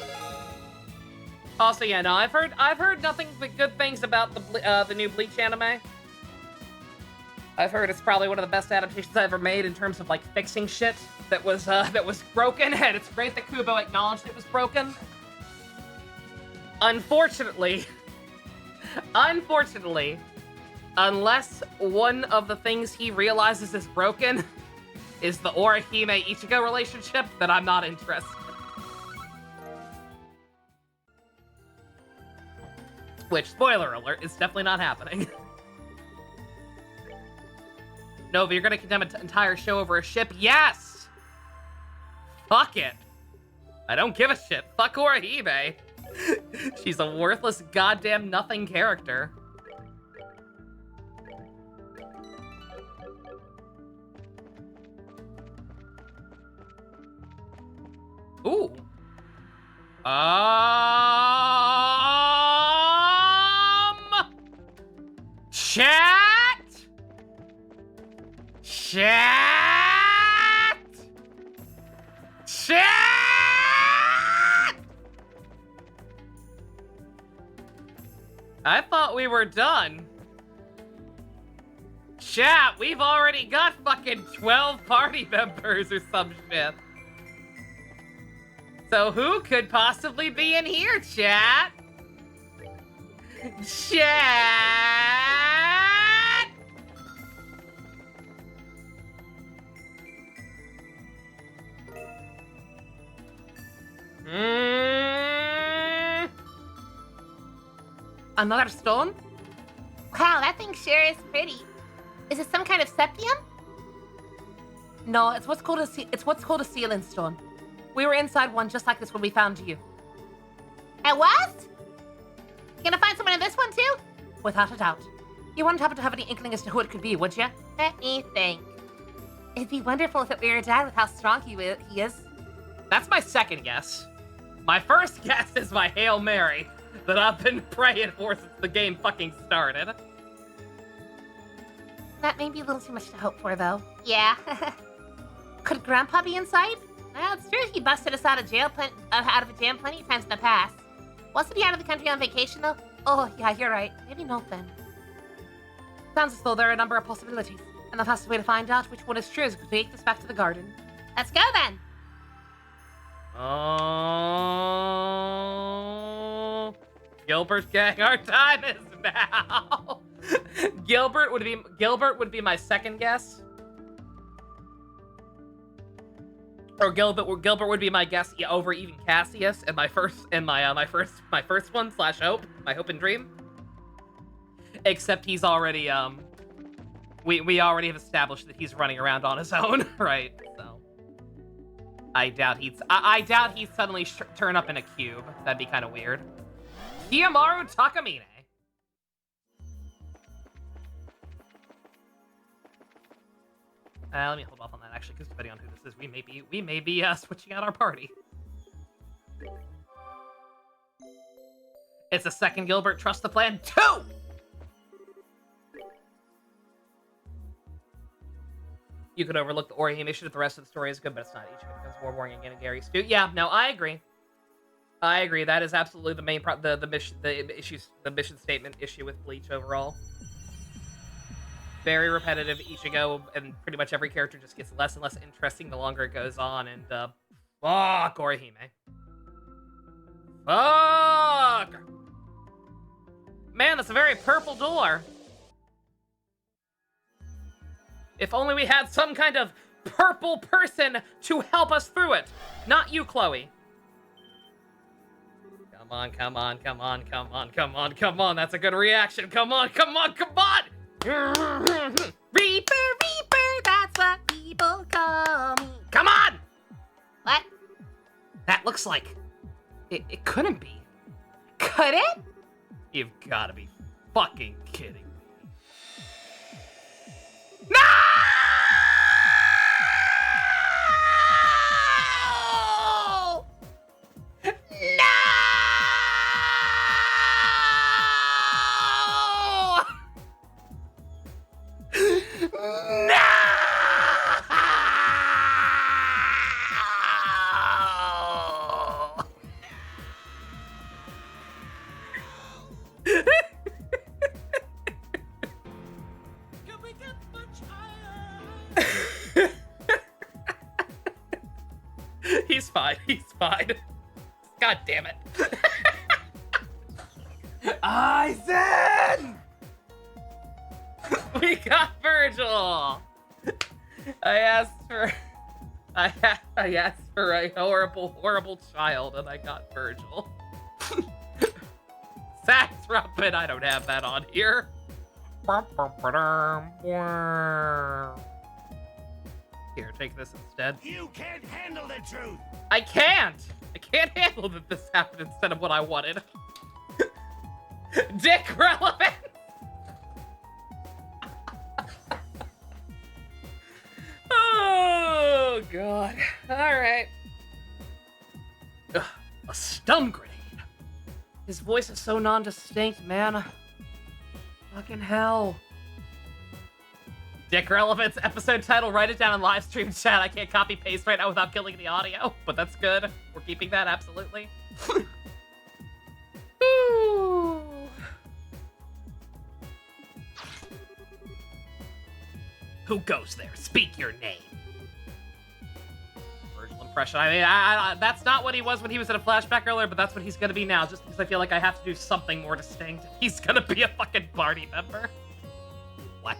Also, yeah, no, I've heard nothing but good things about the new Bleach anime. I've heard it's probably one of the best adaptations I've ever made in terms of like fixing shit that was broken, and it's great that Kubo acknowledged it was broken. Unfortunately, unless one of the things he realizes is broken is the Orihime Ichigo relationship, then I'm not interested. Which, spoiler alert, is definitely not happening. Nova, you're gonna condemn an entire show over a ship? Yes! Fuck it. I don't give a shit. Fuck Orihime. She's a worthless goddamn nothing character. Ooh. Chat? Chat? Chat? I thought we were done. Chat, we've already got fucking 12 party members or some shit. So who could possibly be in here, chat? Chat! Another stone? Wow, that thing sure is pretty. Is it some kind of septium? No, it's what's called a sealing stone. We were inside one just like this when we found you. A what? You gonna find someone in this one too? Without a doubt. You wouldn't happen to have any inkling as to who it could be, would you? Let me think. It'd be wonderful if it were your dad with how strong he is. That's my second guess. My first guess is my Hail Mary that I've been praying for since the game fucking started. That may be a little too much to hope for, though. Yeah. Could Grandpa be inside? Well, it's true he busted us out of jail out of a jam plenty of times in the past. Wasn't he out of the country on vacation, though? Oh, yeah, you're right. Maybe not then. Sounds as though there are a number of possibilities, and the fastest way to find out which one is true is to take this back to the garden. Let's go, then! Oh, Gilbert gang, our time is now. Gilbert would be my second guess. Or Gilbert would be my guess over even Cassius, and my first one / hope, my hope and dream. Except he's already we already have established that he's running around on his own, right? So I doubt he'd suddenly turn up in a cube. That'd be kind of weird. Kiyomaru Takamine. Let me hold off on that actually, because depending on who this is, we may be switching out our party. It's a second Gilbert. Trust the plan. 2! You could overlook the Orihime issue if the rest of the story is good, but it's not. Each becomes more boring again and Gary Stu. Yeah, no, I agree. I agree. That is absolutely the main the mission statement issue with Bleach overall. Very repetitive. Ichigo and pretty much every character just gets less and less interesting the longer it goes on. And fuck Orihime. Fuck. Man, that's a very purple door. If only we had some kind of purple person to help us through it. Not you, Chloe. Come on, come on, come on, come on, come on, come on. That's a good reaction. Come on, come on, come on. Reaper, Reaper, that's what people call me. Come on. What? That looks like... It couldn't be. Could it? You've got to be fucking kidding me. No! Can we get much higher? He's fine. He's fine. God damn it. Aizen! We got Virgil. I asked for a horrible child, and I got Virgil. Sax Rumpet, I don't have that on here. Here, take this instead. You can't handle the truth. I can't! I can't handle that this happened instead of what I wanted. Dick Relevance! Oh, God. Alright. A stun grenade. His voice is so non-distinct, man. Fucking hell. Dick Relevance episode title, write it down in live stream chat. I can't copy paste right now without killing the audio, but that's good. We're keeping that, absolutely. Ooh. Who goes there? Speak your name. Virgil impression. I mean, that's not what he was when he was in a flashback earlier, but that's what he's gonna be now, just because I feel like I have to do something more distinct. He's gonna be a fucking party member. What?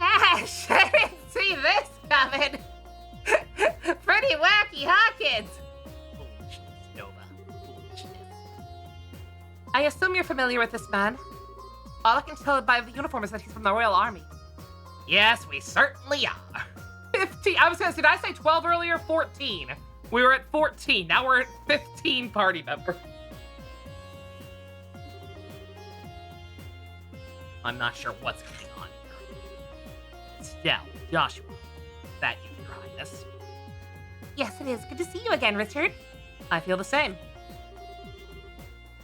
Ash, I didn't see this coming. Pretty wacky, huh, kids? Foolishness, Nova. Foolishness. I assume you're familiar with this man. All I can tell by the uniform is that he's from the Royal Army. Yes, we certainly are. 15. I was gonna say, did I say 12 earlier? 14. We were at 14. Now we're at 15 party members. I'm not sure what's going on here. Estelle, Joshua, is that you, Your Highness? Yes, it is. Good to see you again, Richard. I feel the same.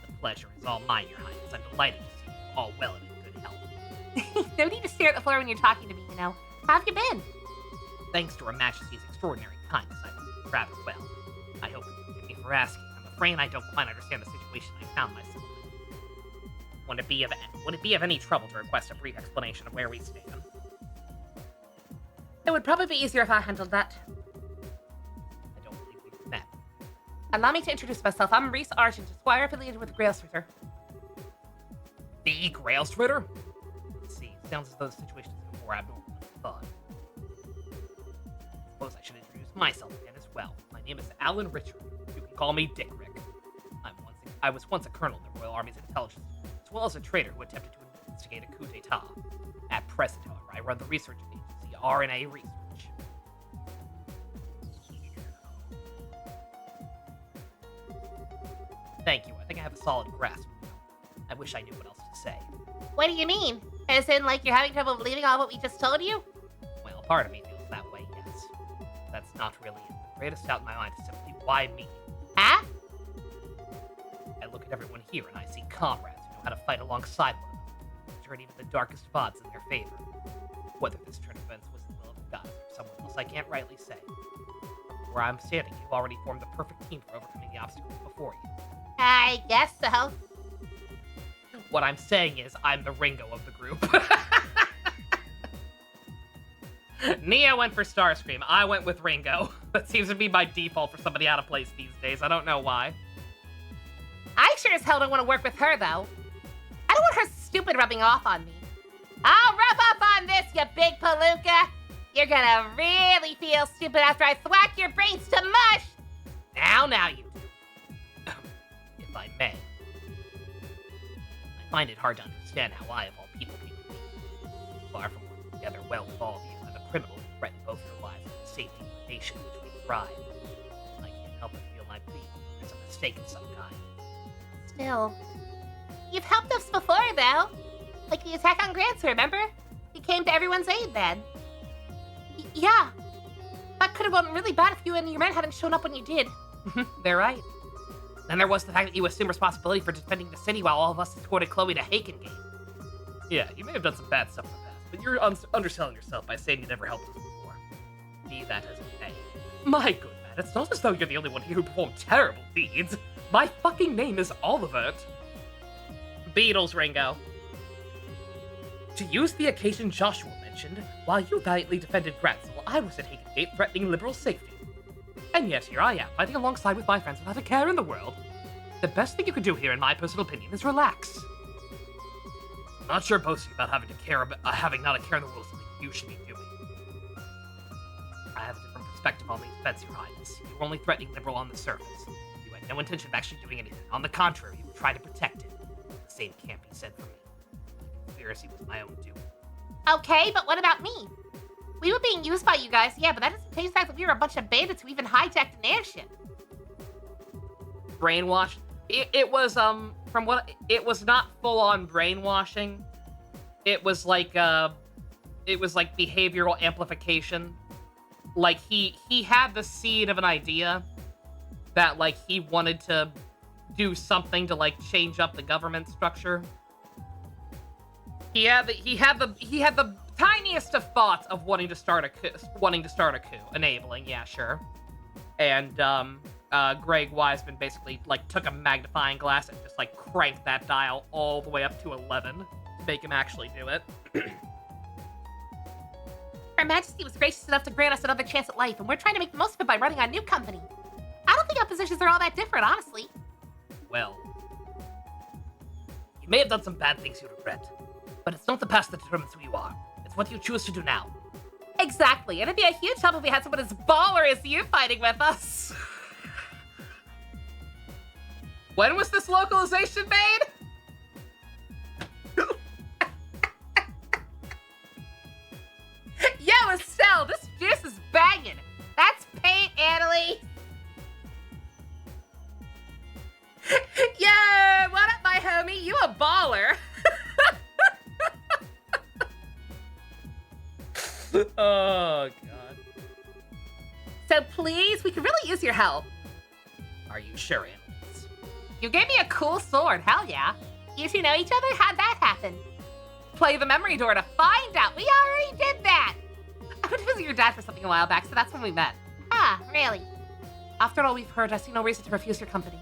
The pleasure is all mine, Your Highness. I'm delighted to see you all well and in good health. No need to stare at the floor when you're talking to me, you know. How have you been? Thanks to Her Majesty's extraordinary kindness, I've been rather well. I hope you forgive me for asking. I'm afraid I don't quite understand the situation I found myself in. Would it be of any trouble to request a brief explanation of where we stand? It would probably be easier if I handled that. I don't believe we've met. Allow me to introduce myself. I'm Reese Argent, a squire affiliated with Grailsritter. The Grailstritter? Let's see. Sounds as though the situation is more abnormal than I thought. Suppose I should introduce myself again as well. My name is Alan Richard. You can call me Dick Rick. I was once a colonel in the Royal Army's intelligence, as well as a traitor who attempted to instigate a coup d'etat. At present, however, I run the research agency, RNA Research. Thank you. I think I have a solid grasp. I wish I knew what else to say. What do you mean? As in, like, you're having trouble believing all what we just told you? Well, part of me feels that way, That's not really it. The greatest doubt in my mind is simply, why me? Huh? I look at everyone here and I see comrades who know how to fight alongside one another, turn even the darkest of odds in their favor. Whether this turn of events was the will of the gods or someone else, I can't rightly say. From where I'm standing, you've already formed the perfect team for overcoming the obstacles before you. I guess so. What I'm saying is, I'm the Ringo of the group. Nia went for Starscream. I went with Ringo. That seems to be my default for somebody out of place these days. I don't know why. I sure as hell don't want to work with her, though. I don't want her stupid rubbing off on me. I'll rub up on this, you big palooka. You're gonna really feel stupid after I thwack your brains to mush. Now you do. If I may. I find it hard to understand how I, of all people, be far from working together well with all of you and the criminal who threaten both your lives and the safety of the nation in which we thrive. I can't help but feel my plea. There's a mistake of some kind. Still, you've helped us before, though. Like the attack on Grants, remember? You came to everyone's aid then. Yeah. That could have gone really bad if you and your men hadn't shown up when you did. They're right. Then there was the fact that you assumed responsibility for defending the city while all of us escorted Chloe to Hakengate. Yeah, you may have done some bad stuff in the past, but you're underselling yourself by saying you never helped us before. Be that as it may. My good man, it's not as though you're the only one here who performed terrible deeds. My fucking name is Oliver. Beatles, Ringo. To use the occasion Joshua mentioned, while you valiantly defended Gratzel, I was at Hakengate threatening liberal safety. And yet here I am, fighting alongside with my friends without a care in the world. The best thing you could do here, in my personal opinion, is relax. I'm not sure boasting about having not a care in the world is something you should be doing. I have a different perspective on the events, Your Highness. You were only threatening liberal on the surface. You had no intention of actually doing anything. On the contrary, you were trying to protect it. The same can't be said for me. The conspiracy was my own doing. Okay, but what about me? We were being used by you guys, yeah, but that doesn't change the fact that we were a bunch of bandits who even hijacked an airship. Brainwashed? It was, it was not full-on brainwashing. It was like behavioral amplification. Like, he had the seed of an idea that, like, he wanted to do something to, like, change up the government structure. He had the tiniest of thoughts of wanting to start a coup, enabling, yeah, sure. And Greg Wiseman basically like took a magnifying glass and just like cranked that dial all the way up to 11 to make him actually do it. Her Majesty was gracious enough to grant us another chance at life, and we're trying to make the most of it by running our new company. I don't think our positions are all that different, honestly. Well, you may have done some bad things you regret, but it's not the past that determines who you are. It's what you choose to do now. Exactly, and it'd be a huge help if we had someone as baller as you fighting with us. When was this localization made? Yo, Estelle, this juice is banging. That's paint, Annalise. Yo, what up, my homie? You a baller. Oh, God. So please, we could really use your help. Are you sure, Annalise? You gave me a cool sword, hell yeah. You two know each other? How'd that happen? Play the memory door to find out. We already did that. I went to visit your dad for something a while back, so that's when we met. Ah, really? After all we've heard, I see no reason to refuse your company.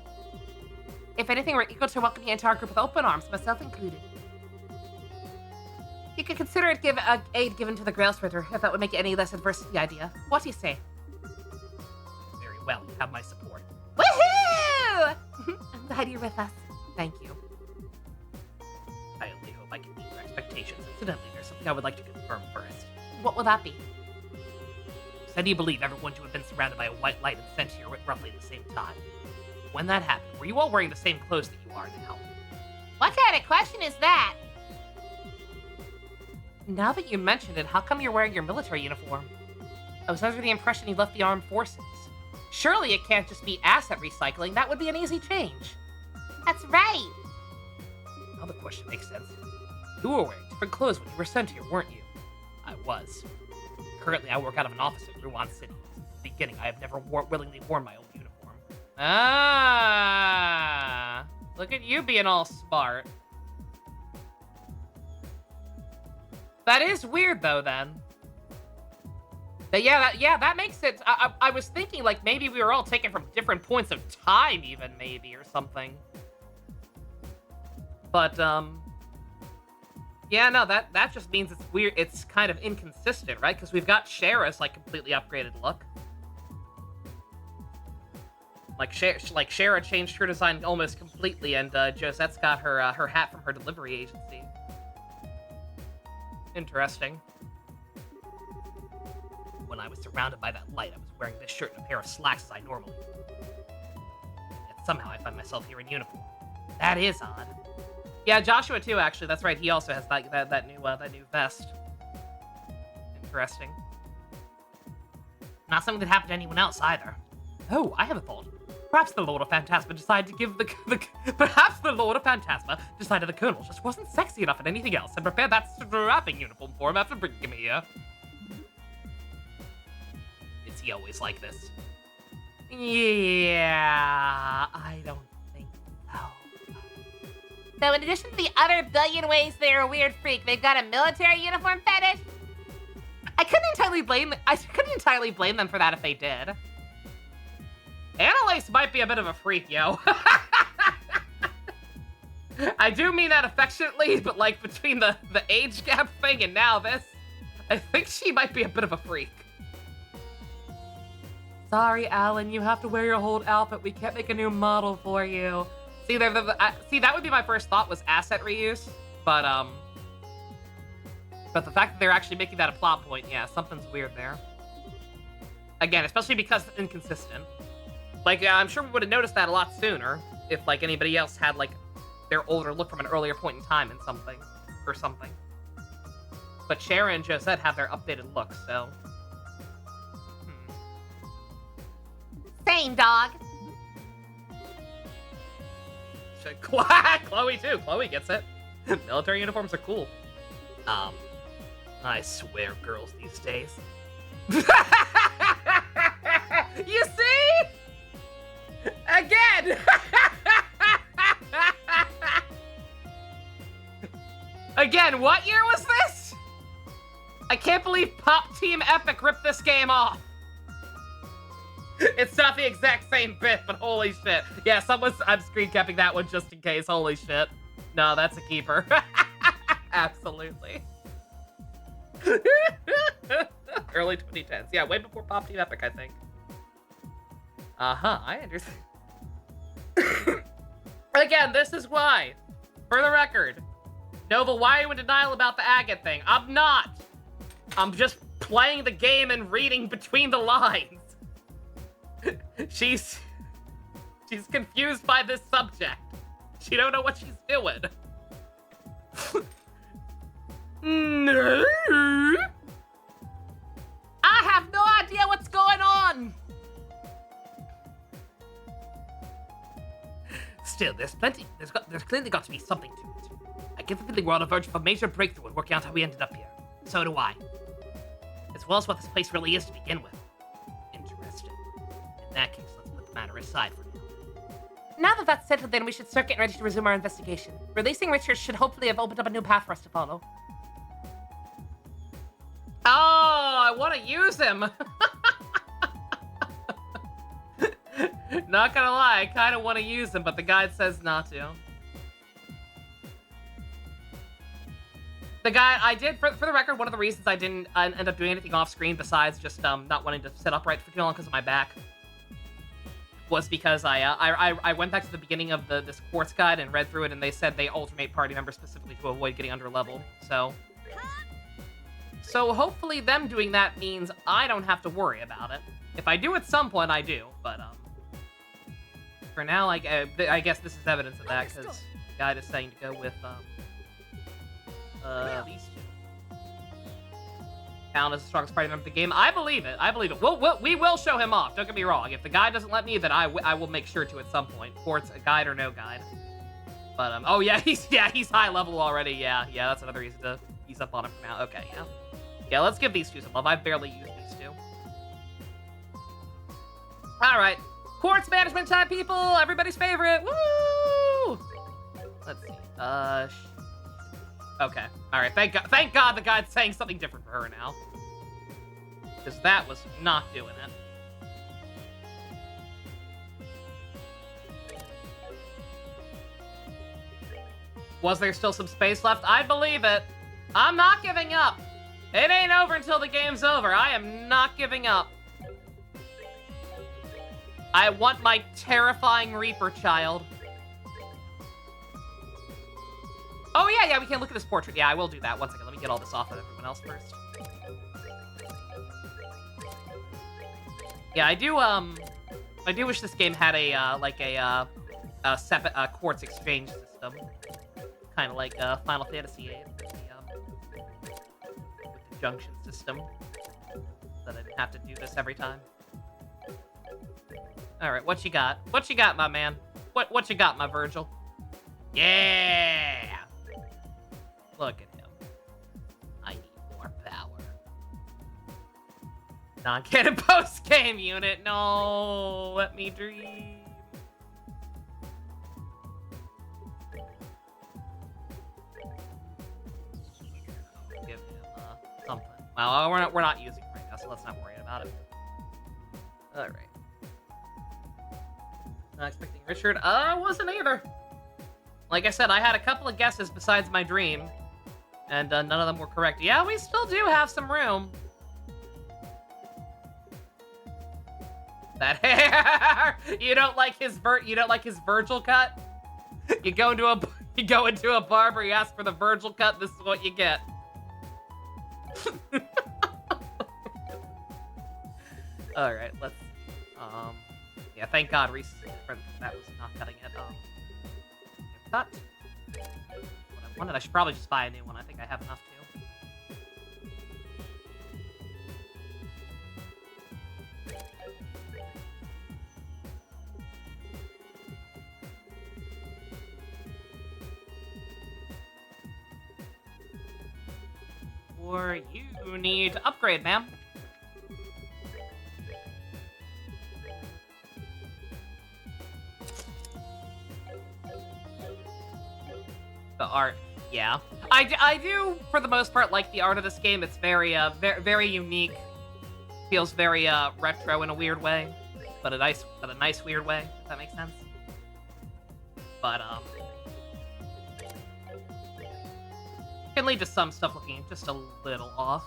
If anything, we're eager to welcome you into our group with open arms, myself included. You could consider it aid given to the Grailsritter, if that would make you any less adverse to the idea. What do you say? Very well, you have my support. Woohoo! I'm glad you're with us. Thank you. I only hope I can meet your expectations. Incidentally, there's something I would like to confirm first. What will that be? Said you believe everyone to have been surrounded by a white light and sent here at roughly the same time. When that happened, were you all wearing the same clothes that you are now? What kind of question is that? Now that you mentioned it, how come you're wearing your military uniform? I was under the impression you left the armed forces. Surely it can't just be asset recycling. That would be an easy change. That's right. Now the question makes sense. You were wearing different clothes when you were sent here, weren't you? I was. Currently, I work out of an office in Ruan City. the beginning. I have never willingly worn my own uniform. Ah, look at you being all smart. That is weird, though, then. But yeah, that makes it... I was thinking, like, maybe we were all taken from different points of time, even, maybe, or something. But, yeah, no, that just means it's weird. It's kind of inconsistent, right? Because we've got Shara's, like, completely upgraded look. Like, Shara changed her design almost completely, and Josette's got her her hat from her delivery agency. Interesting. When I was surrounded by that light, I was wearing this shirt and a pair of slacks as I normally do. Yet somehow I find myself here in uniform. That is odd. Yeah, Joshua too, actually. That's right. He also has that new vest. Interesting. Not something that happened to anyone else either. Oh, I have a thought. Perhaps the Lord of Phantasma decided to give Perhaps the Lord of Phantasma decided the Colonel just wasn't sexy enough in anything else and prepared that strapping uniform for him after bringing him here. Is he always like this? Yeah, I don't think so. So in addition to the other billion ways they're a weird freak, they've got a military uniform fetish? I couldn't entirely blame them for that if they did. Annalise might be a bit of a freak, yo. I do mean that affectionately, but like between the age gap thing and now this, I think she might be a bit of a freak. Sorry, Alan, you have to wear your whole outfit. We can't make a new model for you. See, that would be my first thought was asset reuse, but the fact that they're actually making that a plot point, yeah, something's weird there. Again, especially because it's inconsistent. Like, I'm sure we would have noticed that a lot sooner if, like, anybody else had, like, their older look from an earlier point in time in something. Or something. But Shara and Josette have their updated looks, so... Same, dog. Chloe, too. Chloe gets it. Military uniforms are cool. I swear girls these days. You see? Again! Again, what year was this? I can't believe Pop Team Epic ripped this game off. It's not the exact same bit, but holy shit. Yeah, I'm screen capping that one just in case. Holy shit. No, that's a keeper. Absolutely. Early 2010s. Yeah, way before Pop Team Epic, I think. Uh-huh, I understand. Again, this is why. For the record. Nova, why are you in denial about the agate thing? I'm not. I'm just playing the game and reading between the lines. She's confused by this subject. She don't know what she's doing. No. I have no idea what's going on. Still, there's clearly got to be something to it. I get the feeling we're on the verge of a major breakthrough in working out how we ended up here. So do I. As well as what this place really is to begin with. Interesting. In that case, let's put the matter aside for now. Now that that's settled, then we should start getting ready to resume our investigation. Releasing Richard should hopefully have opened up a new path for us to follow. Oh, I want to use him. Not gonna lie, I kind of want to use him, but the guide says not to. The guy, I did, for the record, one of the reasons I didn't end up doing anything off screen besides just not wanting to sit upright for too long because of my back was because I went back to the beginning of this quartz guide and read through it, and they said they alternate party members specifically to avoid getting under leveled. So hopefully them doing that means I don't have to worry about it. If I do at some point, I do, but for now, I guess this is evidence of that because the guide is saying to go with these two. Count as the strongest party member of the game. I believe it. We will show him off. Don't get me wrong. If the guide doesn't let me, then I will make sure to at some point. Quartz, a guide or no guide. But oh yeah, he's high level already. Yeah, that's another reason to ease up on him for now. Okay, yeah. Yeah, let's give these two some love. I've barely used these two. All right. Quartz management time, people. Everybody's favorite. Woo! Let's see. Okay. All right. Thank God the guy's saying something different for her now. Because that was not doing it. Was there still some space left? I believe it. I'm not giving up. It ain't over until the game's over. I am not giving up. I want my terrifying Reaper child. Oh, yeah, we can look at this portrait. Yeah, I will do that. One second, let me get all this off of everyone else first. Yeah, I do wish this game had a quartz exchange system. Kind of like Final Fantasy VIII with the junction system. So that I didn't have to do this every time. Alright, what you got? What you got, my man? What you got, my Virgil? Yeah! Look at him. I need more power. Non-canon post-game unit. No, let me dream. Give him something. Well, we're not using it right now, so let's not worry about it. All right. Not expecting Richard. Wasn't either. Like I said, I had a couple of guesses besides my dream, and none of them were correct. Yeah, we still do have some room. That hair! You don't like his Virgil cut? You go into a barber, you ask for the Virgil cut, this is what you get. Alright, let's yeah, thank God Reese that was not cutting it. Cut. What I wanted, I should probably just buy a new one. I think I have enough to. Or you need to upgrade, ma'am. The art, yeah. I do, for the most part, like the art of this game. It's very, very unique. Feels very, retro in a weird way. But a nice weird way, if that makes sense. But, can lead to some stuff looking just a little off.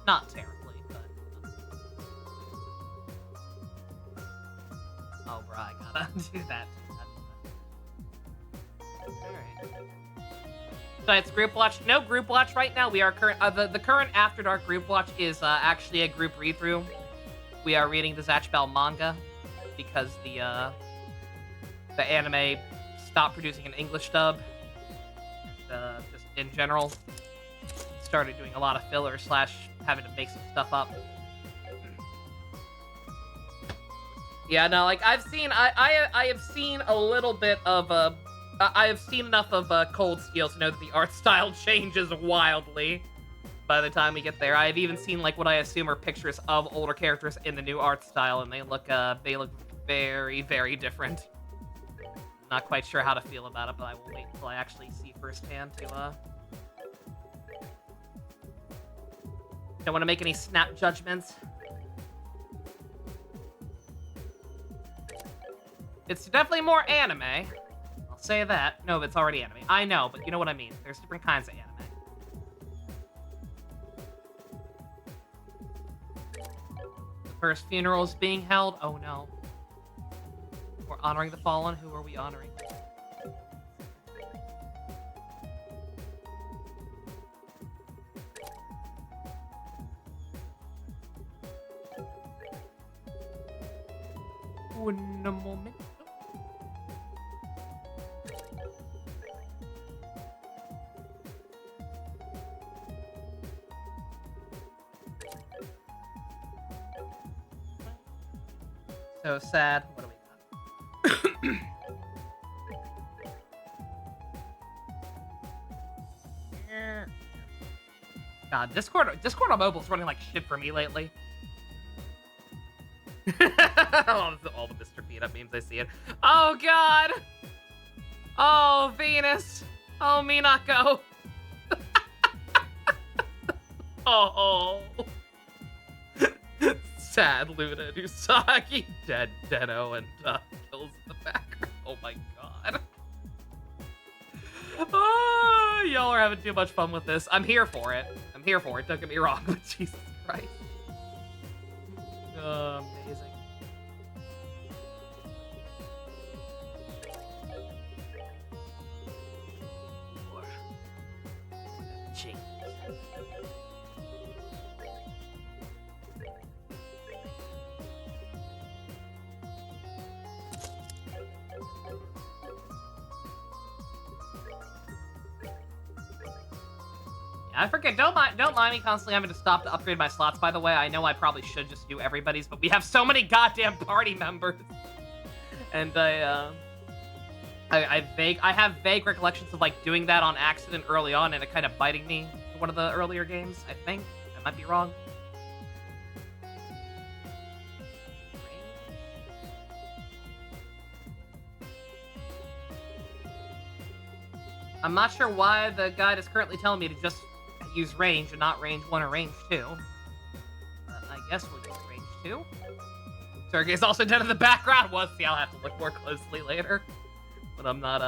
Not terribly, but... Oh, bro, I gotta do that. Alright. So it's group watch. No group watch right now. We are the current After Dark group watch is actually a group read-through. We are reading the Zatch Bell manga because the anime stopped producing an English dub. Just in general, started doing a lot of filler / having to make some stuff up. Yeah, no, like I have seen a little bit of I have seen enough of Cold Steel to know that the art style changes wildly by the time we get there. I have even seen like what I assume are pictures of older characters in the new art style, and they look very, very different. Not quite sure how to feel about it, but I will wait until I actually see firsthand to Don't want to make any snap judgments. It's definitely more anime. I'll say that. No, it's already anime. I know, but you know what I mean. There's different kinds of anime. The first funeral is being held. Oh no. We're honoring the fallen. Who are we honoring? Un moment. So sad. What do we got? God, Discord on mobile is running like shit for me lately. All the Mr. Peanut memes, I see it. Oh, God! Oh, Venus! Oh, Minako! Oh! Sad Luna and Usagi, dead Deno, and kills in the background. Oh my god. Oh, y'all are having too much fun with this. I'm here for it. I'm here for it, don't get me wrong, but Jesus Christ. Amazing. Jeez. I forget. Don't mind me constantly having to stop to upgrade my slots. By the way, I know I probably should just do everybody's, but we have so many goddamn party members, and I have vague recollections of like doing that on accident early on, and it kind of biting me in one of the earlier games. I think I might be wrong. I'm not sure why the guide is currently telling me to just use range and not range 1 or range 2. I guess we'll use range 2. Sergey's also dead in the background. Well, see, I'll have to look more closely later when I'm not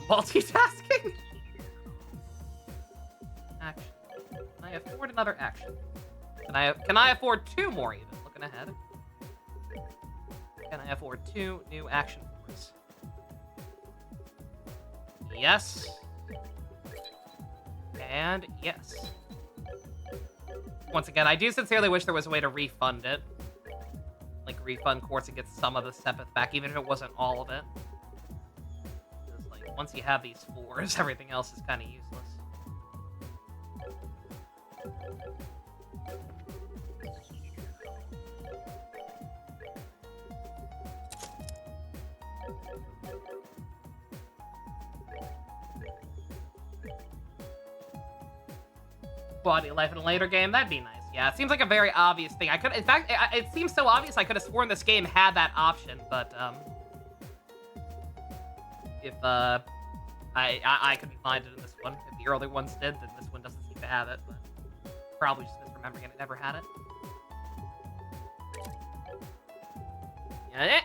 multitasking. Action. Can I afford another action? Can I afford 2 more even? Looking ahead. Can I afford 2 new action points? Yes. And yes. Once again, I do sincerely wish there was a way to refund it. Like, refund Quartz and get some of the Sepith back, even if it wasn't all of it. Because, like, once you have these 4s, everything else is kind of useless. Body life in a later game, that'd be nice. Yeah, it seems like a very obvious thing. In fact, it seems so obvious I could have sworn this game had that option, but, if, I couldn't find it in this one. If the early ones did, then this one doesn't seem to have it, but probably just misremembering it never had it. Yeah,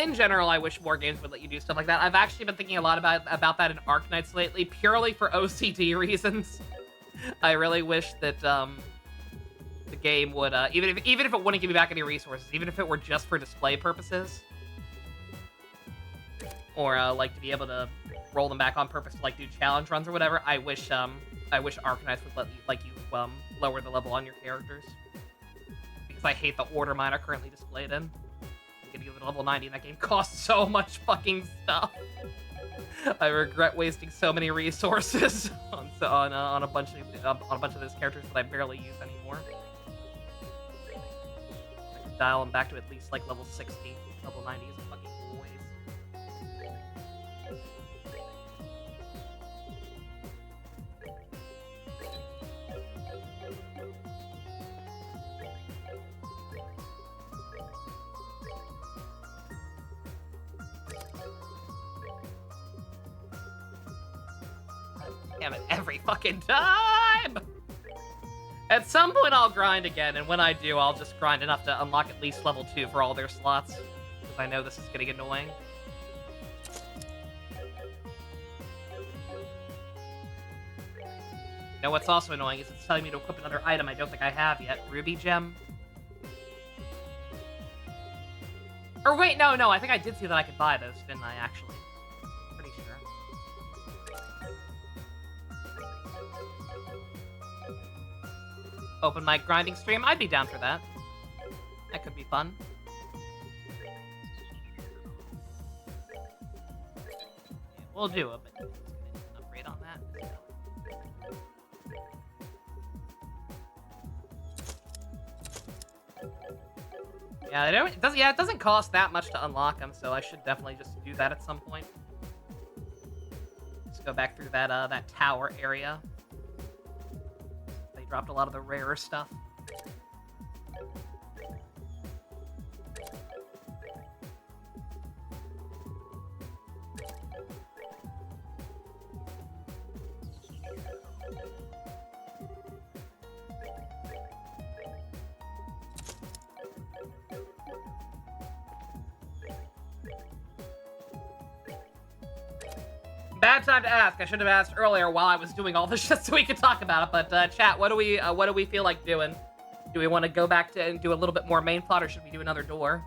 in general, I wish more games would let you do stuff like that. I've actually been thinking a lot about that in Arknights lately, purely for OCD reasons. I really wish that the game would even if it wouldn't give me back any resources, even if it were just for display purposes, or like to be able to roll them back on purpose to like do challenge runs or whatever. I wish Arknights would let you lower the level on your characters, because I hate the order mine are currently displayed in. Getting to level 90 in that game costs so much fucking stuff. I regret wasting so many resources on a bunch of those characters that I barely use anymore. I could dial them back to at least like level 60. Level 90 is a fucking waste. Damn it, every fucking time! At some point I'll grind again, and when I do, I'll just grind enough to unlock at least level 2 for all their slots, because I know this is getting annoying. You know what's also annoying is it's telling me to equip another item I don't think I have yet. Ruby Gem. Or wait, no, I think I did see that I could buy those, didn't I, actually? Pretty sure. Open mic grinding stream, I'd be down for that. That could be fun. Yeah, we'll do it, but upgrade on that. Yeah, it doesn't cost that much to unlock them, so I should definitely just do that at some point. Let's go back through that tower area. They dropped a lot of the rarer stuff. Bad time to ask. I should have asked earlier while I was doing all this just so we could talk about it. But chat, what do we feel like doing? Do we want to go back to and do a little bit more main plot, or should we do another door?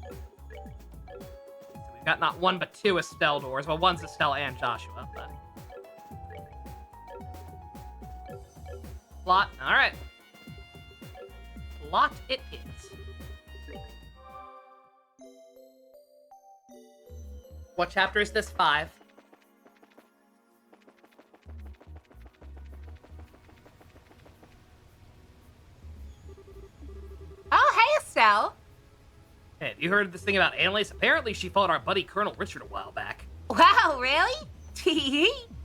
So we've got not one but two Estelle doors. Well, one's Estelle and Joshua. But... Plot. All right. Plot it is. What chapter is this? 5. Oh, hey, Estelle. Hey, have you heard this thing about Annalise? Apparently she fought our buddy Colonel Richard a while back. Wow, really?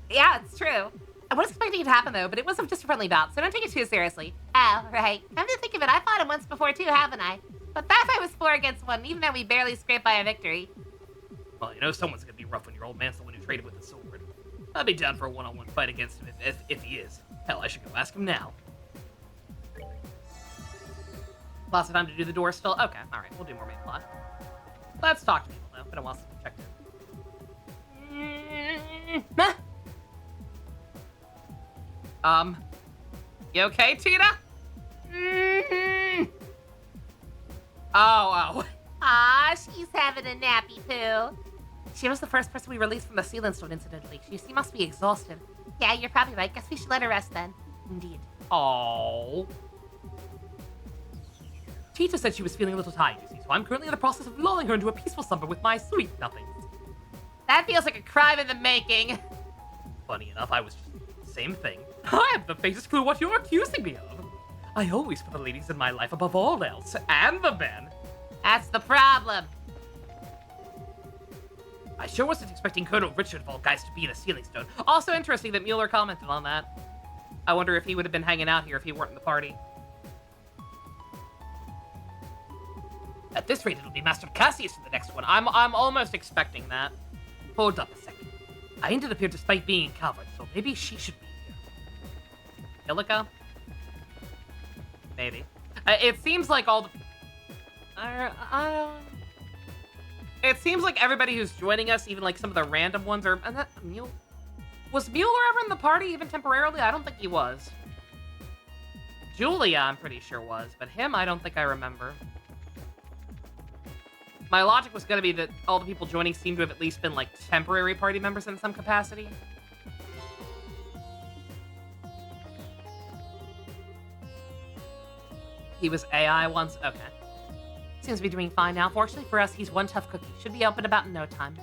Yeah, it's true. I wasn't expecting it to happen, though, but it was just a friendly bout, so don't take it too seriously. Oh, right. Come to think of it, I fought him once before, too, haven't I? But that fight was 4 against 1, even though we barely scraped by a victory. Well, you know someone's gonna be rough when your old man's the one who traded with the sword. I'd be down for a one-on-one fight against him if he is. Hell, I should go ask him now. Lots of time to do the door still? Okay, alright, we'll do more main plot. Let's talk to people, though. I don't want to check in. You okay, Tina? Oh. Ah, she's having a nappy poo. She was the first person we released from the Sealand Stone, incidentally. She must be exhausted. Yeah, you're probably right. Guess we should let her rest then. Indeed. Oh. Tita said she was feeling a little tired, you see, so I'm currently in the process of lulling her into a peaceful slumber with my sweet nothings. That feels like a crime in the making. Funny enough, I was just same thing. I have the faintest clue what you're accusing me of. I always put the ladies in my life above all else, and the men. That's the problem. I sure wasn't expecting Colonel Richard of all guys to be in a Sealing Stone. Also interesting that Mueller commented on that. I wonder if he would have been hanging out here if he weren't in the party. At this rate, it'll be Master Cassius in the next one. I'm almost expecting that. Hold up a second. I ended up here despite being covered, so maybe she should be here. Illica? Maybe. It seems like all the... It seems like everybody who's joining us, even like some of the random ones, are... Was Mueller ever in the party, even temporarily? I don't think he was. Julia, I'm pretty sure was, but him, I don't think I remember. My logic was going to be that all the people joining seem to have at least been, like, temporary party members in some capacity. He was AI once? Okay. Seems to be doing fine now. Fortunately for us, he's one tough cookie. Should be up and about in no time.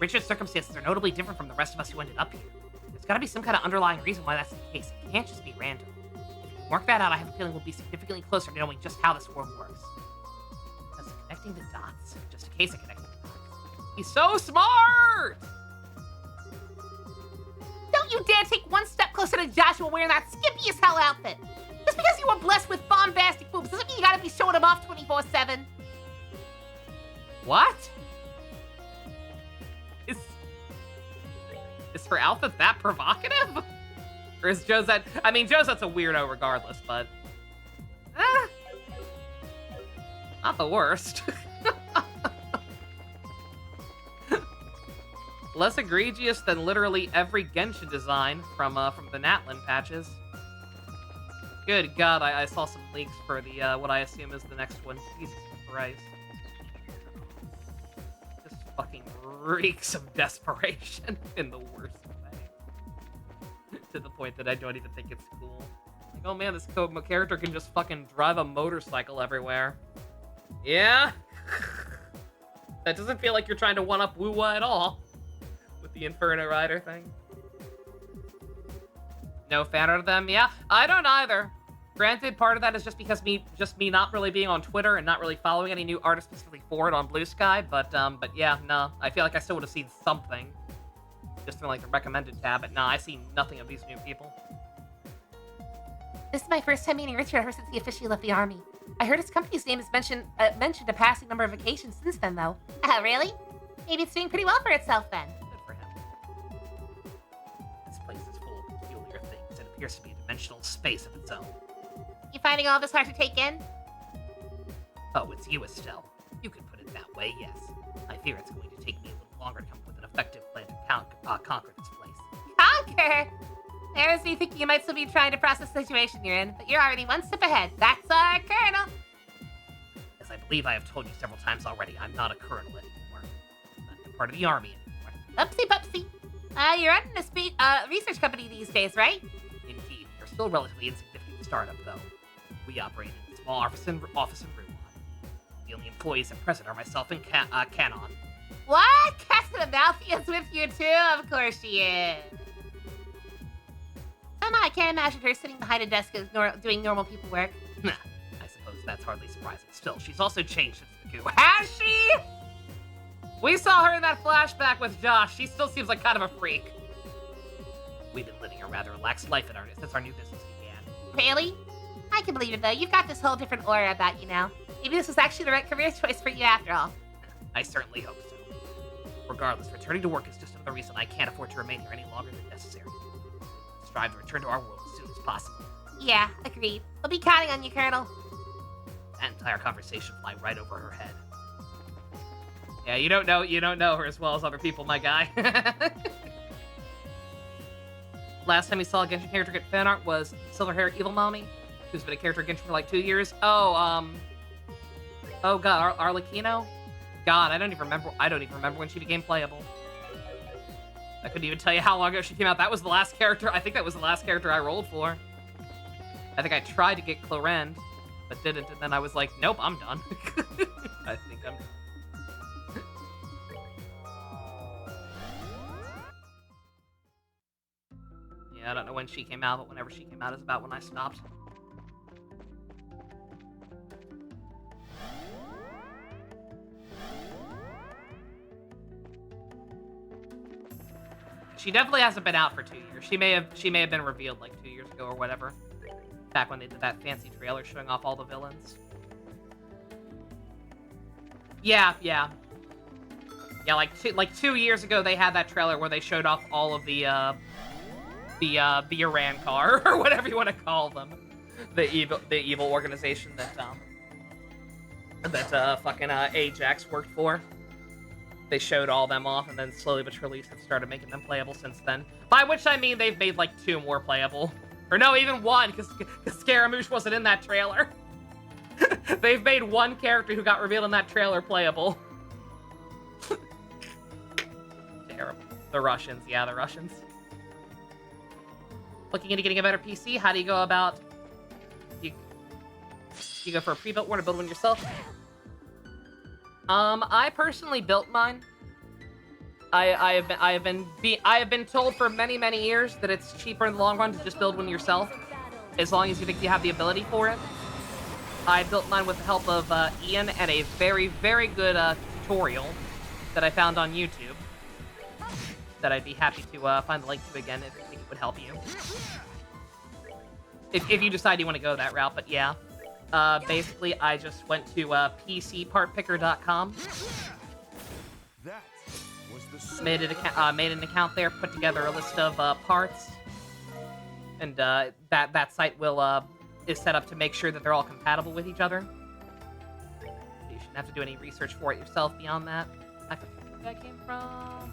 Richard's circumstances are notably different from the rest of us who ended up here. There's got to be some kind of underlying reason why that's the case. It can't just be random. If we work that out, I have a feeling we'll be significantly closer to knowing just how this world works. That's connecting the dots. Just a case of connecting the dots. He's so smart! Don't you dare take one step closer to Joshua wearing that skimpy as hell outfit. Just because you were blessed with bombastic boobs doesn't mean you gotta be showing them off 24/7. What? Is her outfit that provocative? Or is Josette... I mean, Josette's a weirdo regardless, but... not the worst. Less egregious than literally every Genshin design from the Natlin patches. Good God, I saw some leaks for the what I assume is the next one. Jesus Christ. Just fucking reeks of desperation in the worst way. To the point that I don't even think it's cool. Like, oh man, this character can just fucking drive a motorcycle everywhere. Yeah? That doesn't feel like you're trying to one-up Wuwa at all. With the Inferno Rider thing. No fan of them? Yeah, I don't either. Granted, part of that is just because me not really being on Twitter and not really following any new artists specifically for it on Blue Sky, but yeah, no, I feel like I still would have seen something. Just in like the recommended tab, but nah, I see nothing of these new people. This is my first time meeting Richard ever since he officially left the army. I heard his company's name is mentioned a passing number of occasions since then, though. Oh, really? Maybe it's doing pretty well for itself then. Good for him. This place is full of peculiar things. It appears to be a dimensional space of its own. You finding all this hard to take in? Oh, it's you, Estelle. You can put it that way, yes. I fear it's going to take me a little longer to come up with an effective plan to conquer this place. Conquer? There's me thinking you might still be trying to process the situation you're in, but you're already one step ahead. That's our Colonel. As I believe I have told you several times already, I'm not a colonel anymore. I'm not even part of the army anymore. Upsie pupsie. You're running a research company these days, right? Indeed, we're still a relatively insignificant startup, though. We operate in a small office in Ruan. The only employees at present are myself and Canon. What? Captain Amalfia's with you too? Of course she is. I can't imagine her sitting behind a desk doing normal people work. I suppose that's hardly surprising. Still, she's also changed since the coup. Has she? We saw her in that flashback with Josh. She still seems like kind of a freak. We've been living a rather relaxed life since our new business began. Really? I can believe it though. You've got this whole different aura about you now. Maybe this was actually the right career choice for you after all. I certainly hope so. Regardless, returning to work is just another reason I can't afford to remain here any longer than necessary. Strive to return to our world as soon as possible. Yeah, agreed. We'll be counting on you, Colonel. That entire conversation fly right over her head. Yeah, you don't know her as well as other people, my guy. Last time we saw a Genshin character get fan art was Silver Hair Evil Mommy, who's been a character in Genshin for like 2 years. Oh god, Arlecchino? God, I don't even remember when she became playable. I couldn't even tell you how long ago she came out. That was the last character. I think that was the last character I rolled for. I think I tried to get Clorend, but didn't, and then I was like, nope, I'm done. I think I'm done. Yeah, I don't know when she came out, but whenever she came out is about when I stopped. She definitely hasn't been out for 2 years. She may have been revealed like 2 years ago or whatever. Back when they did that fancy trailer showing off all the villains. Yeah. Yeah, like 2 years ago they had that trailer where they showed off all of the Iran car or whatever you want to call them. The evil organization that fucking Ajax worked for. They showed all them off, and then slowly but surely have started making them playable since then. By which I mean they've made like 2 more playable. Or no, even 1, because Scaramouche wasn't in that trailer. They've made 1 character who got revealed in that trailer playable. Terrible. The Russians, yeah, the Russians. Looking into getting a better PC, how do you go about... You go for a pre-built one or build one yourself? I personally built mine. I have been told for many years that it's cheaper in the long run to just build one yourself, as long as you think you have the ability for it. I built mine with the help of Ian and a very good tutorial that I found on YouTube. That I'd be happy to find the link to again if you think it would help you. If you decide you want to go that route, but yeah. Basically, I just went to PCPartPicker.com. Made an account there, put together a list of parts, and that site is set up to make sure that they're all compatible with each other. You shouldn't have to do any research for it yourself beyond that. I forget where that came from.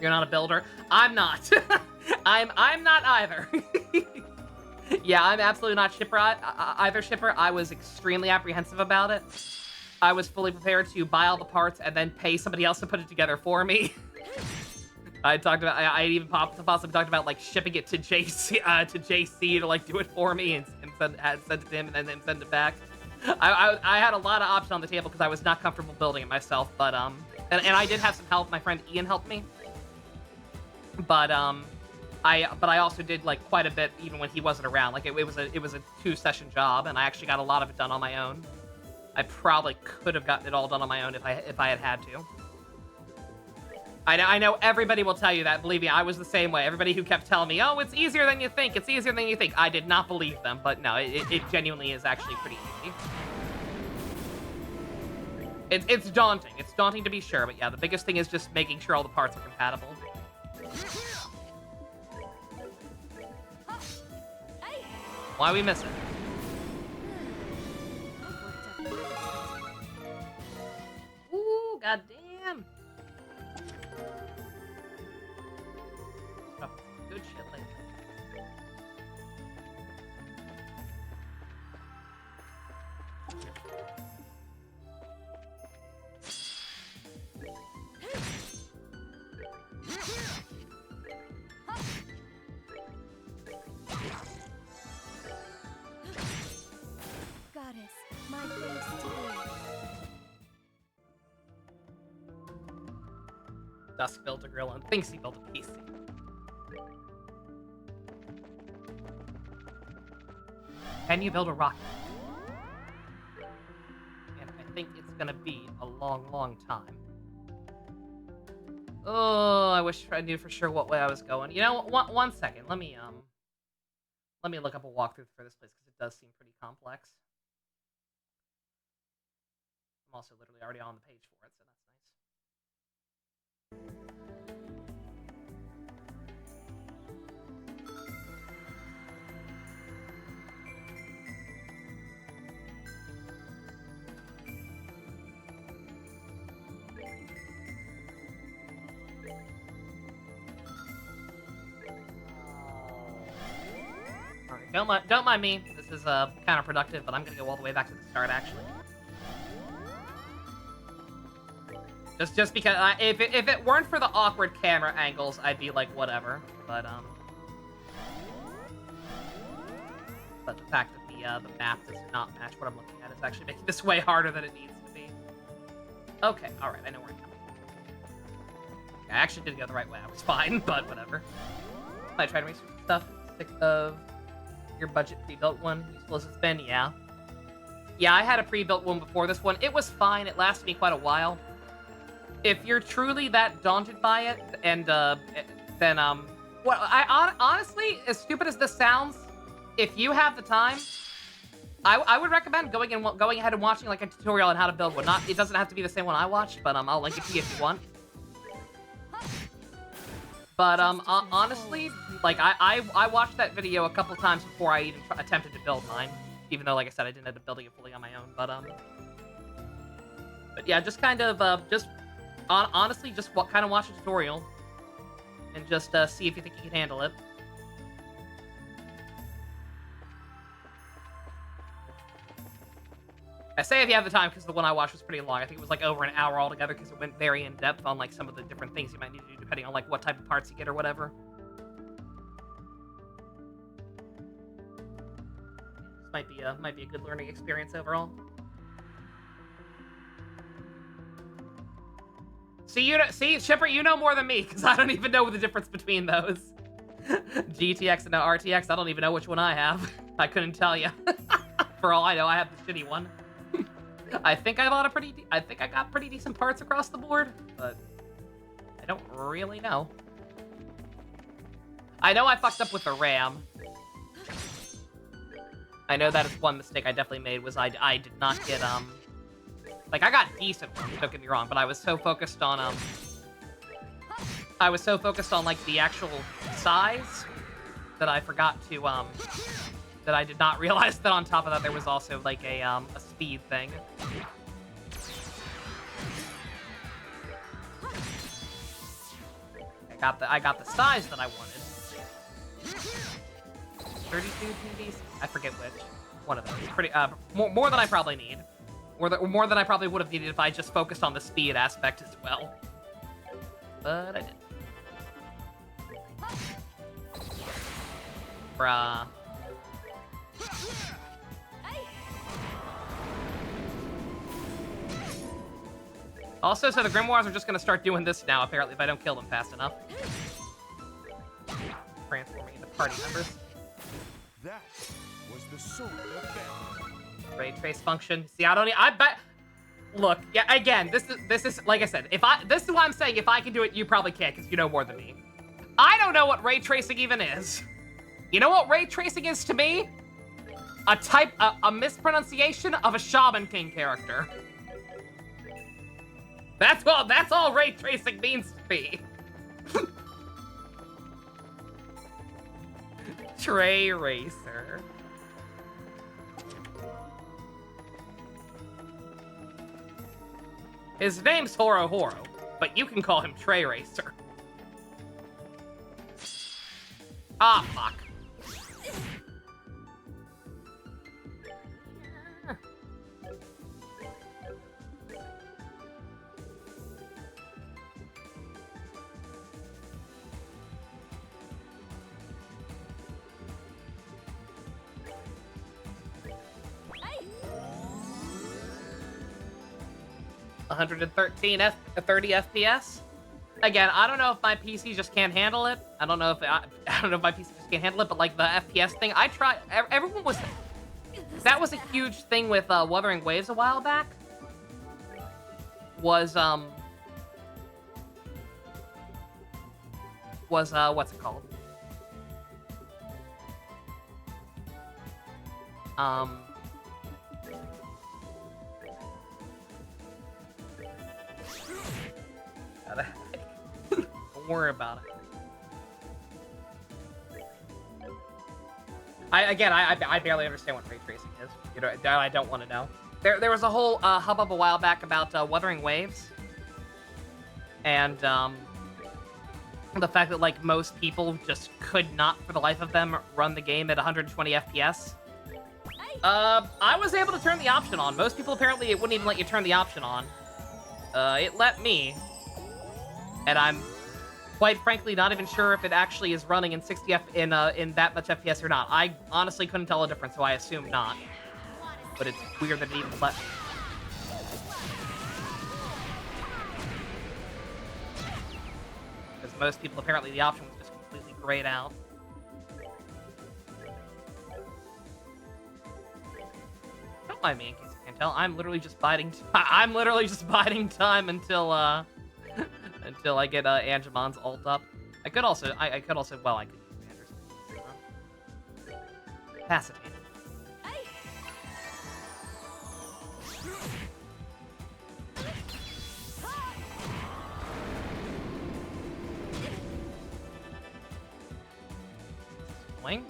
You're not a builder. I'm not. I'm not either. Yeah, I'm absolutely not either shipper. I was extremely apprehensive about it. I was fully prepared to buy all the parts and then pay somebody else to put it together for me. I even possibly talked about like shipping it to JC to like do it for me and send it to him and then send it back. I had a lot of options on the table because I was not comfortable building it myself, but and I did have some help. My friend Ian helped me. But I also did like quite a bit even when he wasn't around. Like it was a 2-session job, and I actually got a lot of it done on my own. I probably could have gotten it all done on my own if I had to. I know everybody will tell you that. Believe me, I was the same way. Everybody who kept telling me, "Oh, it's easier than you think. It's easier than you think." I did not believe them, but no, it genuinely is actually pretty easy. It's daunting. It's daunting to be sure, but yeah, the biggest thing is just making sure all the parts are compatible. Why are we missing? Dusk built a grill and thinks he built a PC. Can you build a rocket? And I think it's gonna be a long, long time. Oh, I wish I knew for sure what way I was going. You know, one second. Let me look up a walkthrough for this place because it does seem pretty complex. I'm also literally already on the page for it, so that's nice. Alright, don't mind me. This is counterproductive, but I'm gonna go all the way back to the start actually. Just because if it weren't for the awkward camera angles, I'd be like whatever. But the fact that the map does not match what I'm looking at is actually making this way harder than it needs to be. Okay, all right, I know where I'm going. I actually did go the right way. I was fine, but whatever. I tried to make some stuff. Sick of your budget pre-built one, useful as it's been. Yeah, I had a pre-built one before this one. It was fine. It lasted me quite a while. If you're truly that daunted by it, and then well, honestly, as stupid as this sounds, if you have the time, I would recommend going ahead and watching like a tutorial on how to build one. It doesn't have to be the same one I watched, but I'll link it to you if you want. But honestly, like I watched that video a couple times before I even attempted to build mine, even though, like I said, I didn't end up building it fully on my own. But yeah, just kind of honestly, just kind of watch a tutorial and just see if you think you can handle it. I say if you have the time because the one I watched was pretty long. I think it was like over an hour altogether because it went very in depth on like some of the different things you might need to do depending on like what type of parts you get or whatever. This might be a good learning experience overall. See, Shipper, you know more than me, because I don't even know the difference between those. GTX and now RTX, I don't even know which one I have. I couldn't tell you. For all I know, I have the shitty one. I think I got pretty decent parts across the board, but I don't really know. I know I fucked up with the RAM. I know that is one mistake I definitely made, was I did not get, like, I got decent ones, don't get me wrong, but I was so focused on, like, the actual size that I forgot to, that I did not realize that on top of that there was also, like, a speed thing. I got the size that I wanted. 32 TVs? I forget which. One of those. Pretty, more than I probably need. More than I probably would have needed if I just focused on the speed aspect as well. But I didn't. Bruh. Also, so the Grimoires are just gonna start doing this now, apparently, if I don't kill them fast enough. Transforming into party members. That was the sword of Bend. Ray trace function. See, I bet. Look, yeah. Again, this is like I said. This is what I'm saying. If I can do it, you probably can't, because you know more than me. I don't know what ray tracing even is. You know what ray tracing is to me? A mispronunciation of a Shaman King character. That's all ray tracing means to me. Tray Racer. His name's Horo Horo, but you can call him Tray Racer. Ah, fuck. Hey. 113 30 FPS. Again, I don't know if my PC just can't handle it. I don't know if my PC just can't handle it. But like the FPS thing, I tried. Everyone was. That was a huge thing with Wuthering Waves a while back. Was what's it called? How the heck? Don't worry about it. I barely understand what ray tracing is. You know, I don't want to know. There was a whole hubbub a while back about Wuthering Waves, and the fact that like most people just could not, for the life of them, run the game at 120 FPS. I was able to turn the option on. Most people apparently it wouldn't even let you turn the option on. It let me, and I'm quite frankly not even sure if it actually is running in 60 in that much FPS or not. I honestly couldn't tell the difference, so I assume not. But it's weird that it even let me. Because most people apparently the option was just completely grayed out. Don't mind me in case you can't tell. I'm literally just biding. I'm literally just biding time until until I get Angemon's ult up. I could also well I could use Anderson. Capacitated. Swing.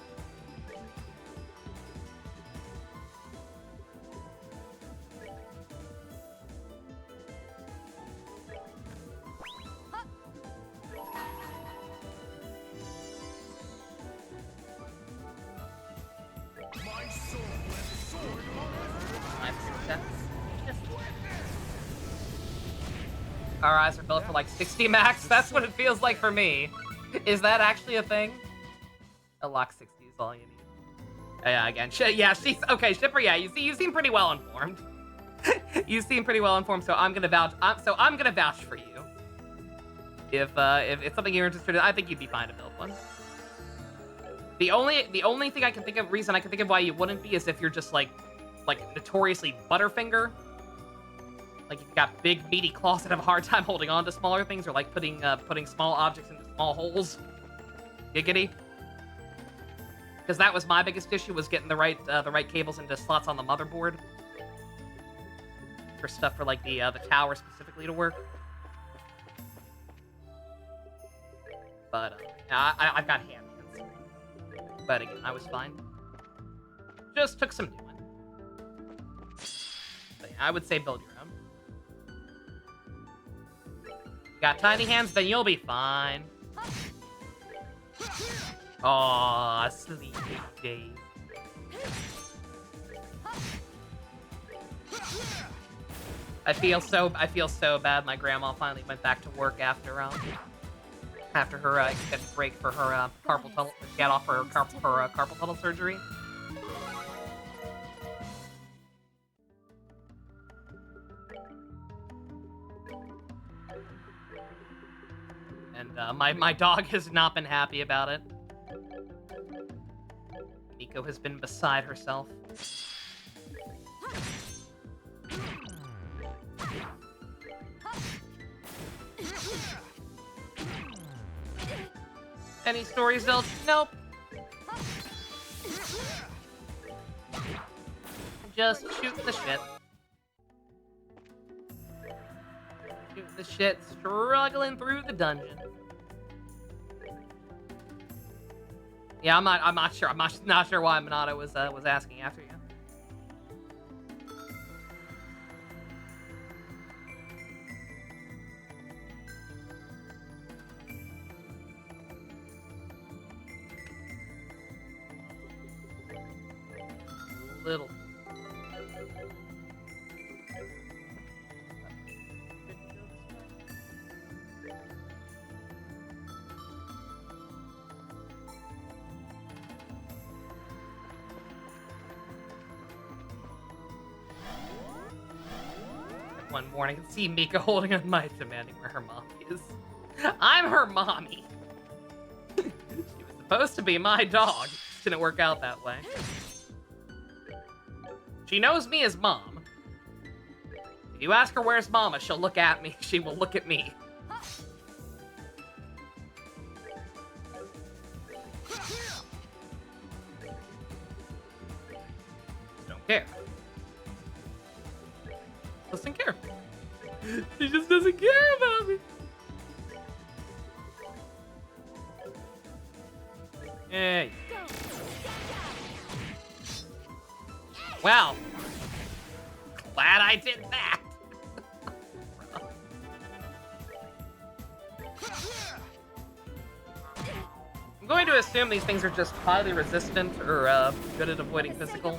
Our eyes are built for like 60 max. That's what it feels like for me. Is that actually a thing? A lock 60 is all you need. Yeah, again. Yeah, she's okay. Shipper, yeah. You seem pretty well informed. You seem pretty well informed. So I'm gonna vouch. I'm gonna vouch for you. If it's something you're interested in, I think you'd be fine to build one. The only thing I can think of, reason I can think of why you wouldn't be, is if you're just like notoriously Butterfinger. Like you've got big meaty claws that have a hard time holding on to smaller things, or like putting small objects into small holes. Giggity. Because that was my biggest issue, was getting the right cables into slots on the motherboard for stuff for like the tower specifically to work. But I've got hand hands. But again, I was fine. Just took some doing. But yeah, I would say build your own. Got tiny hands, then you'll be fine. Aw, sleepy days. I feel so bad. My grandma finally went back to work after her extended break for her carpal tunnel, get off her carpal tunnel surgery. And my dog has not been happy about it. Miko has been beside herself. Any stories, Zilch? Nope. Just shoot the shit. Shoot the shit, struggling through the dungeon. Yeah, I'm not sure. I'm not sure why Minato was asking after you. Little. One morning, I can see Mika holding a knife, demanding where her mom is. I'm her mommy. She was supposed to be my dog. Didn't work out that way. She knows me as mom. If you ask her where's mama, she'll look at me. She will look at me. Don't care. Doesn't care. She just doesn't care about me. Hey. Wow. Glad I did that. I'm going to assume these things are just highly resistant or good at avoiding physical.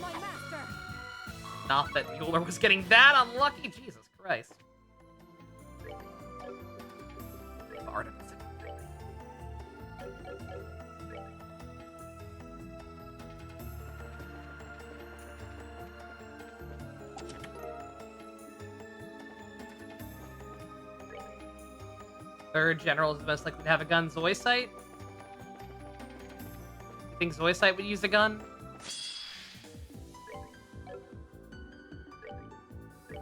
Not that Mueller was getting that unlucky. Jesus Christ. Artemis. Third general is the most likely to have a gun. Zoisite? You think Zoisite would use a gun?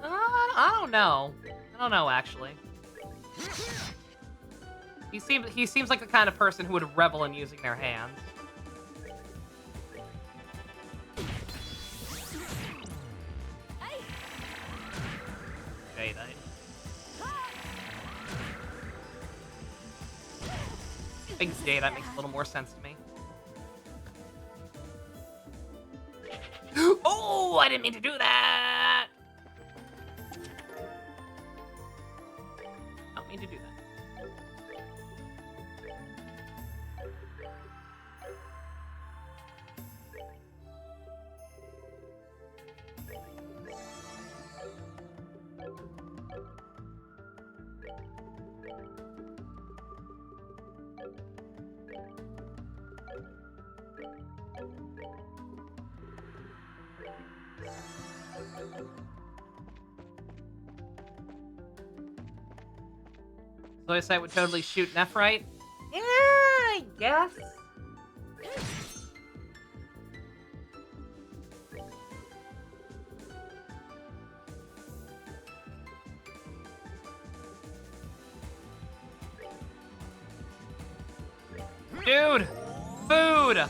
I don't know. I don't know, actually. He seems like the kind of person who would revel in using their hands. Jadeite. I think Jadeite makes a little more sense to me. Oh, I didn't mean to do that! Don't mean to do that. Zoisite would totally shoot Nephrite? Yeah, I guess. Dude! Food!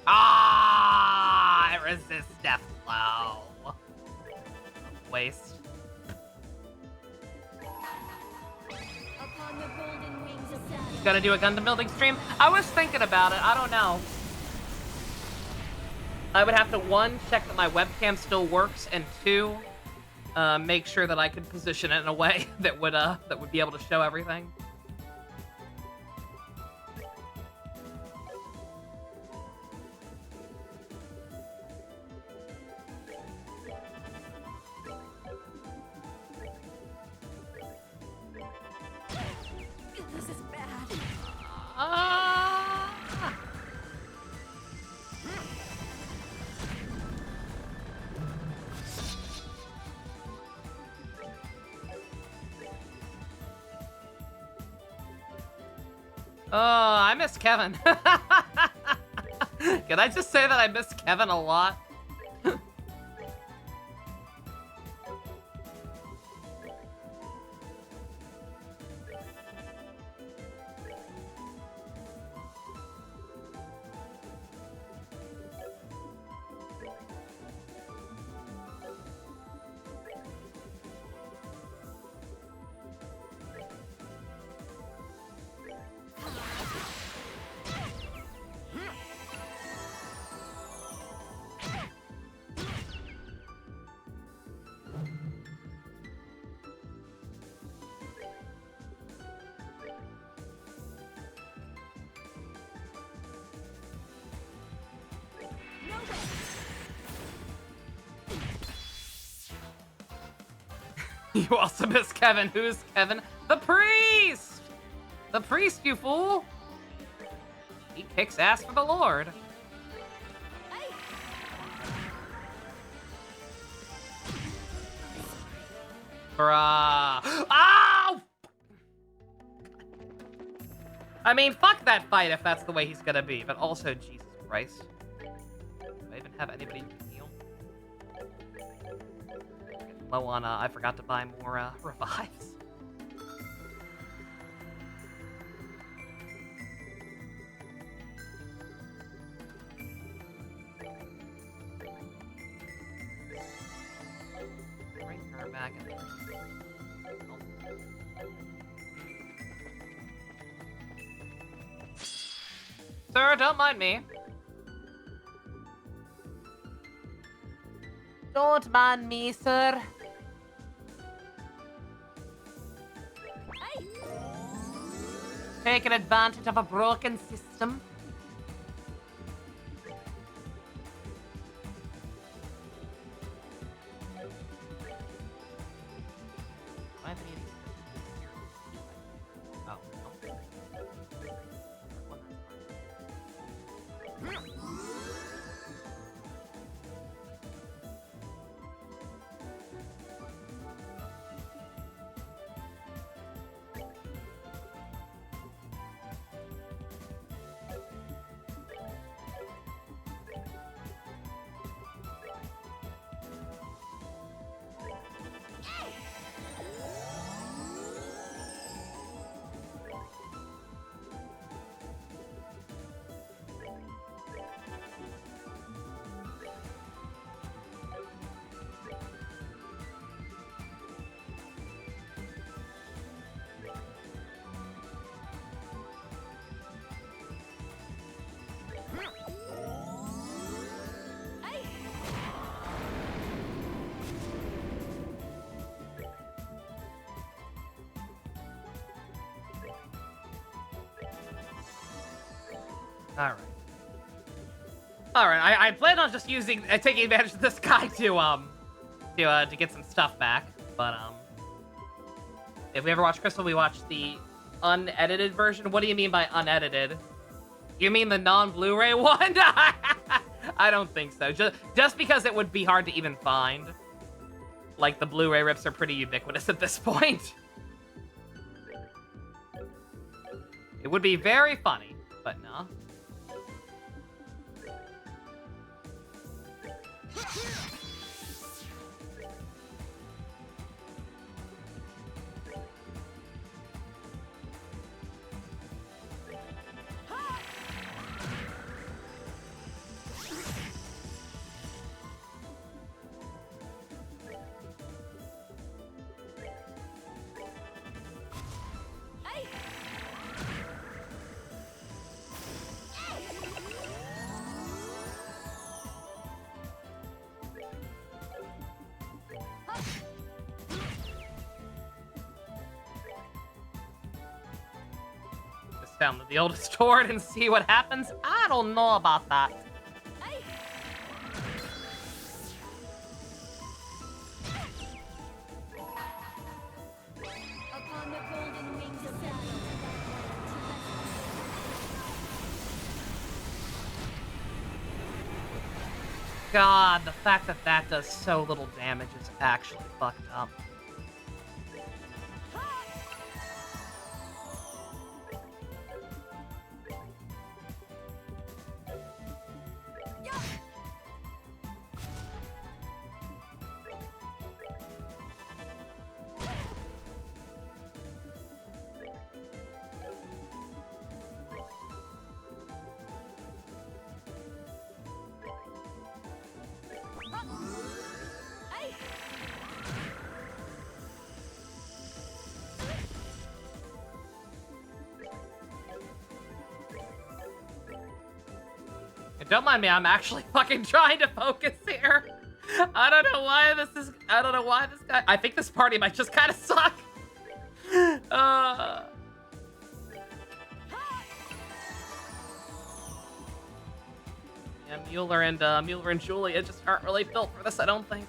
Ah! I resist death blow. Waste. Upon the golden wings of Saturn. Gonna do a Gundam building stream? I was thinking about it. I don't know. I would have to, 1, check that my webcam still works, and 2, make sure that I could position it in a way that would be able to show everything. This is bad. Ah! Oh, I miss Kevin. Can I just say that I miss Kevin a lot? You also miss Kevin. Who's Kevin? The priest! The priest, you fool! He kicks ass for the Lord. Bruh. Ow! I mean, fuck that fight if that's the way he's gonna be, but also, Jesus Christ. Do I even have anybody who can heal? Getting low on, I forgot to buy more, revives. Bring her back in. Sir, don't mind me. Don't mind me, sir. Taking advantage of a broken system. Why are they eating? Oh, no. Alright. Alright, I plan on just using, taking advantage of this guy to get some stuff back, but, if we ever watch Crystal, we watch the unedited version. What do you mean by unedited? You mean the non-Blu-ray one? I don't think so. Just because it would be hard to even find. Like, the Blu-ray rips are pretty ubiquitous at this point. It would be very funny, but no. Just down to the oldest sword and see what happens? I don't know about that. Upon the golden wings of battle. God, the fact that that does so little damage is actually fucked up. Don't mind me, I'm actually fucking trying to focus here. I don't know why this guy, I think this party might just kind of suck. Yeah, Mueller and Julia just aren't really built for this, I don't think.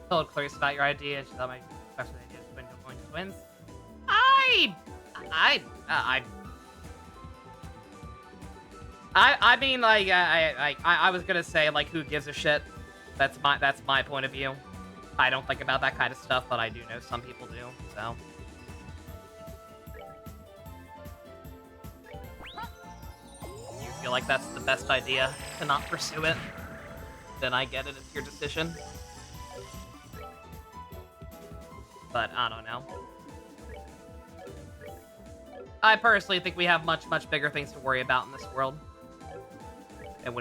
Told Clarice about your idea. She thought my special idea was going to twins. I mean, like, I was gonna say, like, who gives a shit? That's my point of view. I don't think about that kind of stuff, but I do know some people do, so. You feel like that's the best idea to not pursue it? Then I get it, it's your decision. But I don't know. I personally think we have much, much bigger things to worry about in this world. And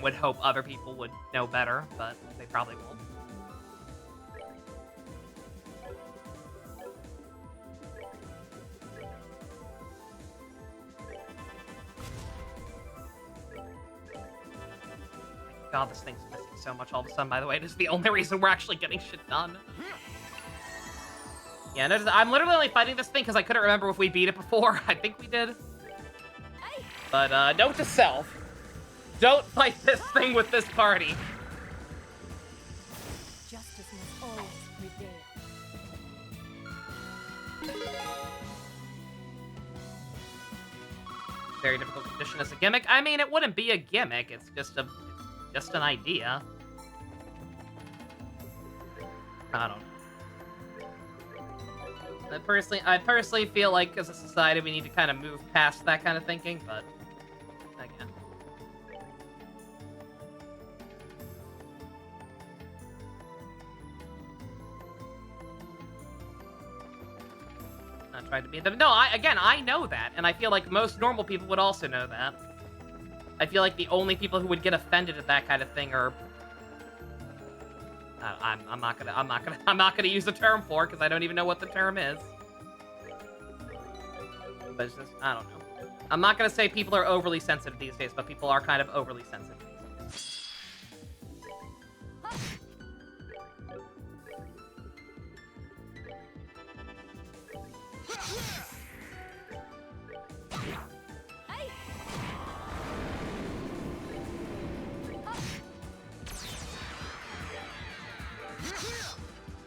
would hope other people would know better, but they probably won't. God, this thing's missing so much all of a sudden, by the way. This is the only reason we're actually getting shit done. Yeah, no, I'm literally only fighting this thing because I couldn't remember if we beat it before. I think we did. But, note to self. Don't fight this thing with this party. Justice must always prevail. Very difficult condition as a gimmick. I mean, it wouldn't be a gimmick. It's just an idea. I don't know. I personally feel like as a society we need to kind of move past that kind of thinking, but again. Not trying to be them. No, I know that, and I feel like most normal people would also know that. I feel like the only people who would get offended at that kind of thing are I'm not gonna use the term for it because I don't even know what the term is. But it's just, I don't know. I'm not gonna say people are overly sensitive these days, but people are kind of overly sensitive these days.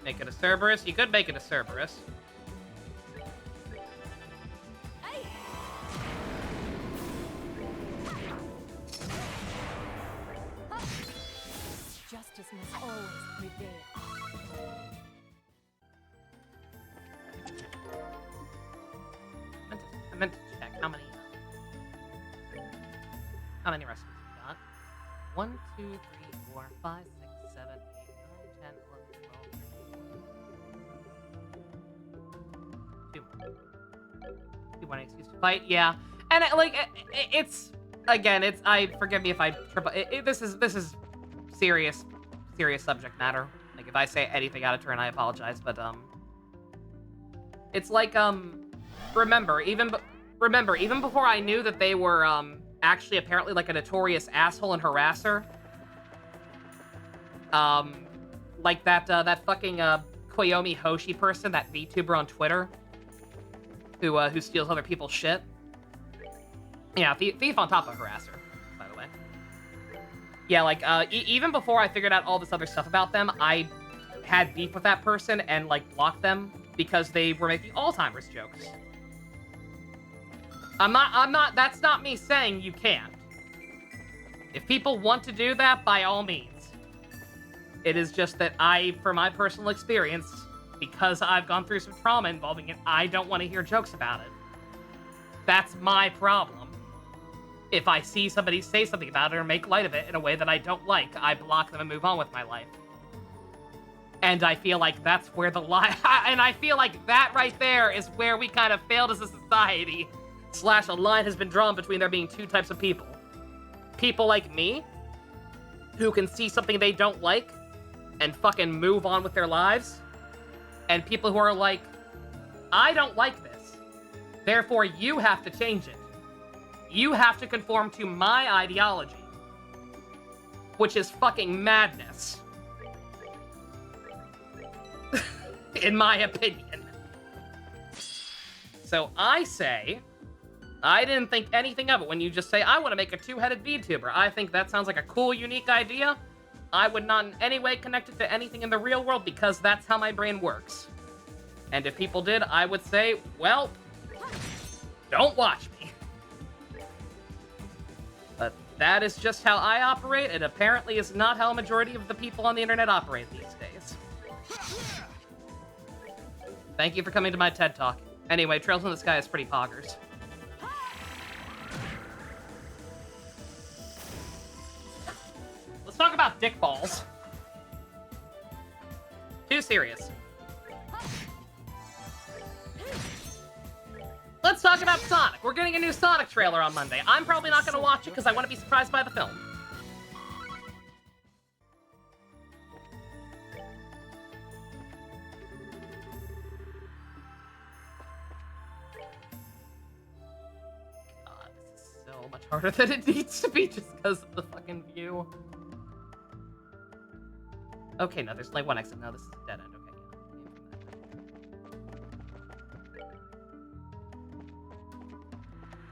Make it a Cerberus? You could make it a Cerberus. Justice must always prevail. I meant to check how many recipes we got. 1, 2, 3, 4, 5, 6, 7, 8, 9, 10, 11, 12, 13. 2 more. 2 more excuse to fight, yeah. And it's again, forgive me if I triple. This is serious subject matter. Like if I say anything out of turn, I apologize. But it's like remember even before I knew that they were actually apparently like a notorious asshole and harasser. Like that fucking Koyomi Hoshi person, that VTuber on Twitter, who steals other people's shit. Yeah, thief on top of harasser, by the way. Yeah, like even before I figured out all this other stuff about them, I had beef with that person and like blocked them because they were making Alzheimer's jokes. I'm not, that's not me saying you can't. If people want to do that, by all means. It is just that for my personal experience, because I've gone through some trauma involving it, I don't want to hear jokes about it. That's my problem. If I see somebody say something about it or make light of it in a way that I don't like, I block them and move on with my life. And I feel like that's where the line... and I feel like that right there is where we kind of failed as a society. / a line has been drawn between there being two types of people. People like me, who can see something they don't like and fucking move on with their lives. And people who are like, I don't like this. Therefore, you have to change it. You have to conform to my ideology. Which is fucking madness. In my opinion. So I say, I didn't think anything of it when you just say, I want to make a two-headed VTuber. I think that sounds like a cool, unique idea. I would not in any way connect it to anything in the real world because that's how my brain works. And if people did, I would say, well, don't watch me. But that is just how I operate. It apparently is not how a majority of the people on the internet operate these days. Thank you for coming to my TED Talk. Anyway, Trails in the Sky is pretty poggers. Let's talk about dick balls. Too serious. Let's talk about Sonic. We're getting a new Sonic trailer on Monday. I'm probably not going to watch it because I want to be surprised by the film. God, this is so much harder than it needs to be just because of the fucking view. Okay, no, there's like one exit. No, this is a dead end. Okay, yeah.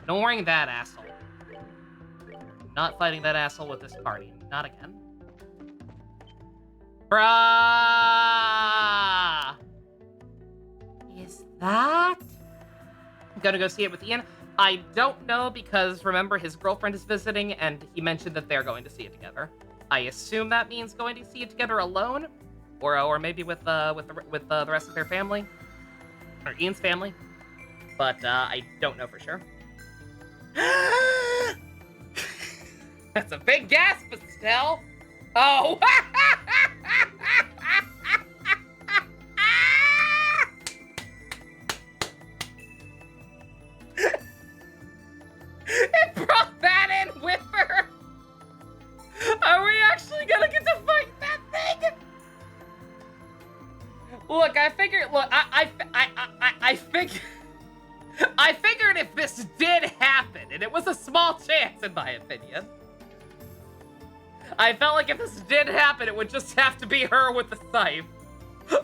Ignoring that asshole. Not fighting that asshole with this party. Not again. Bruh! Is that? I'm gonna go see it with Ian. I don't know because remember his girlfriend is visiting and he mentioned that they're going to see it together. I assume that means going to see it together alone, or maybe with the rest of their family, or Ian's family. But I don't know for sure. That's a big gasp, Estelle. Oh. It brought that in with her. Are we actually gonna get to fight that thing? Look, I figured. Look, I figured if this did happen, and it was a small chance in my opinion. I felt like if this did happen, it would just have to be her with the scythe.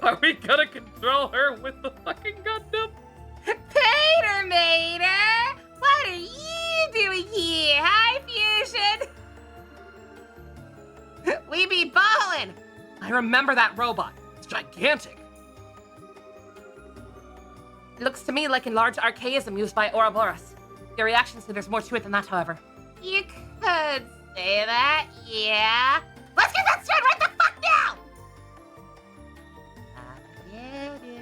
Are we gonna control her with the fucking Gundam? Tater Mater! What are you doing here? Hi, Fusion! We be ballin'! I remember that robot. It's gigantic. It looks to me like enlarged archaism used by Ouroboros. Your reaction said there's more to it than that, however. You could say that, yeah. Let's get that straight right the fuck now! I get it.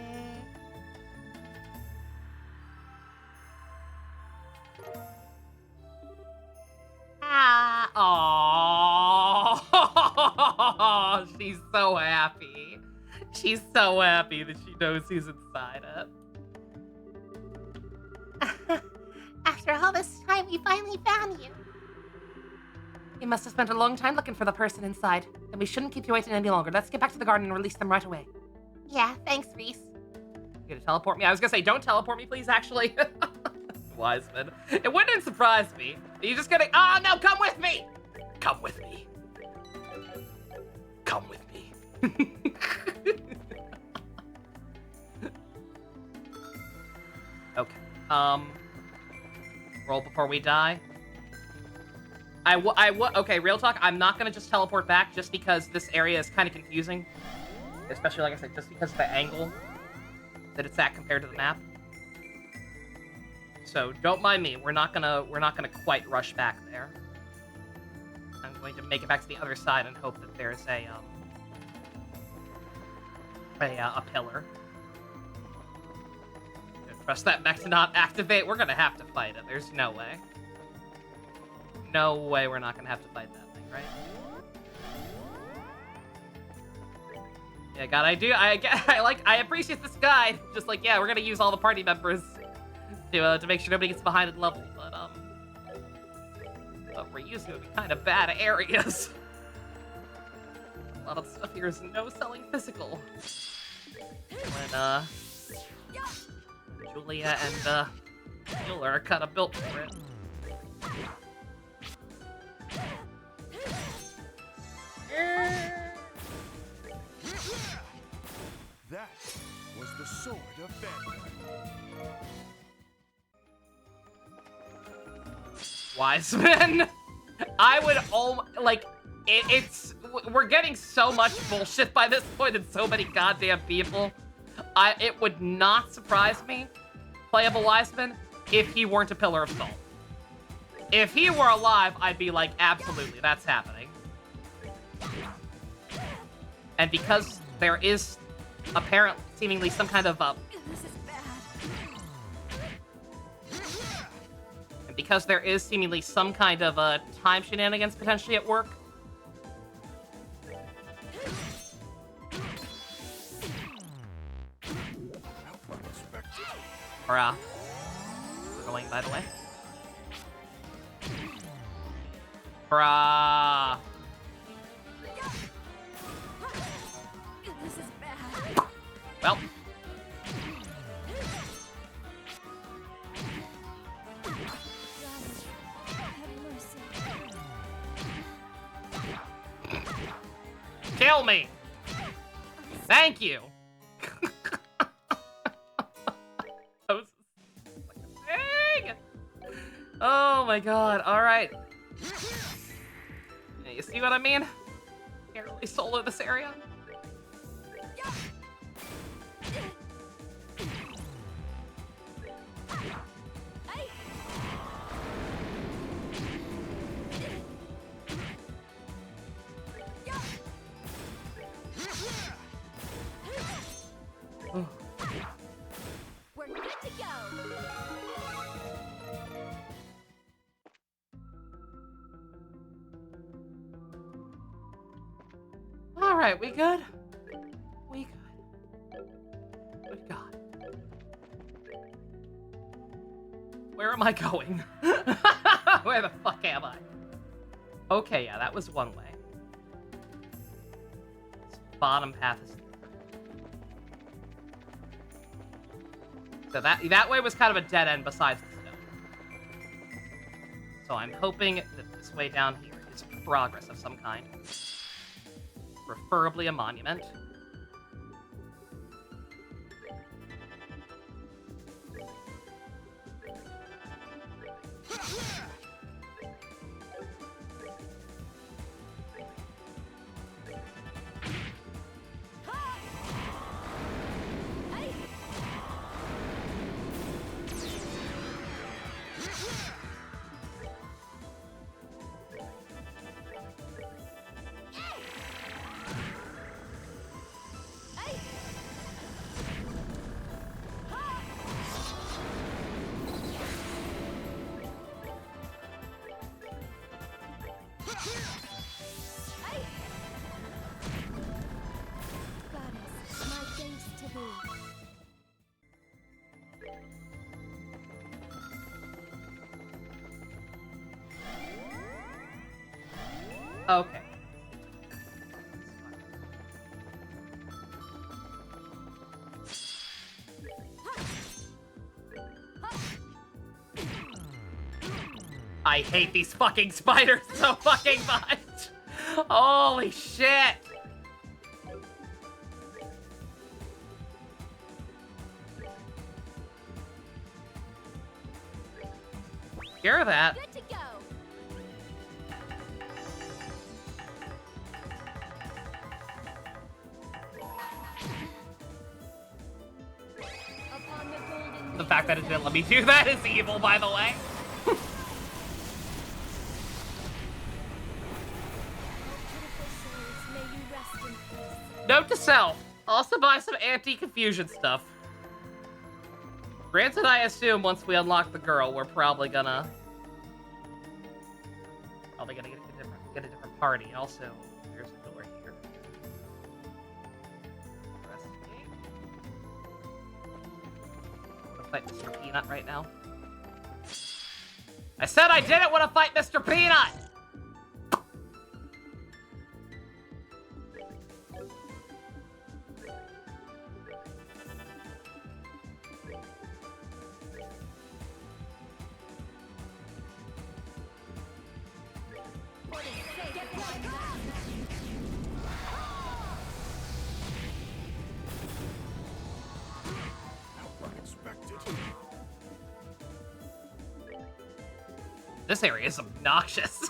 Oh, she's so happy. She's so happy that she knows he's inside it. After all this time, we finally found you. You must have spent a long time looking for the person inside. Then we shouldn't keep you waiting any longer. Let's get back to the garden and release them right away. Yeah, thanks, Reese. You gonna teleport me? I was gonna say, don't teleport me, please, actually. Wiseman. It wouldn't surprise me. Are you just gonna... Oh, no, come with me! Come with me. Come with me. Okay. Roll before we die. Okay, real talk. I'm not gonna just teleport back just because this area is kind of confusing. Especially, like I said, just because of the angle that it's at compared to the map. So don't mind me. We're not gonna quite rush back there. I'm going to make it back to the other side and hope that there's a pillar. Press that back to not activate. We're gonna have to fight it. There's no way. No way we're not gonna have to fight that thing, right? Yeah, God, I appreciate this guide. Just like, yeah, we're gonna use all the party members to make sure nobody gets behind in level, but we're using would be kind of bad areas. A lot of stuff here is no selling physical. When Julia and Mueller are kind of built for it. That was the sword of Fender. Wiseman, I would it's we're getting so much bullshit by this point and so many goddamn people. It would not surprise me, Playable Wiseman, if he weren't a pillar of salt. If he were alive, I'd be like, absolutely, that's happening. And because there is apparently, seemingly some kind of, This is bad. and because there is seemingly some kind of, time shenanigans potentially at work, we're going, by the way. Bruh. This is bad. Well. Have mercy. Kill me! Thank you! That was like a thing! Oh my god, alright. You see what I mean? Can't really solo this area. We're good to go. Alright, we good? We good. Good God. Where am I going? Where the fuck am I? Okay, yeah, that was one way. This bottom path is... So that way was kind of a dead end besides the stone. So I'm hoping that this way down here is progress of some kind. Preferably a monument. Goddess, my thanks to thee. Okay. I hate these fucking spiders so fucking much. Holy shit. Hear that? Good to go. Upon the golden The fact that it didn't let me do that is evil, by the way. pitiful souls, may you rest in peace. Note to self, also buy some anti-confusion stuff. Granted, I assume once we unlock the girl, we're probably gonna get a different party. Also, there's a door here. Investigate. I'm gonna fight Mr. Peanut right now. I said I didn't want to fight Mr. Peanut! For the sake of my master. This area is obnoxious.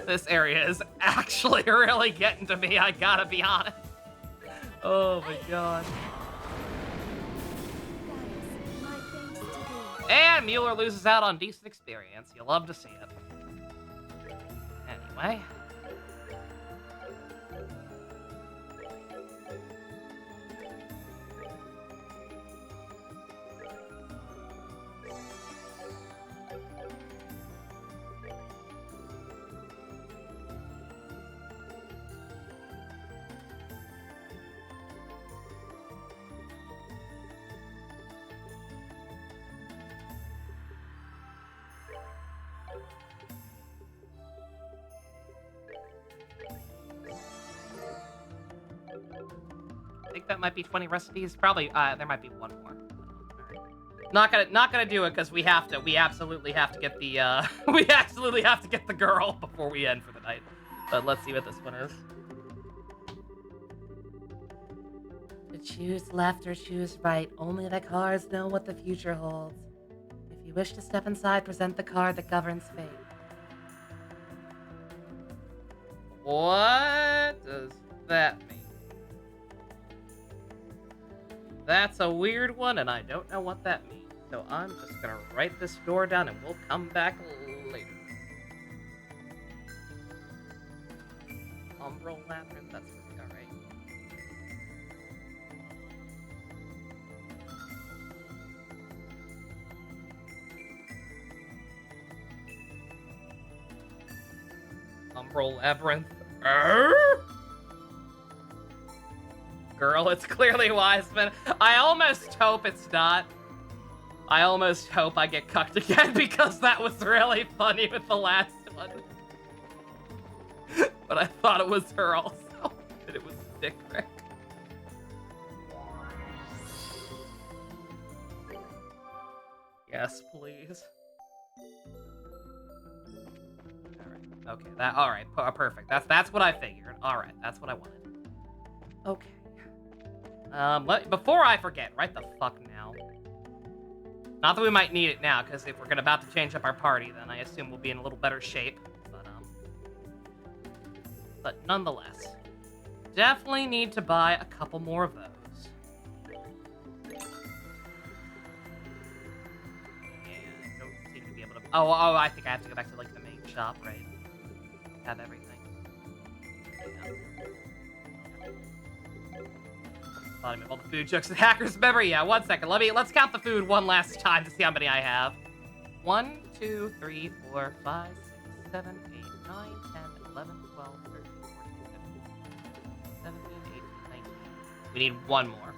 This area is actually really getting to me, I gotta be honest. Oh my god. That is my thanks to thee. And Mueller loses out on decent experience. You love to see it. Anyway. I think that might be 20 recipes. Probably, there might be one more. Alright. Not gonna do it because we absolutely have to get the, we absolutely have to get the girl before we end for the night. But let's see what this one is. To choose left or choose right, only the cards know what the future holds. If you wish to step inside, present the card that governs fate. What does that mean? That's a weird one, and I don't know what that means. So I'm just gonna write this door down, and we'll come back later. Umbral Labyrinth, that's where we are, right? Umbral Labyrinth. Girl, it's clearly Wiseman. I almost hope it's not. I almost hope I get cucked again because that was really funny with the last one. But I thought it was her also. And it was Dick Rick. Yes, please. Alright. Okay, alright, perfect. That's what I figured. Alright, that's what I wanted. Okay. Before I forget, right the fuck now. Not that we might need it now, because if we're about to change up our party, then I assume we'll be in a little better shape. But nonetheless, definitely need to buy a couple more of those. And I don't seem to be able to. Oh, I think I have to go back to like the main shop, right? Have everything. Yeah. Thought I meant all the food jokes and hackers memory. Yeah, 1 second. Let's count the food one last time to see how many I have. 1, 2, 3, 4, 5, 6, 7, 8, 9, 10, 11, 12, 13, 14, 15, 17, 18, 19. We need one more.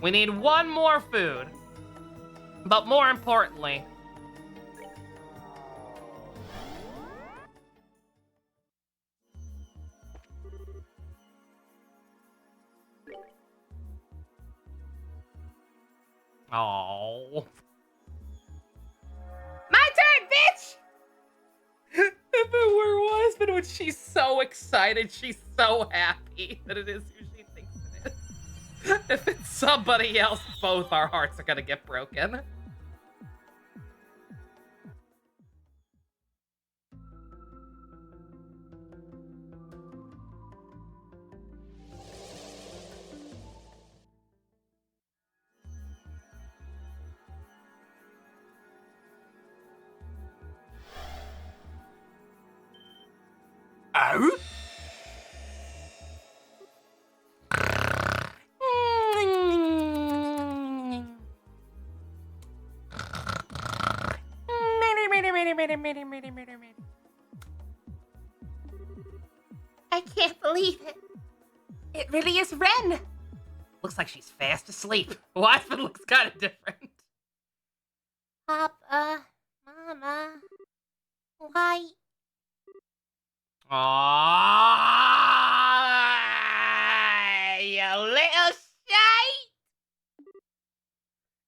We need one more food. But more importantly, oh. My turn, bitch! If it were Wiseman, when she's so excited, she's so happy that it is who she thinks it is. If it's somebody else, both our hearts are gonna get broken. Oh? I can't believe it. It really is Ren. Looks like she's fast asleep. Wiseman looks kind of different. Papa, Mama, why? Aww, you little shite!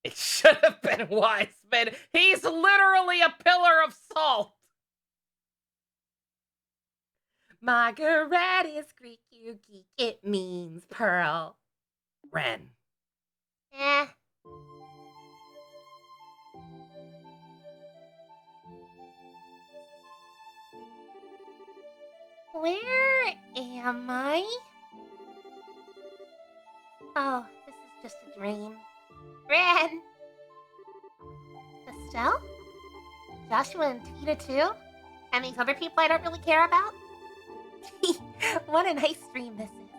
It should have been Wiseman. He's literally a pillar of salt. Margaret is Greek, you geek. It means pearl. Ren. Eh. Where am I? Oh, this is just a dream. Ren! Estelle? Joshua and Tina too? And these other people I don't really care about? What a nice dream this is.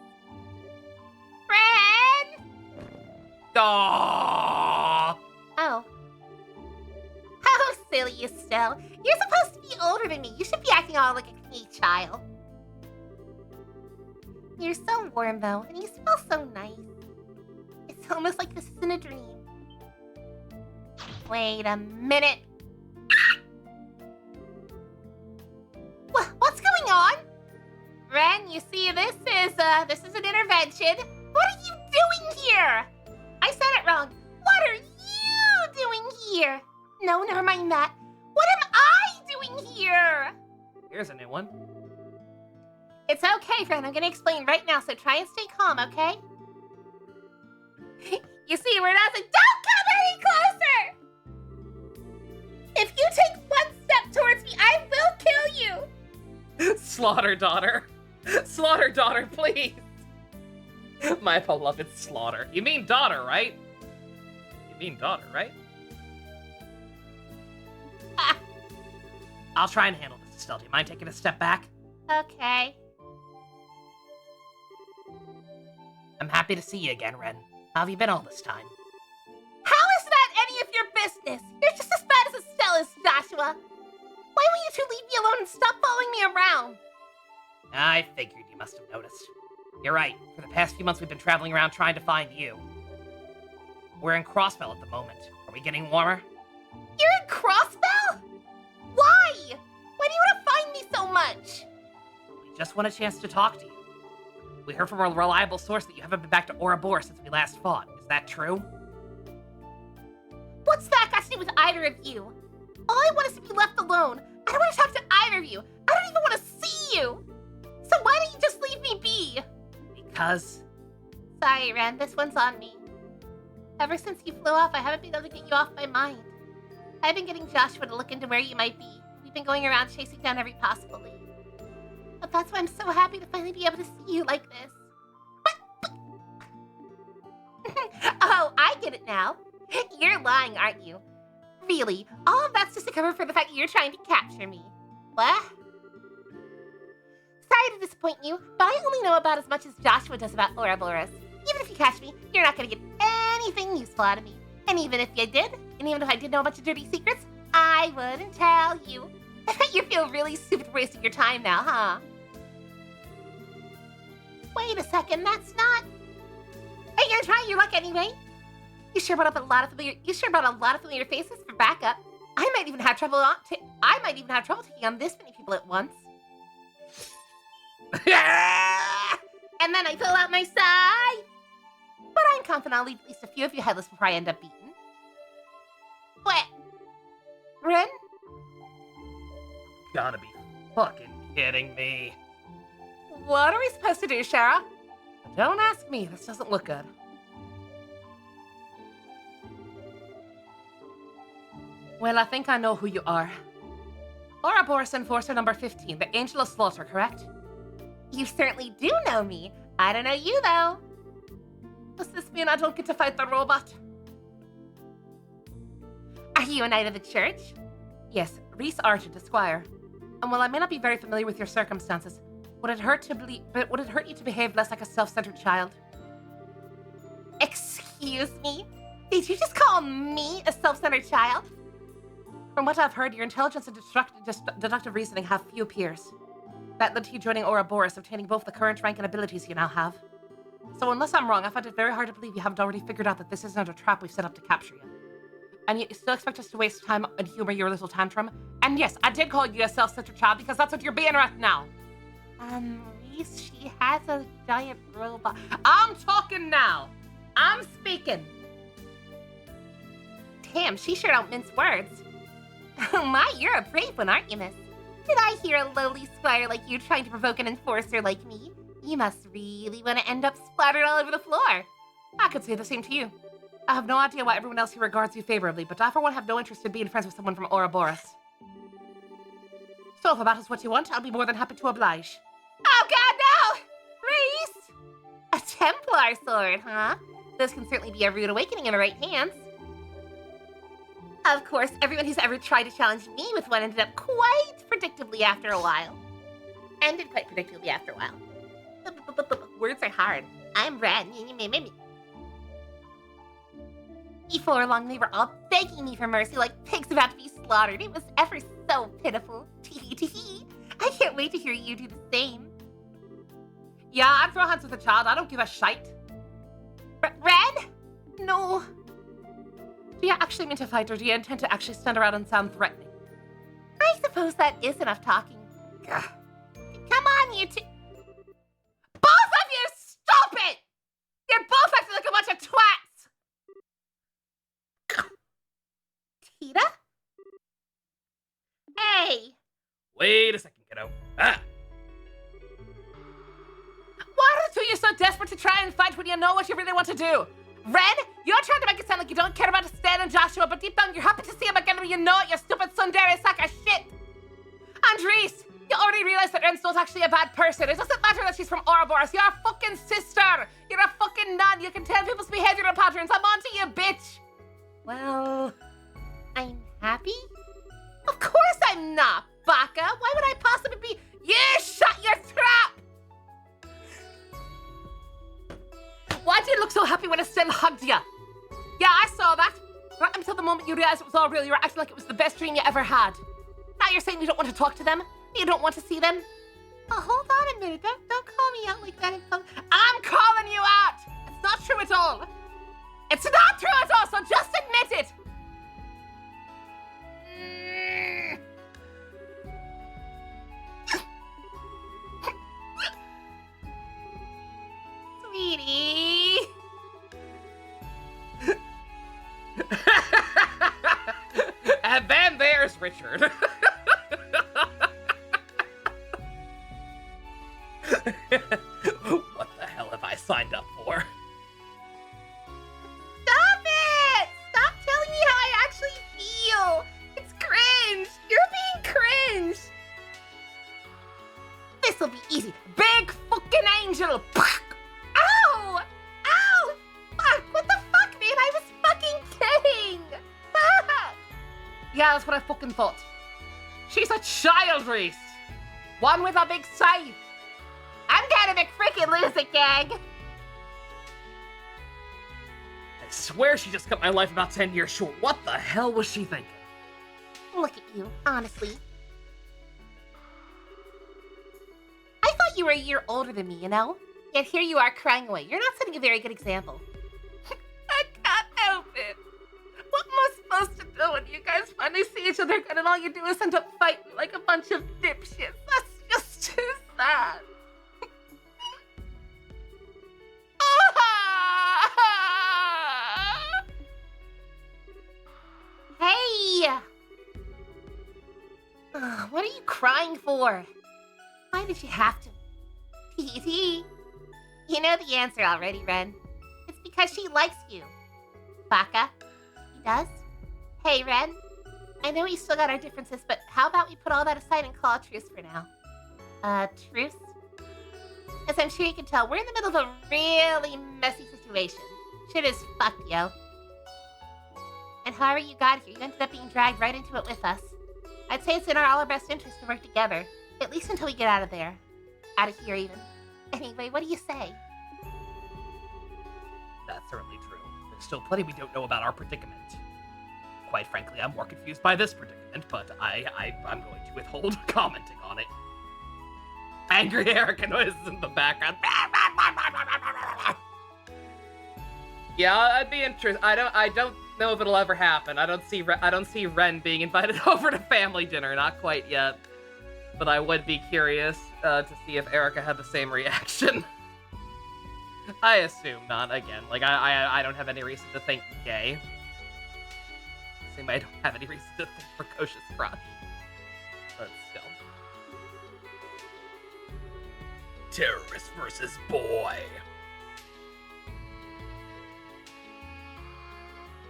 Ren! Aww. Oh. How silly, Estelle. You're supposed to be older than me. You should be acting all like a knee child. You're so warm, though, and you smell so nice. It's almost like this isn't a dream. Wait a minute. What's going on? Ren, you see, this is an intervention. What are you doing here? I said it wrong. What are you doing here? No, never mind that. What am I doing here? Here's a new one. It's okay, friend. I'm gonna explain right now, so try and stay calm, okay? You see, we're not. Don't come any closer! If you take one step towards me, I will kill you! Slaughter daughter. Slaughter daughter, please. My beloved Slaughter. You mean daughter, right? You mean daughter, right? I'll try and handle this, Estelle. Do you mind taking a step back? Okay. I'm happy to see you again, Ren. How have you been all this time? How is that any of your business? You're just as bad as Estelle is, Joshua. Why won't you two leave me alone and stop following me around? I figured you must have noticed. You're right. For the past few months, we've been traveling around trying to find you. We're in Crossbell at the moment. Are we getting warmer? You're in Crossbell? Why? Why do you want to find me so much? We just want a chance to talk to you. We heard from a reliable source that you haven't been back to Ouroboros since we last fought. Is that true? What's that got to do with either of you? All I want is to be left alone. I don't want to talk to either of you. I don't even want to see you. So why don't you just leave me be? Because... Sorry, Ren, this one's on me. Ever since you flew off, I haven't been able to get you off my mind. I've been getting Joshua to look into where you might be. We've been going around chasing down every possible lead. But that's why I'm so happy to finally be able to see you like this. Oh, I get it now. You're lying, aren't you? Really, all of that's just to cover for the fact that you're trying to capture me. What? Sorry to disappoint you, but I only know about as much as Joshua does about Ouroboros. Even if you catch me, you're not going to get anything useful out of me. And even if you did, and even if I did know a bunch of dirty secrets, I wouldn't tell you. I bet you feel really stupid for wasting your time now, huh? Wait a second, that's not... Are you gonna try your luck anyway? You sure brought a lot of familiar faces for backup. I might even have trouble taking on this many people at once. And then I pull out my side. But I'm confident I'll leave at least a few of you headless before I end up beaten. What? Ren? Gotta be fucking kidding me. What are we supposed to do, Shara? Don't ask me. This doesn't look good. Well, I think I know who you are. Ouroboros Enforcer number 15, the Angel of Slaughter, correct? You certainly do know me. I don't know you, though. Does this mean I don't get to fight the robot? Are you a knight of the church? Yes, Reese Argent, Esquire. And while I may not be very familiar with your circumstances, would it hurt you to behave less like a self-centered child? Excuse me? Did you just call me a self-centered child? From what I've heard, your intelligence and deductive reasoning have few peers. That led to you joining Ouroboros, obtaining both the current rank and abilities you now have. So unless I'm wrong, I find it very hard to believe you haven't already figured out that this isn't a trap we've set up to capture you. And yet you still expect us to waste time and humor your little tantrum? And yes, I did call you a self-centered child because that's what you're being right now. Reese, she has a giant robot. I'm talking now. I'm speaking. Damn, she sure don't mince words. Oh my, you're a brave one, aren't you, miss? Did I hear a lowly squire like you trying to provoke an enforcer like me? You must really want to end up splattered all over the floor. I could say the same to you. I have no idea why everyone else here regards you favorably, but I for one have no interest in being friends with someone from Ouroboros. So if a battle's what you want, I'll be more than happy to oblige. Oh god, no! Reese! A Templar sword, huh? This can certainly be a rude awakening in the right hands. Of course, everyone who's ever tried to challenge me with one ended up quite predictably after a while. Ended quite predictably after a while. Words are hard. I'm Red. Before long, they were all begging me for mercy like pigs about to be slaughtered. It was ever so pitiful. Tee tee. I can't wait to hear you do the same. Yeah, I'd throw hands with a child. I don't give a shite. Red? No. Do you actually mean to fight, or do you intend to actually stand around and sound threatening? I suppose that is enough talking. Ugh. Come on, you two. Both of you, stop it! You're both acting like a bunch of twats! Tita? Hey! Wait a second, kiddo. Ah! Why are the two of you so desperate to try and fight when you know what you really want to do? Red, you're trying to make it sound like you don't care about Stan and Joshua, but deep down you're happy to see him again when you know it, you stupid tsundere sack of shit! And Reese, you already realized that Ren's not actually a bad person. It doesn't matter that she's from Ouroboros. You're a fucking sister. You're a fucking nun. You can tell people's behavioral patterns. I'm onto you, bitch. Well, I'm happy? Of course I'm not, Baka. Why would I possibly be? You shut your trap! Why did you look so happy when Estelle hugged you? Yeah, I saw that. Right until the moment you realized it was all real, you were acting like it was the best dream you ever had. Now you're saying you don't want to talk to them? You don't want to see them? Oh, hold on a minute. Don't call me out like that. I'm calling you out! It's not true at all. It's not true at all, so just admit it! Sweetie. And then there's Richard. What the hell have I signed up for? Stop it! Stop telling me how I actually feel. It's cringe. You're being cringe. This'll be easy. Big fucking angel! Ow! Ow! Fuck! What the fuck, man? I was fucking kidding. Fuck! Yeah, that's what I fucking thought. She's a child, Reese. One with a big scythe. I'm gonna McFrickin' lose it, gang. I swear she just cut my life about 10 years short. What the hell was she thinking? Look at you, honestly. I thought you were a year older than me, you know? Yet here you are crying away. You're not setting a very good example. I can't help it. What am I supposed to do when you guys finally see each other again and all you do is end up fighting like a bunch of dipshits? That's just too sad. Hey! What are you crying for? Why did you have to? Tee. You know the answer already, Ren. It's because she likes you. Baka. He does? Hey, Ren. I know we still got our differences, but how about we put all that aside and call a truce for now? Truce? As I'm sure you can tell, we're in the middle of a really messy situation. Shit is fucked, yo. And however you got here, you ended up being dragged right into it with us. I'd say it's in all our best interest to work together. At least until we get out of there. Out of here, even. Anyway, what do you say? That's certainly true. There's still plenty we don't know about our predicament. Quite frankly, I'm more confused by this predicament, but I'm going to withhold commenting on it. Angry Erica noises in the background. Yeah, I'd be interested. I don't know if it'll ever happen. I don't see Ren being invited over to family dinner. Not quite yet. But I would be curious to see if Erica had the same reaction. I assume not. Again, like I don't have any reason to think gay. Same way I don't have any reason to think precocious crush. But still. Terrorist versus boy.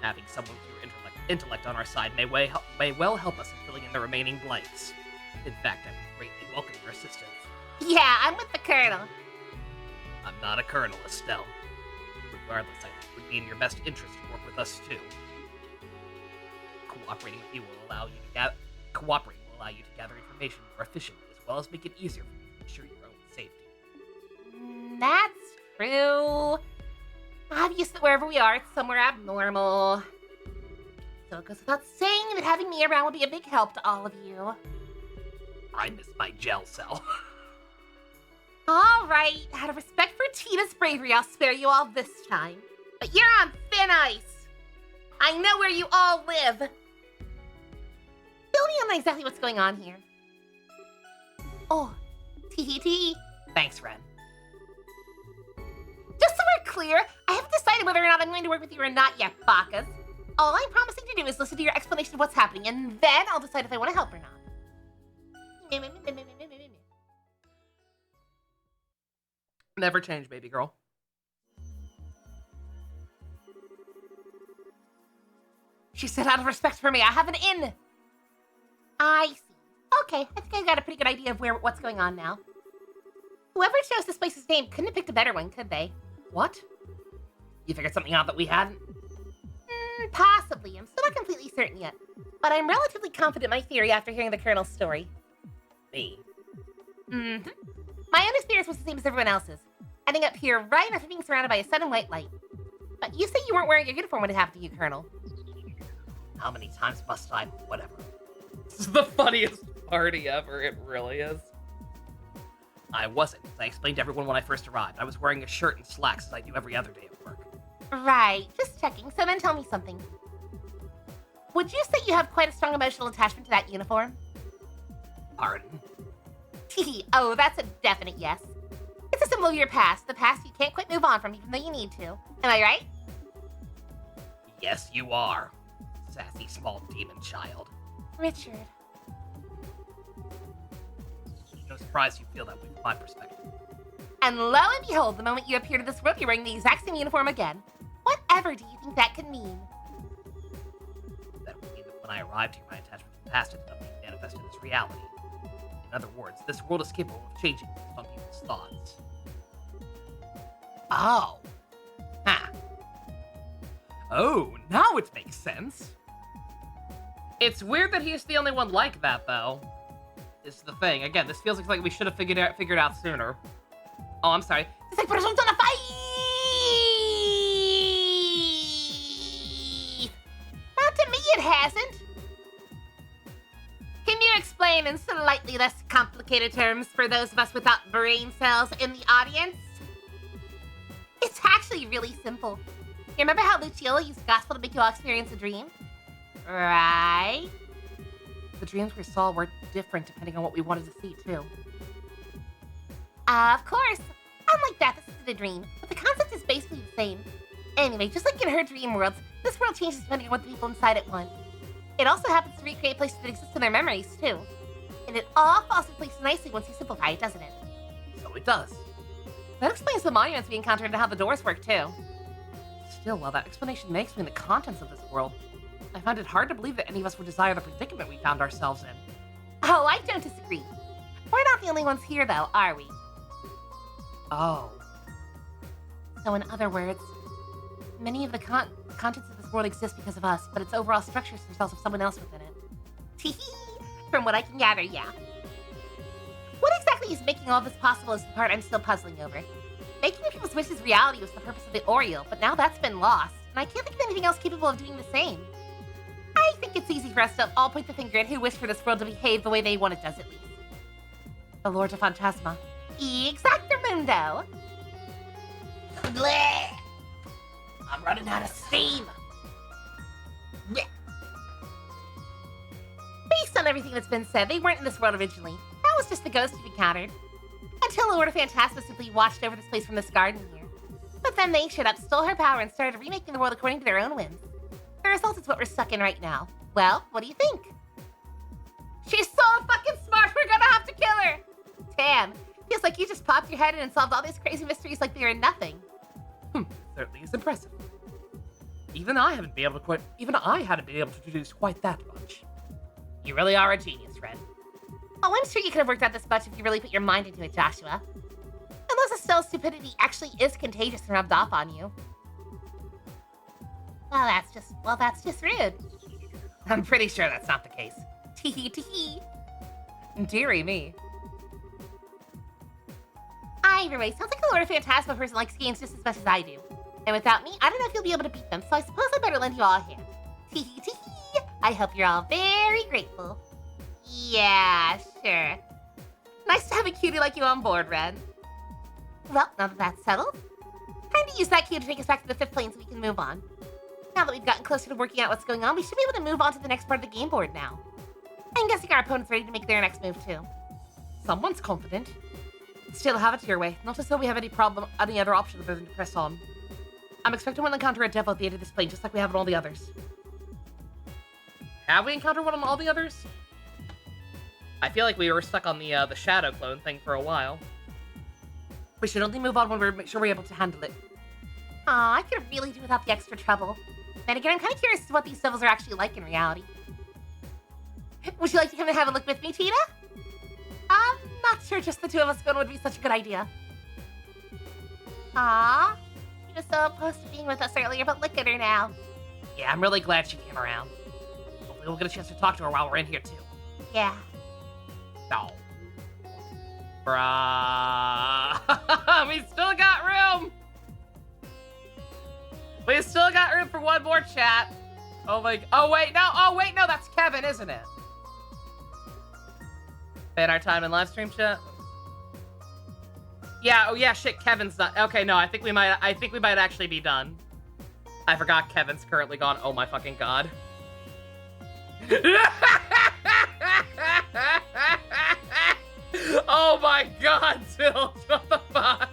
Having someone with your intellect on our side may well help us in filling in the remaining blanks. In fact, I would greatly welcome your assistance. Yeah, I'm with the Colonel. I'm not a colonel, Estelle. Regardless, I think it would be in your best interest to work with us too. Cooperating with you will allow you to gather information more efficiently, as well as make it easier for you to ensure your own safety. That's true. Obvious that wherever we are, it's somewhere abnormal. So it goes without saying that having me around will be a big help to all of you. I miss my gel cell. All right, out of respect for Tina's bravery, I'll spare you all this time. But you're on thin ice. I know where you all live. Fill me on exactly what's going on here. Oh, tee. Thanks, Ren. Just so we're clear, I haven't decided whether or not I'm going to work with you or not yet, Bakas. All I'm promising to do is listen to your explanation of what's happening, and then I'll decide if I want to help or not. Never change, baby girl. She said out of respect for me, I have an inn. I see. Okay, I think I got a pretty good idea of what's going on now. Whoever chose this place's name couldn't have picked a better one, could they? What? You figured something out that we hadn't? Possibly. I'm still not completely certain yet. But I'm relatively confident in my theory after hearing the Colonel's story. Me. Mm-hmm. My own experience was the same as everyone else's. Ending up here right after being surrounded by a sudden white light. But you say you weren't wearing your uniform when it happened to you, Colonel. How many times must I? Whatever. This is the funniest party ever. It really is. I wasn't. I explained to everyone when I first arrived. I was wearing a shirt and slacks as I do every other day at work. Right, just checking. So then tell me something. Would you say you have quite a strong emotional attachment to that uniform? Pardon? Oh, that's a definite yes. It's a symbol of your past, the past you can't quite move on from even though you need to. Am I right? Yes, you are. Sassy small demon child. Richard. No surprise you feel that way from my perspective. And lo and behold, the moment you appear to this world, you're wearing the exact same uniform again. Whatever do you think that could mean? That would mean that when I arrived here, my attachment to the past ended up being manifested as reality. In other words, this world is capable of changing based on people's thoughts. Oh. Huh. Oh, now it makes sense. It's weird that he's the only one like that, though. This is the thing. Again, this feels like something we should have figured out sooner. Oh, I'm sorry. It's like person's on a fight! Not to me, it hasn't. Can you explain in slightly less complicated terms for those of us without brain cells in the audience? It's actually really simple. You remember how Luciola used gospel to make you all experience a dream? Right? The dreams we saw were different depending on what we wanted to see, too. Of course. Unlike that, this isn't a dream, but the concept is basically the same. Anyway, just like in her dream worlds, this world changes depending on what the people inside it want. It also happens to recreate places that exist in their memories, too. And it all falls in place nicely once you simplify it, doesn't it? So it does. That explains the monuments we encountered and how the doors work, too. Still, while that explanation makes me the contents of this world, I find it hard to believe that any of us would desire the predicament we found ourselves in. Oh, I don't disagree. We're not the only ones here, though, are we? Oh. So in other words, many of the contents of this world exist because of us, but its overall structure is the result of someone else within it. Teehee! From what I can gather, yeah. What exactly is making all this possible is the part I'm still puzzling over. Making people's wishes reality was the purpose of the Oriole, but now that's been lost, and I can't think of anything else capable of doing the same. I think it's easy for us to all point the finger at who wished for this world to behave the way they want it does, at least. The Lord of Phantasma. Exactamundo! Bleh! I'm running out of steam. Yeah. Based on everything that's been said, they weren't in this world originally. That was just the ghost you've encountered. Until Lord of Phantasma simply watched over this place from this garden here. But then they showed up, stole her power, and started remaking the world according to their own whims. The result is what we're stuck in right now. Well, what do you think? She's so fucking smart, we're gonna have to kill her! Damn, feels like you just popped your head in and solved all these crazy mysteries like they were nothing. Certainly is impressive. Even I hadn't been able to deduce quite that much. You really are a genius, Ren. Oh, I'm sure you could have worked out this much if you really put your mind into it, Joshua. Unless Estelle's stupidity actually is contagious and rubbed off on you. Well, that's just rude. I'm pretty sure that's not the case. Tee tee. Dearie me. Either way, sounds like a Lord of Phantasma person likes games just as much as I do. And without me, I don't know if you'll be able to beat them, so I suppose I better lend you all a hand. Tee tee. I hope you're all very grateful. Yeah, sure. Nice to have a cutie like you on board, Ren. Well, now that that's settled, time to use that cue to take us back to the 5th plane so we can move on. Now that we've gotten closer to working out what's going on, we should be able to move on to the next part of the game board now. I'm guessing our opponent's ready to make their next move, too. Someone's confident. Still, have it your way. Not as though we have any other option other than to press on. I'm expecting we'll encounter a devil at the end of this plane, just like we have on all the others. Have we encountered one on all the others? I feel like we were stuck on the shadow clone thing for a while. We should only move on when we're sure we're able to handle it. Aw, I could really do without the extra trouble. Then again, I'm kind of curious as to what these devils are actually like in reality. Would you like to come and have a look with me, Tina? I'm not sure just the two of us going would be such a good idea. Aw, she was so opposed to being with us earlier, but look at her now. Yeah, I'm really glad she came around. Hopefully we'll get a chance to talk to her while we're in here, too. Yeah. No. Bruh. We still got room! We still got room for one more chat. Oh my... Oh, wait, no, that's Kevin, isn't it? Spend our time in live stream chat? Yeah, oh yeah, shit, Kevin's not... Okay, no, I think we might actually be done. I forgot Kevin's currently gone. Oh my fucking god. Oh my god, Tilt, what the fuck?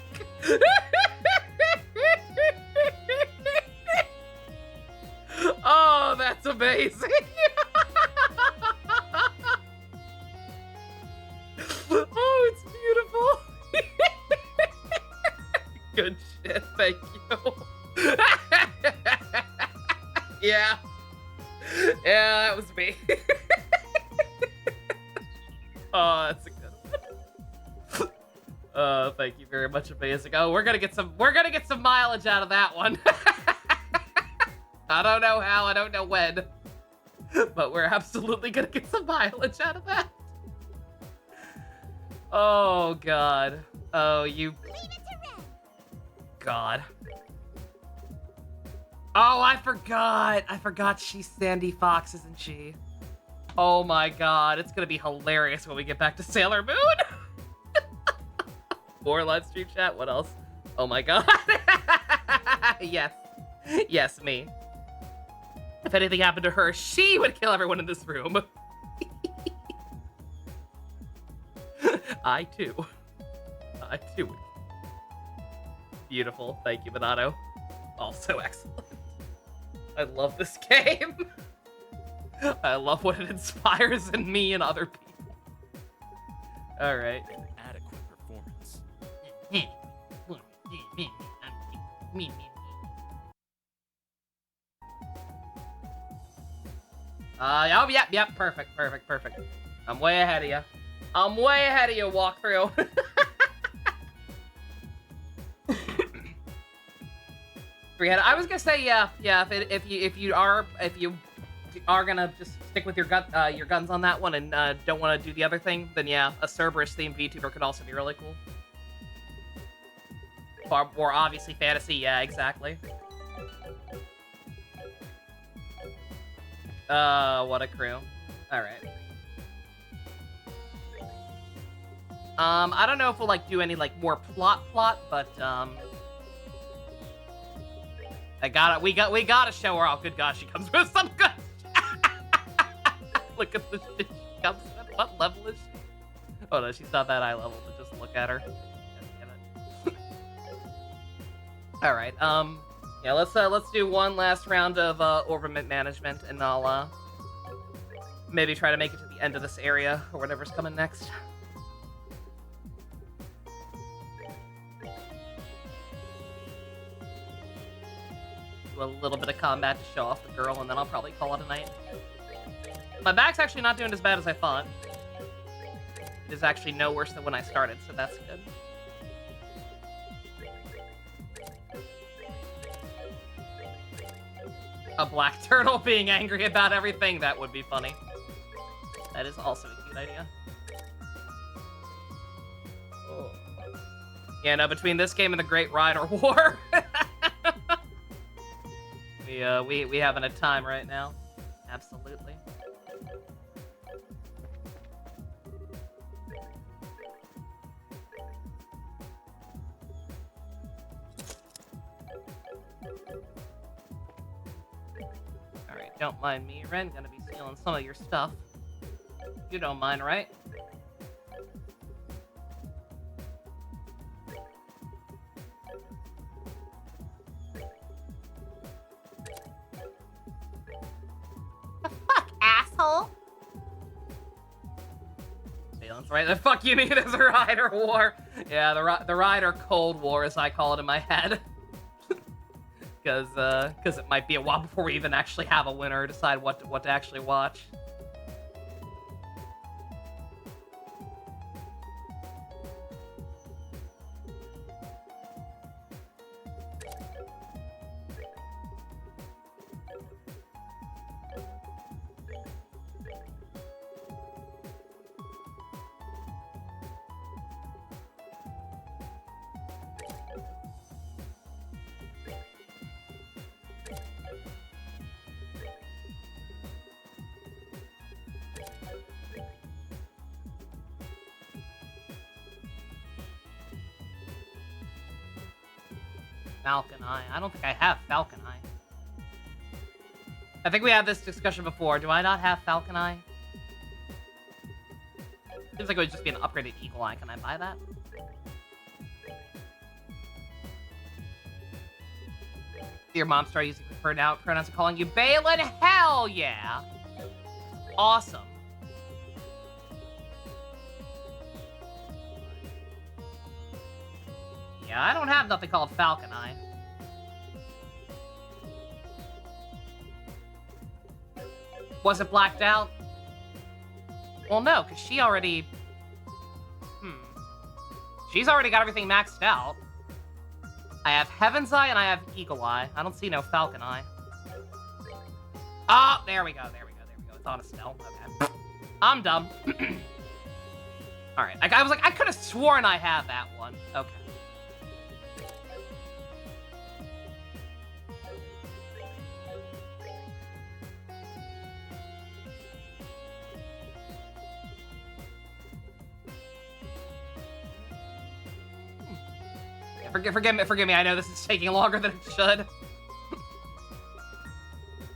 Oh, that's amazing. Oh, it's beautiful. Good shit, thank you. Yeah. Yeah, that was me. Oh, that's a good one. Thank you very much, amazing. Oh, we're gonna get some mileage out of that one. I don't know how, I don't know when, but we're absolutely gonna get some mileage out of that. Oh god. Oh, you. Leave it to Ren. God. Oh, I forgot she's Sandy Fox, isn't she? Oh my god, it's gonna be hilarious when we get back to Sailor Moon. More live stream chat, what else? Oh my god. Yes. Yes, me. If anything happened to her, she would kill everyone in this room. I too would. Beautiful, thank you, Minato. Also excellent. I love this game. I love what it inspires in me and other people. Alright. Adequate performance. Oh, yep, perfect. I'm way ahead of you. Walkthrough. I was gonna say, yeah. If you are gonna just stick with your guns on that one and don't want to do the other thing, then yeah, a Cerberus themed VTuber could also be really cool. Far more obviously fantasy, yeah, exactly. What a crew. Alright. I don't know if we'll like do any like more plot, but we gotta show her. Oh, good God, she comes with some good. Look at the shit she comes with. What level is she? Oh no, she's not that high level. But just look at her. All right. Yeah. Let's do one last round of orbiment management, and I'll maybe try to make it to the end of this area or whatever's coming next. Do a little bit of combat to show off the girl, and then I'll probably call it a night. My back's actually not doing as bad as I thought. It is actually no worse than when I started, so that's good. A black turtle being angry about everything, that would be funny. That is also a cute idea. Oh. Yeah, no, between this game and the Great Rider War, we having a time right now. Absolutely. Alright, don't mind me, Ren. Gonna be stealing some of your stuff. You don't mind, right? Fuck, asshole. Stealing's right. The fuck you mean there's a Rider War? Yeah, the Rider Cold War, as I call it in my head. Because it might be a while before we even actually have a winner or decide what to actually watch. Falcon Eye. I don't think I have Falcon Eye. I think we had this discussion before. Do I not have Falcon Eye? Seems like it would just be an upgraded Eagle Eye. Can I buy that? Your mom started using preferred pronouns and calling you Balin? Hell yeah! Awesome. Yeah, I don't have nothing called Falcon Eye. Was it blacked out? Well, no, because she already... She's already got everything maxed out. I have Heaven's Eye and I have Eagle Eye. I don't see no Falcon Eye. Oh, there we go, there we go, there we go. It's on a spell. Okay. I'm dumb. Alright, I was like, I could have sworn I had that one. Okay. Forgive me, I know this is taking longer than it should.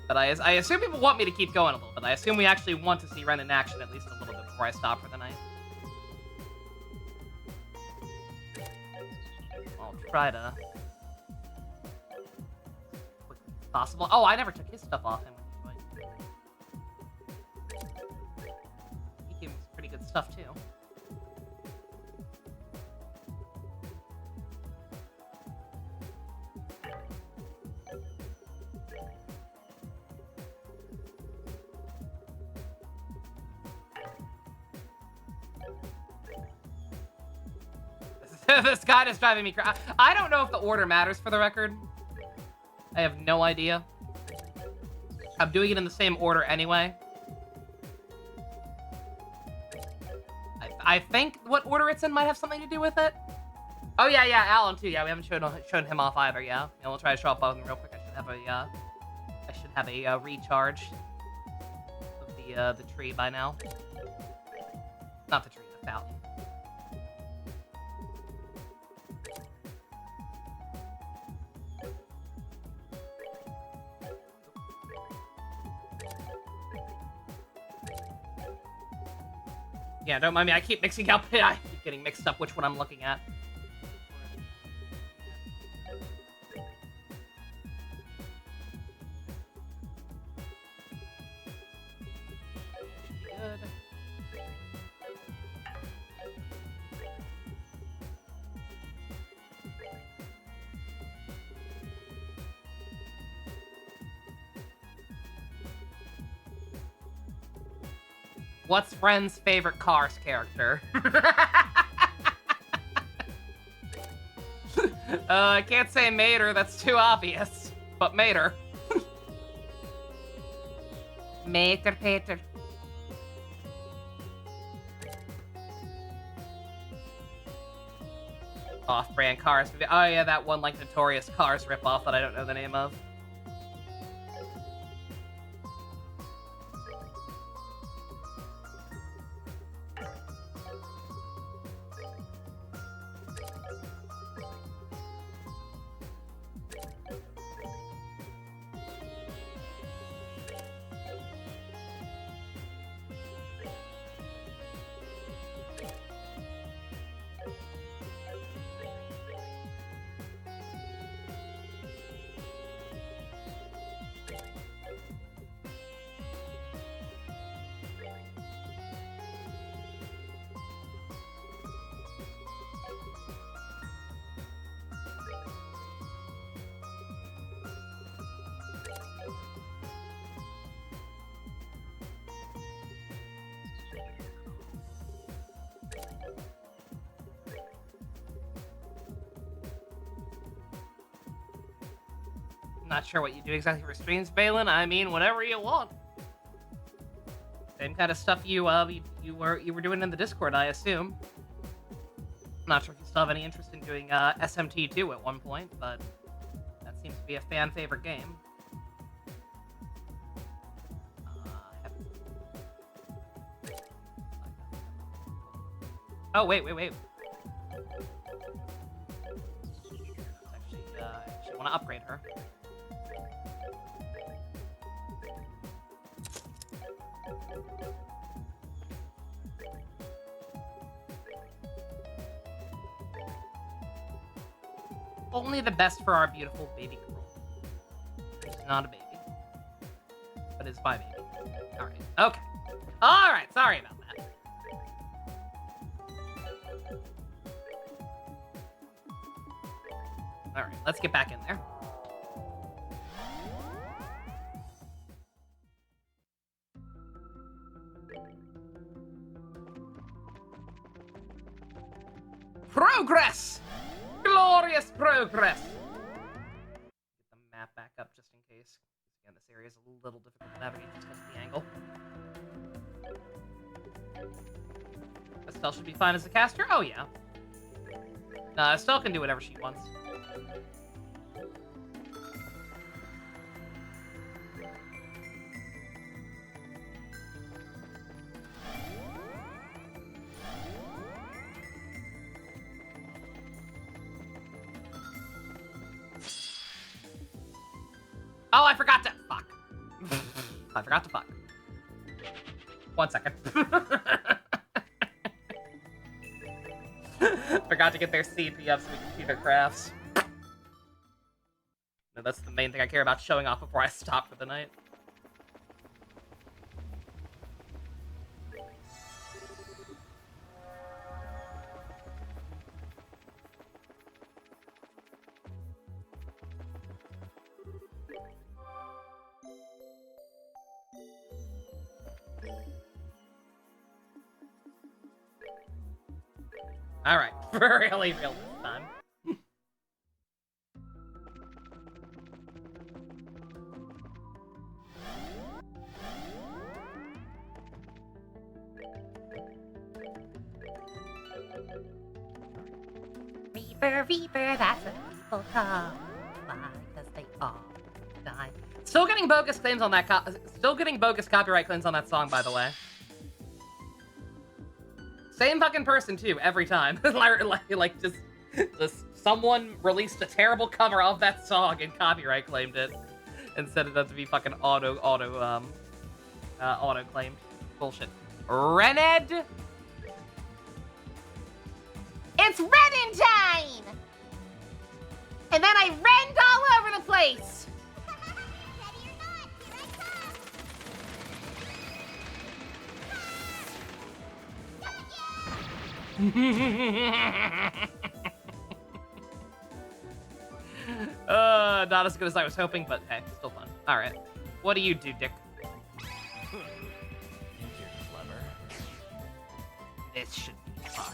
But I assume people want me to keep going a little bit. I assume we actually want to see Ren in action at least a little bit before I stop for the night. I'll try to... quickly as possible. Oh, I never took his stuff off him. He gave me some pretty good stuff, too. This guy is driving me crazy. I don't know if the order matters for the record. I have no idea. I'm doing it in the same order anyway. I think what order it's in might have something to do with it. Oh yeah, Alan too. Yeah, we haven't shown him off either. Yeah, we'll try to show up on him real quick. I should have a recharge of the tree by now. Not the tree, the fountain. Yeah, don't mind me. I keep mixing up. I keep getting mixed up which one I'm looking at. Good. What's Friend's favorite Cars character? I can't say Mater, that's too obvious. But Mater. Mater Pater. Off-brand Cars. Oh yeah, that one like notorious Cars ripoff that I don't know the name of. Not sure what you do exactly for streams, Balin. I mean, whatever you want. Same kind of stuff you were doing in the Discord, I assume. Not sure if you still have any interest in doing SMT2 at one point, but that seems to be a fan favorite game. Oh wait. Actually want to upgrade her. Only the best for our beautiful baby girl. She's not a baby, but is my baby. Alright, okay. Alright, sorry about that. Alright, let's get back in there. Progress! Glorious progress! Get the map back up just in case. Again, this area is a little difficult to navigate just because of the angle. Estelle should be fine as a caster? Oh, yeah. Estelle can do whatever she wants. Oh, I forgot to... Fuck. I forgot to fuck. 1 second. Forgot to get their CP up so we can see their crafts. No, that's the main thing I care about, showing off before I stop for the night. Alright, really real this time. Reaper, that's what people call by, because they all die. Still getting bogus claims on that still getting bogus copyright claims on that song, by the way. Same fucking person too, every time. like just someone released a terrible cover of that song and copyright claimed it, and set it up to be fucking auto claimed. Bullshit. Rened. It's Renin time! And then I rend all over the place! Ready or not, here I come! Not as good as I was hoping, but hey, still fun. Alright. What do you do, Dick? You're clever. This should be fun.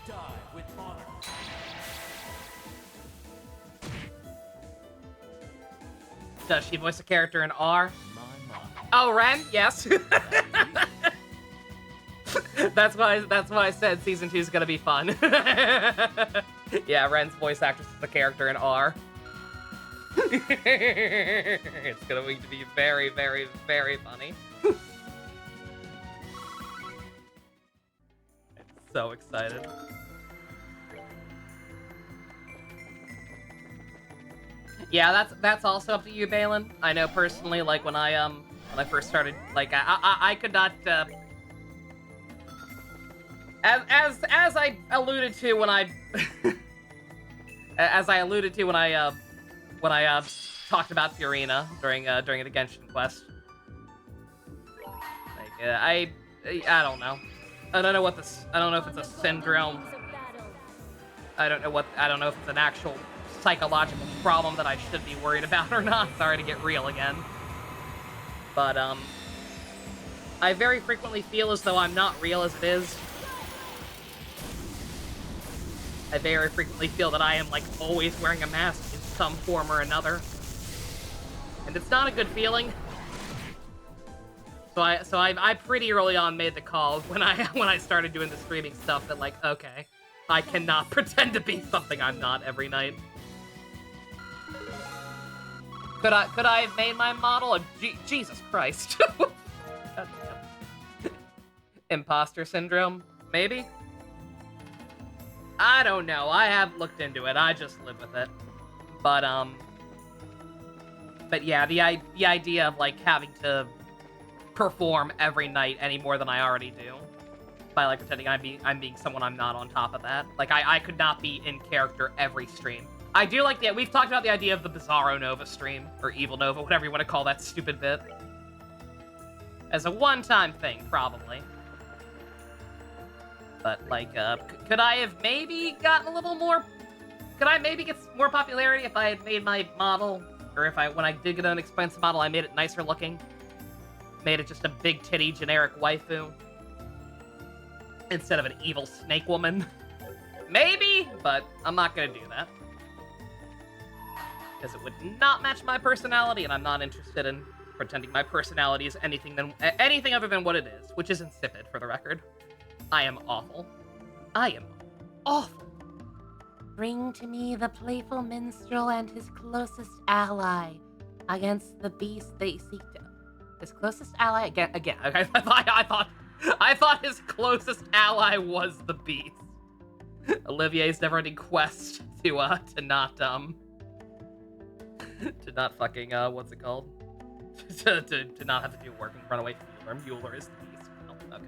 Die with honor. Does she voice a character in R? My mom. Oh, Ren? Yes. that's why I said season 2 is gonna be fun. Yeah, Ren's voice actress is the character in R. It's gonna be very, very, very funny. So excited. Yeah, that's also up to you, Balin. I know personally, like when I first started, like I could not as I alluded to when I as I alluded to when I talked about Fiorina during the Genshin quest. Like I don't know. I don't know what this. I don't know if it's a syndrome. I don't know if it's an actual psychological problem that I should be worried about or not. Sorry to get real again. But I very frequently feel as though I'm not real as it is. I very frequently feel that I am like always wearing a mask in some form or another. And it's not a good feeling. So I pretty early on made the call when I started doing the streaming stuff that like, okay, I cannot pretend to be something I'm not every night. Could I have made my model? Jesus Christ. Imposter syndrome? Maybe? I don't know. I have looked into it. I just live with it. But yeah, the idea of like having to perform every night any more than I already do by like pretending I'm being someone I'm not on top of that. Like I could not be in character every stream. I do like we've talked about the idea of the Bizarro Nova stream, or Evil Nova, whatever you want to call that stupid bit. As a one-time thing, probably. But, like, could I have maybe gotten a little more... Could I maybe get more popularity if I had made my model, or if when I did get an expensive model, I made it nicer looking? Made it just a big titty generic waifu? Instead of an evil snake woman? Maybe, but I'm not gonna do that. Because it would not match my personality, and I'm not interested in pretending my personality is anything other than what it is, which is insipid, for the record. I am awful. I am awful. Bring to me the playful minstrel and his closest ally against the beast they seek to. His closest ally again. I thought his closest ally was the beast. Olivier's never-ending quest to not fucking what's it called? to not have to do work and run away from Mueller. Mueller is the beast. Oh, okay.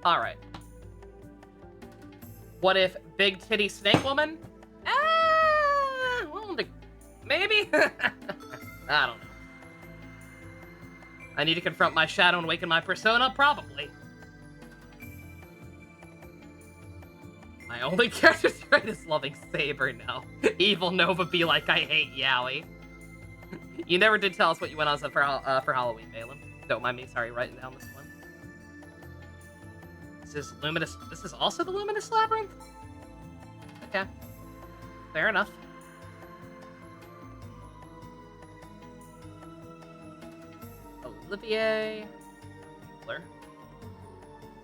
All right. What if Big Titty Snake Woman? Well, maybe. I don't know. I need to confront my shadow and awaken my persona, probably. My only character trait is loving Saber now. Evil Nova be like, I hate Yaoi. You never did tell us what you went on for Halloween, Balin. Don't mind me, sorry, writing down this one. This is Luminous. This is also the Luminous Labyrinth? Okay. Fair enough. Olivier. Mueller.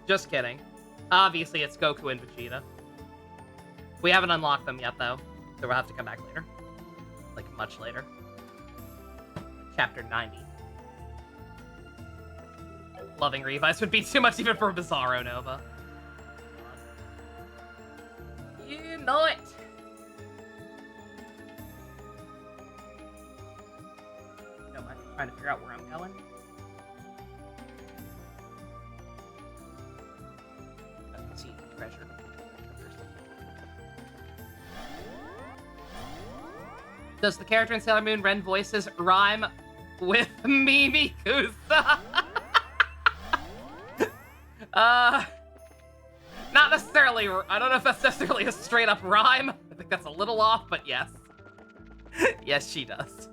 Just kidding. Obviously, it's Goku and Vegeta. We haven't unlocked them yet, though, so we'll have to come back later. Like, much later. Chapter 90. Loving Revice would be too much even for Bizarro Nova. You know it! No, I'm trying to figure out where I'm going. Let's see, treasure. Does the character in Sailor Moon Ren voices rhyme with Mimi Kusa? Not necessarily. I don't know if that's necessarily a straight up rhyme. I think that's a little off, but yes. Yes, she does.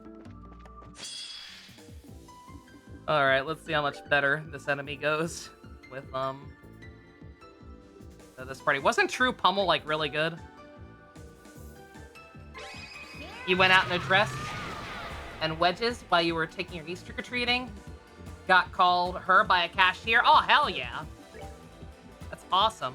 Alright, let's see how much better this enemy goes with this party. Wasn't True Pummel, like, really good? You went out in a dress and wedges while you were taking your niece trick-or-treating. Got called her by a cashier. Oh, hell yeah. That's awesome.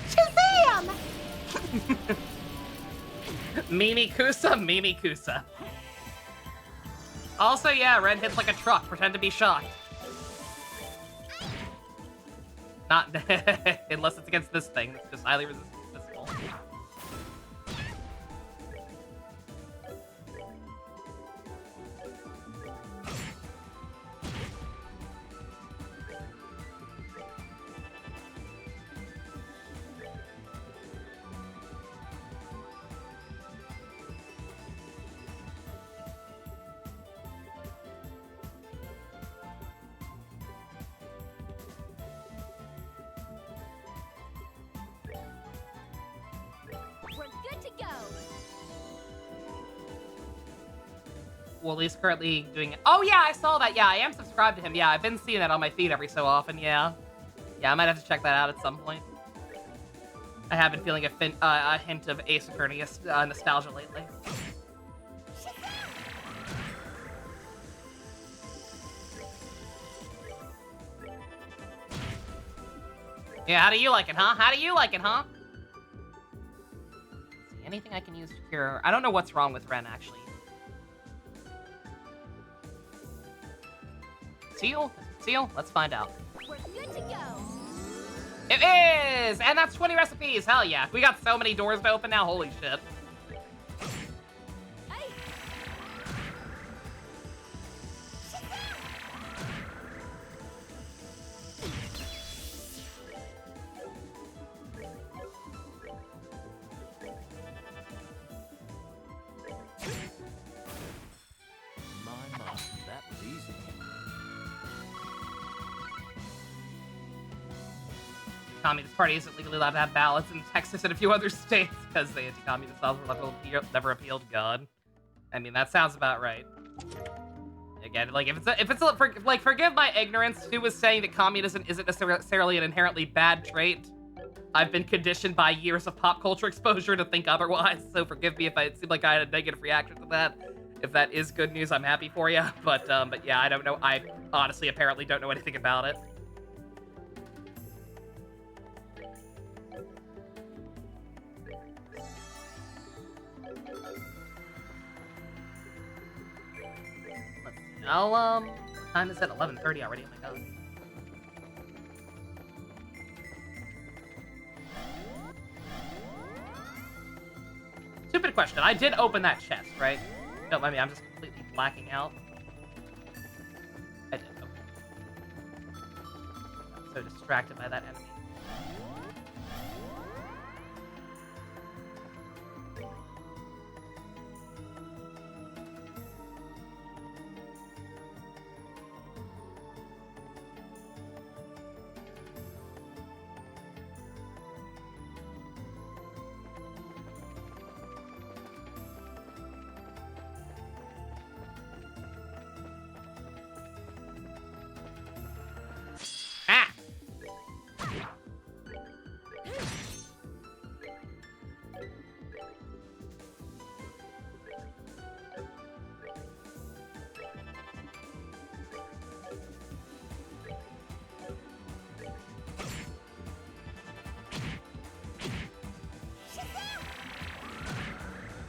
Shazam! Mimi Kusa, Mimi Kusa. Also, yeah, red hits like a truck. Pretend to be shocked. Not unless it's against this thing. It's just highly resistant physical. We're good to go. Woolie's currently doing it. Oh, yeah, I saw that. Yeah, I am subscribed to him. Yeah, I've been seeing that on my feed every so often. Yeah. Yeah, I might have to check that out at some point. I have been feeling a hint of Ace Attorney nostalgia lately. Yeah, how do you like it, huh? How do you like it, huh? See, anything I can use to cure... I don't know what's wrong with Ren, actually. Seal? Seal? Let's find out. We're good to go. It is! And that's 20 recipes! Hell yeah. We got so many doors to open now, holy shit. Hey. My, that was easy. Communist Party isn't legally allowed to have ballots in Texas and a few other states because the anti-communist laws were never appealed. God, I mean that sounds about right. Again, like forgive my ignorance. Who was saying that communism isn't necessarily an inherently bad trait? I've been conditioned by years of pop culture exposure to think otherwise. So forgive me if it seemed like I had a negative reaction to that. If that is good news, I'm happy for you. But yeah, I don't know. I honestly apparently don't know anything about it. I'll, time is at 11:30 already, oh my god. Stupid question, I did open that chest, right? Don't mind me, I'm just completely blacking out. I did, okay. I'm so distracted by that enemy. Ah!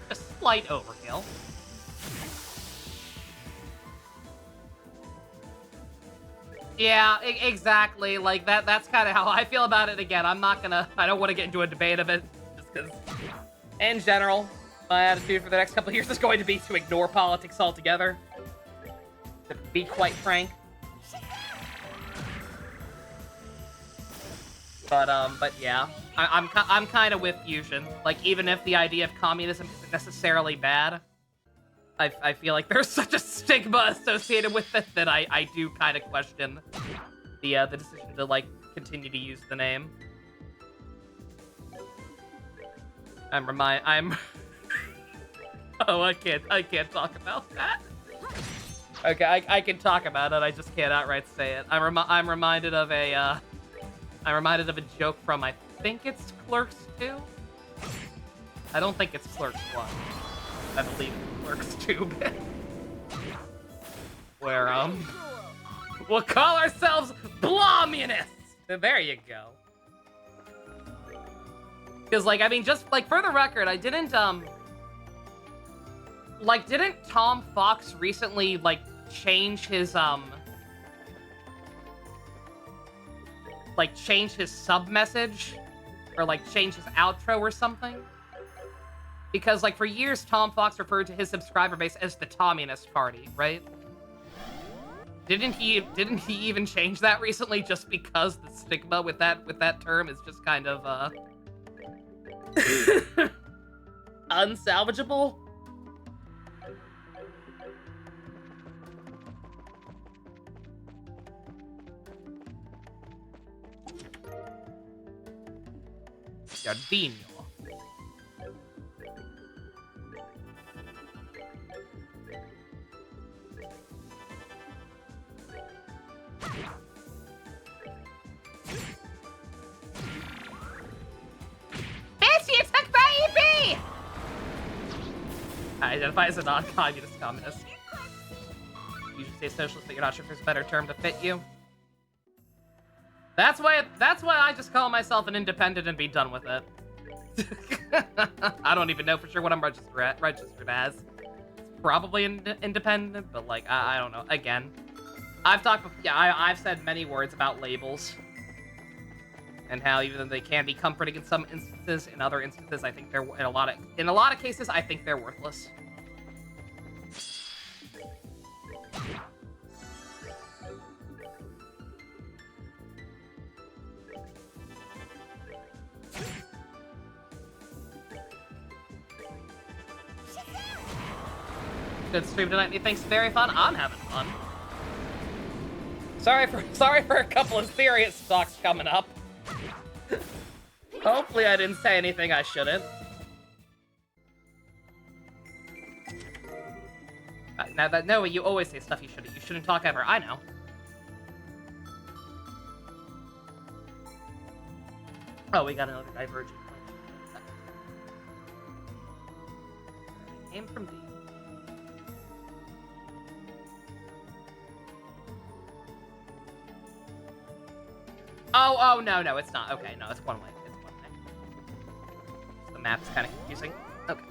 A slight overkill. Yeah, exactly. Like, that's kind of how I feel about it. Again, I don't want to get into a debate of it, just because, in general, my attitude for the next couple of years is going to be to ignore politics altogether. To be quite frank. But yeah, I'm kind of with Fusion. Like, even if the idea of communism isn't necessarily bad, I feel like there's such a stigma associated with it that I do kind of question the decision to like continue to use the name. I'm Oh, I can't talk about that. Okay, I can talk about it. I just can't outright say it. I'm reminded of a joke from, I think it's Clerks 2. I don't think it's Clerks 1. I believe it's Clerks 2. Where we'll call ourselves Blomunists. There you go. Because, like, I mean, just like for the record, I didn't like, didn't Tom Fox recently, like, change his, like, change his sub-message? Or, like, change his outro or something? Because, like, for years, Tom Fox referred to his subscriber base as the Tommunist Party, right? Didn't he even change that recently just because the stigma with that term is just kind of, unsalvageable? Giardino. Bitch, you took my EP! I identify as a non-communist communist. You should say socialist, but you're not sure if there's a better term to fit you. That's why I just call myself an independent and be done with it. I don't even know for sure what I'm registered as. It's probably independent, but like I don't know. Again, I've said many words about labels and how even though they can be comforting in some instances, in other instances I think they're in a lot of cases I think they're worthless. Good stream tonight, methinks very fun. I'm having fun. Sorry for a couple of serious talks coming up. Hopefully I didn't say anything I shouldn't. No, you always say stuff you shouldn't. You shouldn't talk ever. I know. Oh, we got another divergent point. Came from D. Oh, no, it's not. Okay, no, it's one way. It's one way. The map's kind of confusing. Okay.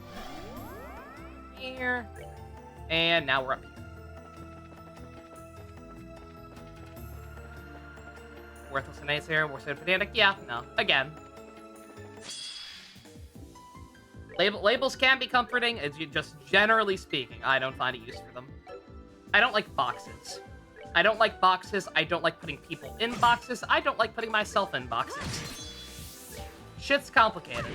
Here. And now we're up here. Worthless and here. We're so pedantic. Yeah, no. Again. Labels can be comforting. It's just generally speaking, I don't find a use for them. I don't like boxes. I don't like boxes. I don't like putting people in boxes. I don't like putting myself in boxes. Shit's complicated.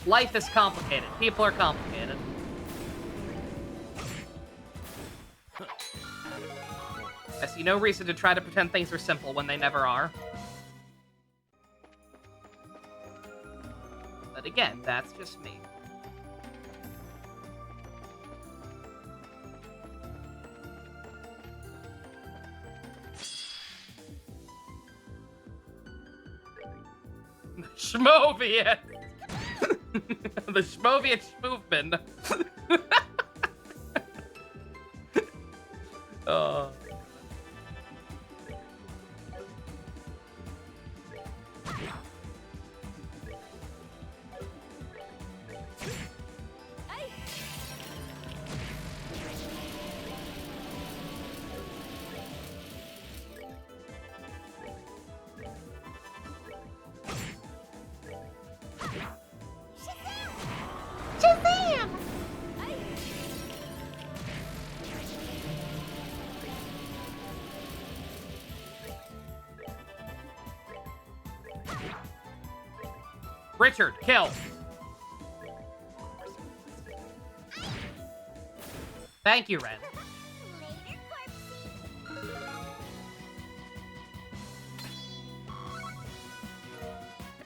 Life is complicated. People are complicated. I see no reason to try to pretend things are simple when they never are. But again, that's just me. Schmoviet! The Schmoviet movement. Oh. Shazam! Richard, kill. Thank you, Ren. Later,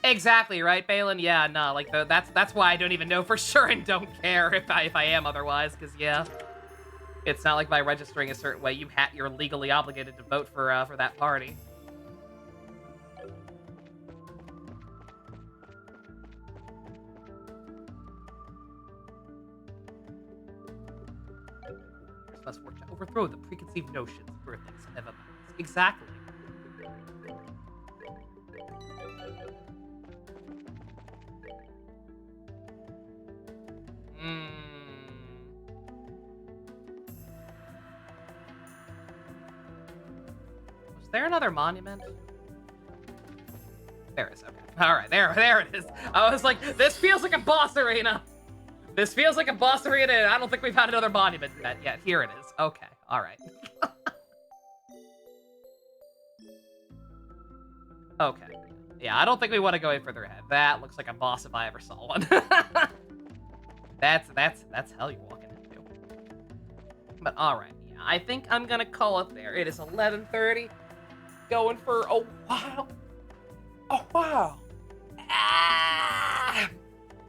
Exactly, right, Balin? Yeah, no, like that's why I don't even know for sure and don't care if I am otherwise, because yeah, it's not like by registering a certain way you're legally obligated to vote for that party. Must work to overthrow the preconceived notions of Earthlings and Evamans. Exactly. Hmm. Was there another monument? There is. Okay. All right. There it is. I was like, this feels like a boss arena. This feels like a boss arena, and I don't think we've had another monument yet. Here it is. Okay. All right. Okay. Yeah, I don't think we want to go any further ahead. That looks like a boss if I ever saw one. That's hell you're walking into. But all right. Yeah, I think I'm gonna call it there. It is 11:30. Going for a while. Oh wow. Ah!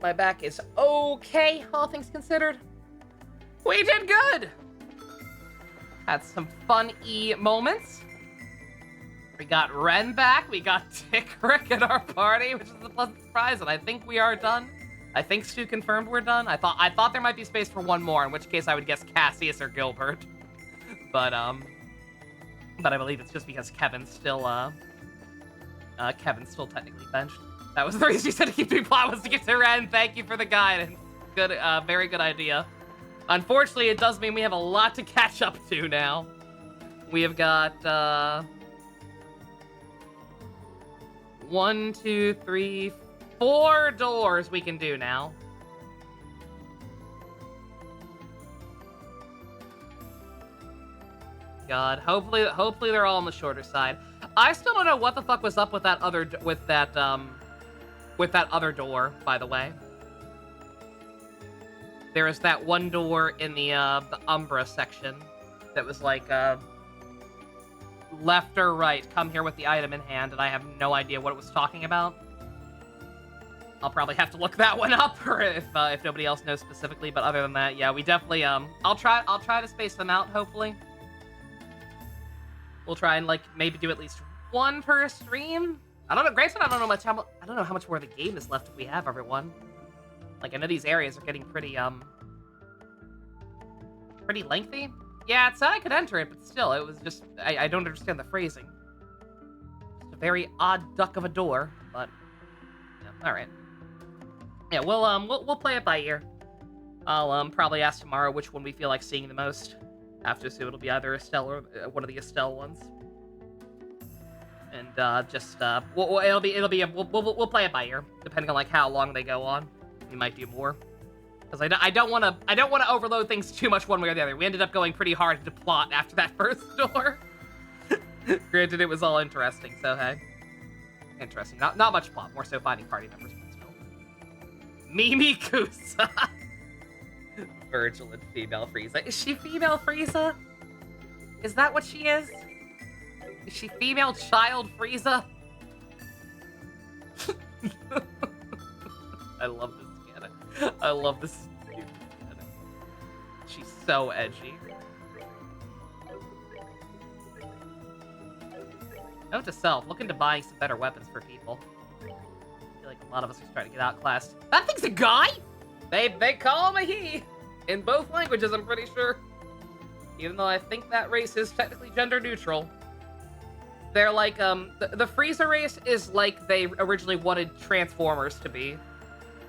My back is okay, all things considered. We did good. Had some fun-y moments. We got Ren back. We got Tickrick at our party, which is a pleasant surprise, and I think we are done. I think Stu confirmed we're done. I thought there might be space for one more, in which case I would guess Cassius or Gilbert. But I believe it's just because Kevin's still technically benched. That was the reason you said to keep doing plot was to get to Ren. Thank you for the guidance. Good, very good idea. Unfortunately, it does mean we have a lot to catch up to now. We have got 1, 2, 3, 4 doors we can do now. God, hopefully they're all on the shorter side. I still don't know what the fuck was up with that other other door, by the way. There is that one door in the Umbra section that was like left or right, come here with the item in hand, and I have no idea what it was talking about. I'll probably have to look that one up, or if nobody else knows specifically. But other than that, yeah, we definitely I'll try to space them out. Hopefully, we'll try and like maybe do at least one per stream. I don't know, Grayson. I don't know how much more of the game is left if we have everyone. Like I know these areas are getting pretty lengthy. Yeah, it said I could enter it, but still, it was just I don't understand the phrasing. Just a very odd duck of a door, but yeah, all right. Yeah, we'll play it by ear. I'll one ask tomorrow which one we feel like seeing the most. Have to assume it'll be either Estelle or one of the Estelle ones. And we'll play it by ear, depending on like how long they go on. We might do more. Because I don't want to overload things too much one way or the other. We ended up going pretty hard into plot after that first door. Granted, it was all interesting, so hey. Interesting. Not much plot, more so finding party members. Mimi Kusa. Virgil and female Frieza. Is she female Frieza? Is that what she is? Is she female child Frieza? I love this canon. I love this canon. She's so edgy. Note to self, look into buying some better weapons for people. I feel like a lot of us are trying to get outclassed. That thing's a guy? They call him a he. In both languages, I'm pretty sure. Even though I think that race is technically gender neutral. They're like, the Frieza race is like they originally wanted Transformers to be.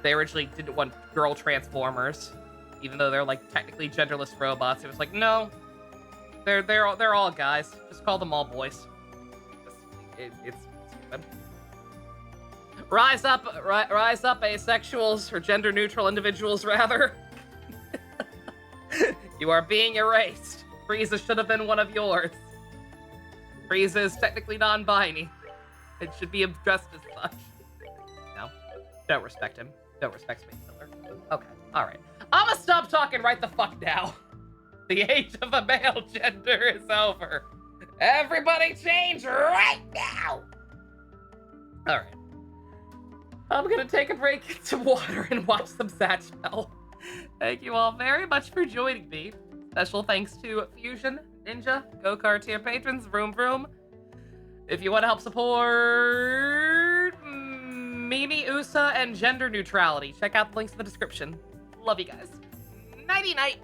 They originally didn't want girl Transformers, even though they're like technically genderless robots. It was like, no, they're all guys. Just call them all boys. It's stupid. Rise up, asexuals, or gender neutral individuals, rather. You are being erased. Frieza should have been one of yours. Frieza is technically non-binary. It should be addressed as such. No. Don't respect him. Don't respect Space Hitler. Okay. Alright. I'ma stop talking right the fuck now. The age of the male gender is over. Everybody change right now! Alright. I'm gonna take a break, get some water, and watch some Satchel. Thank you all very much for joining me. Special thanks to Fusion, Ninja, Go-Kart tier patrons, Vroom Vroom. If you want to help support Mimi, USA, and gender neutrality, check out the links in the description. Love you guys. Nighty-night.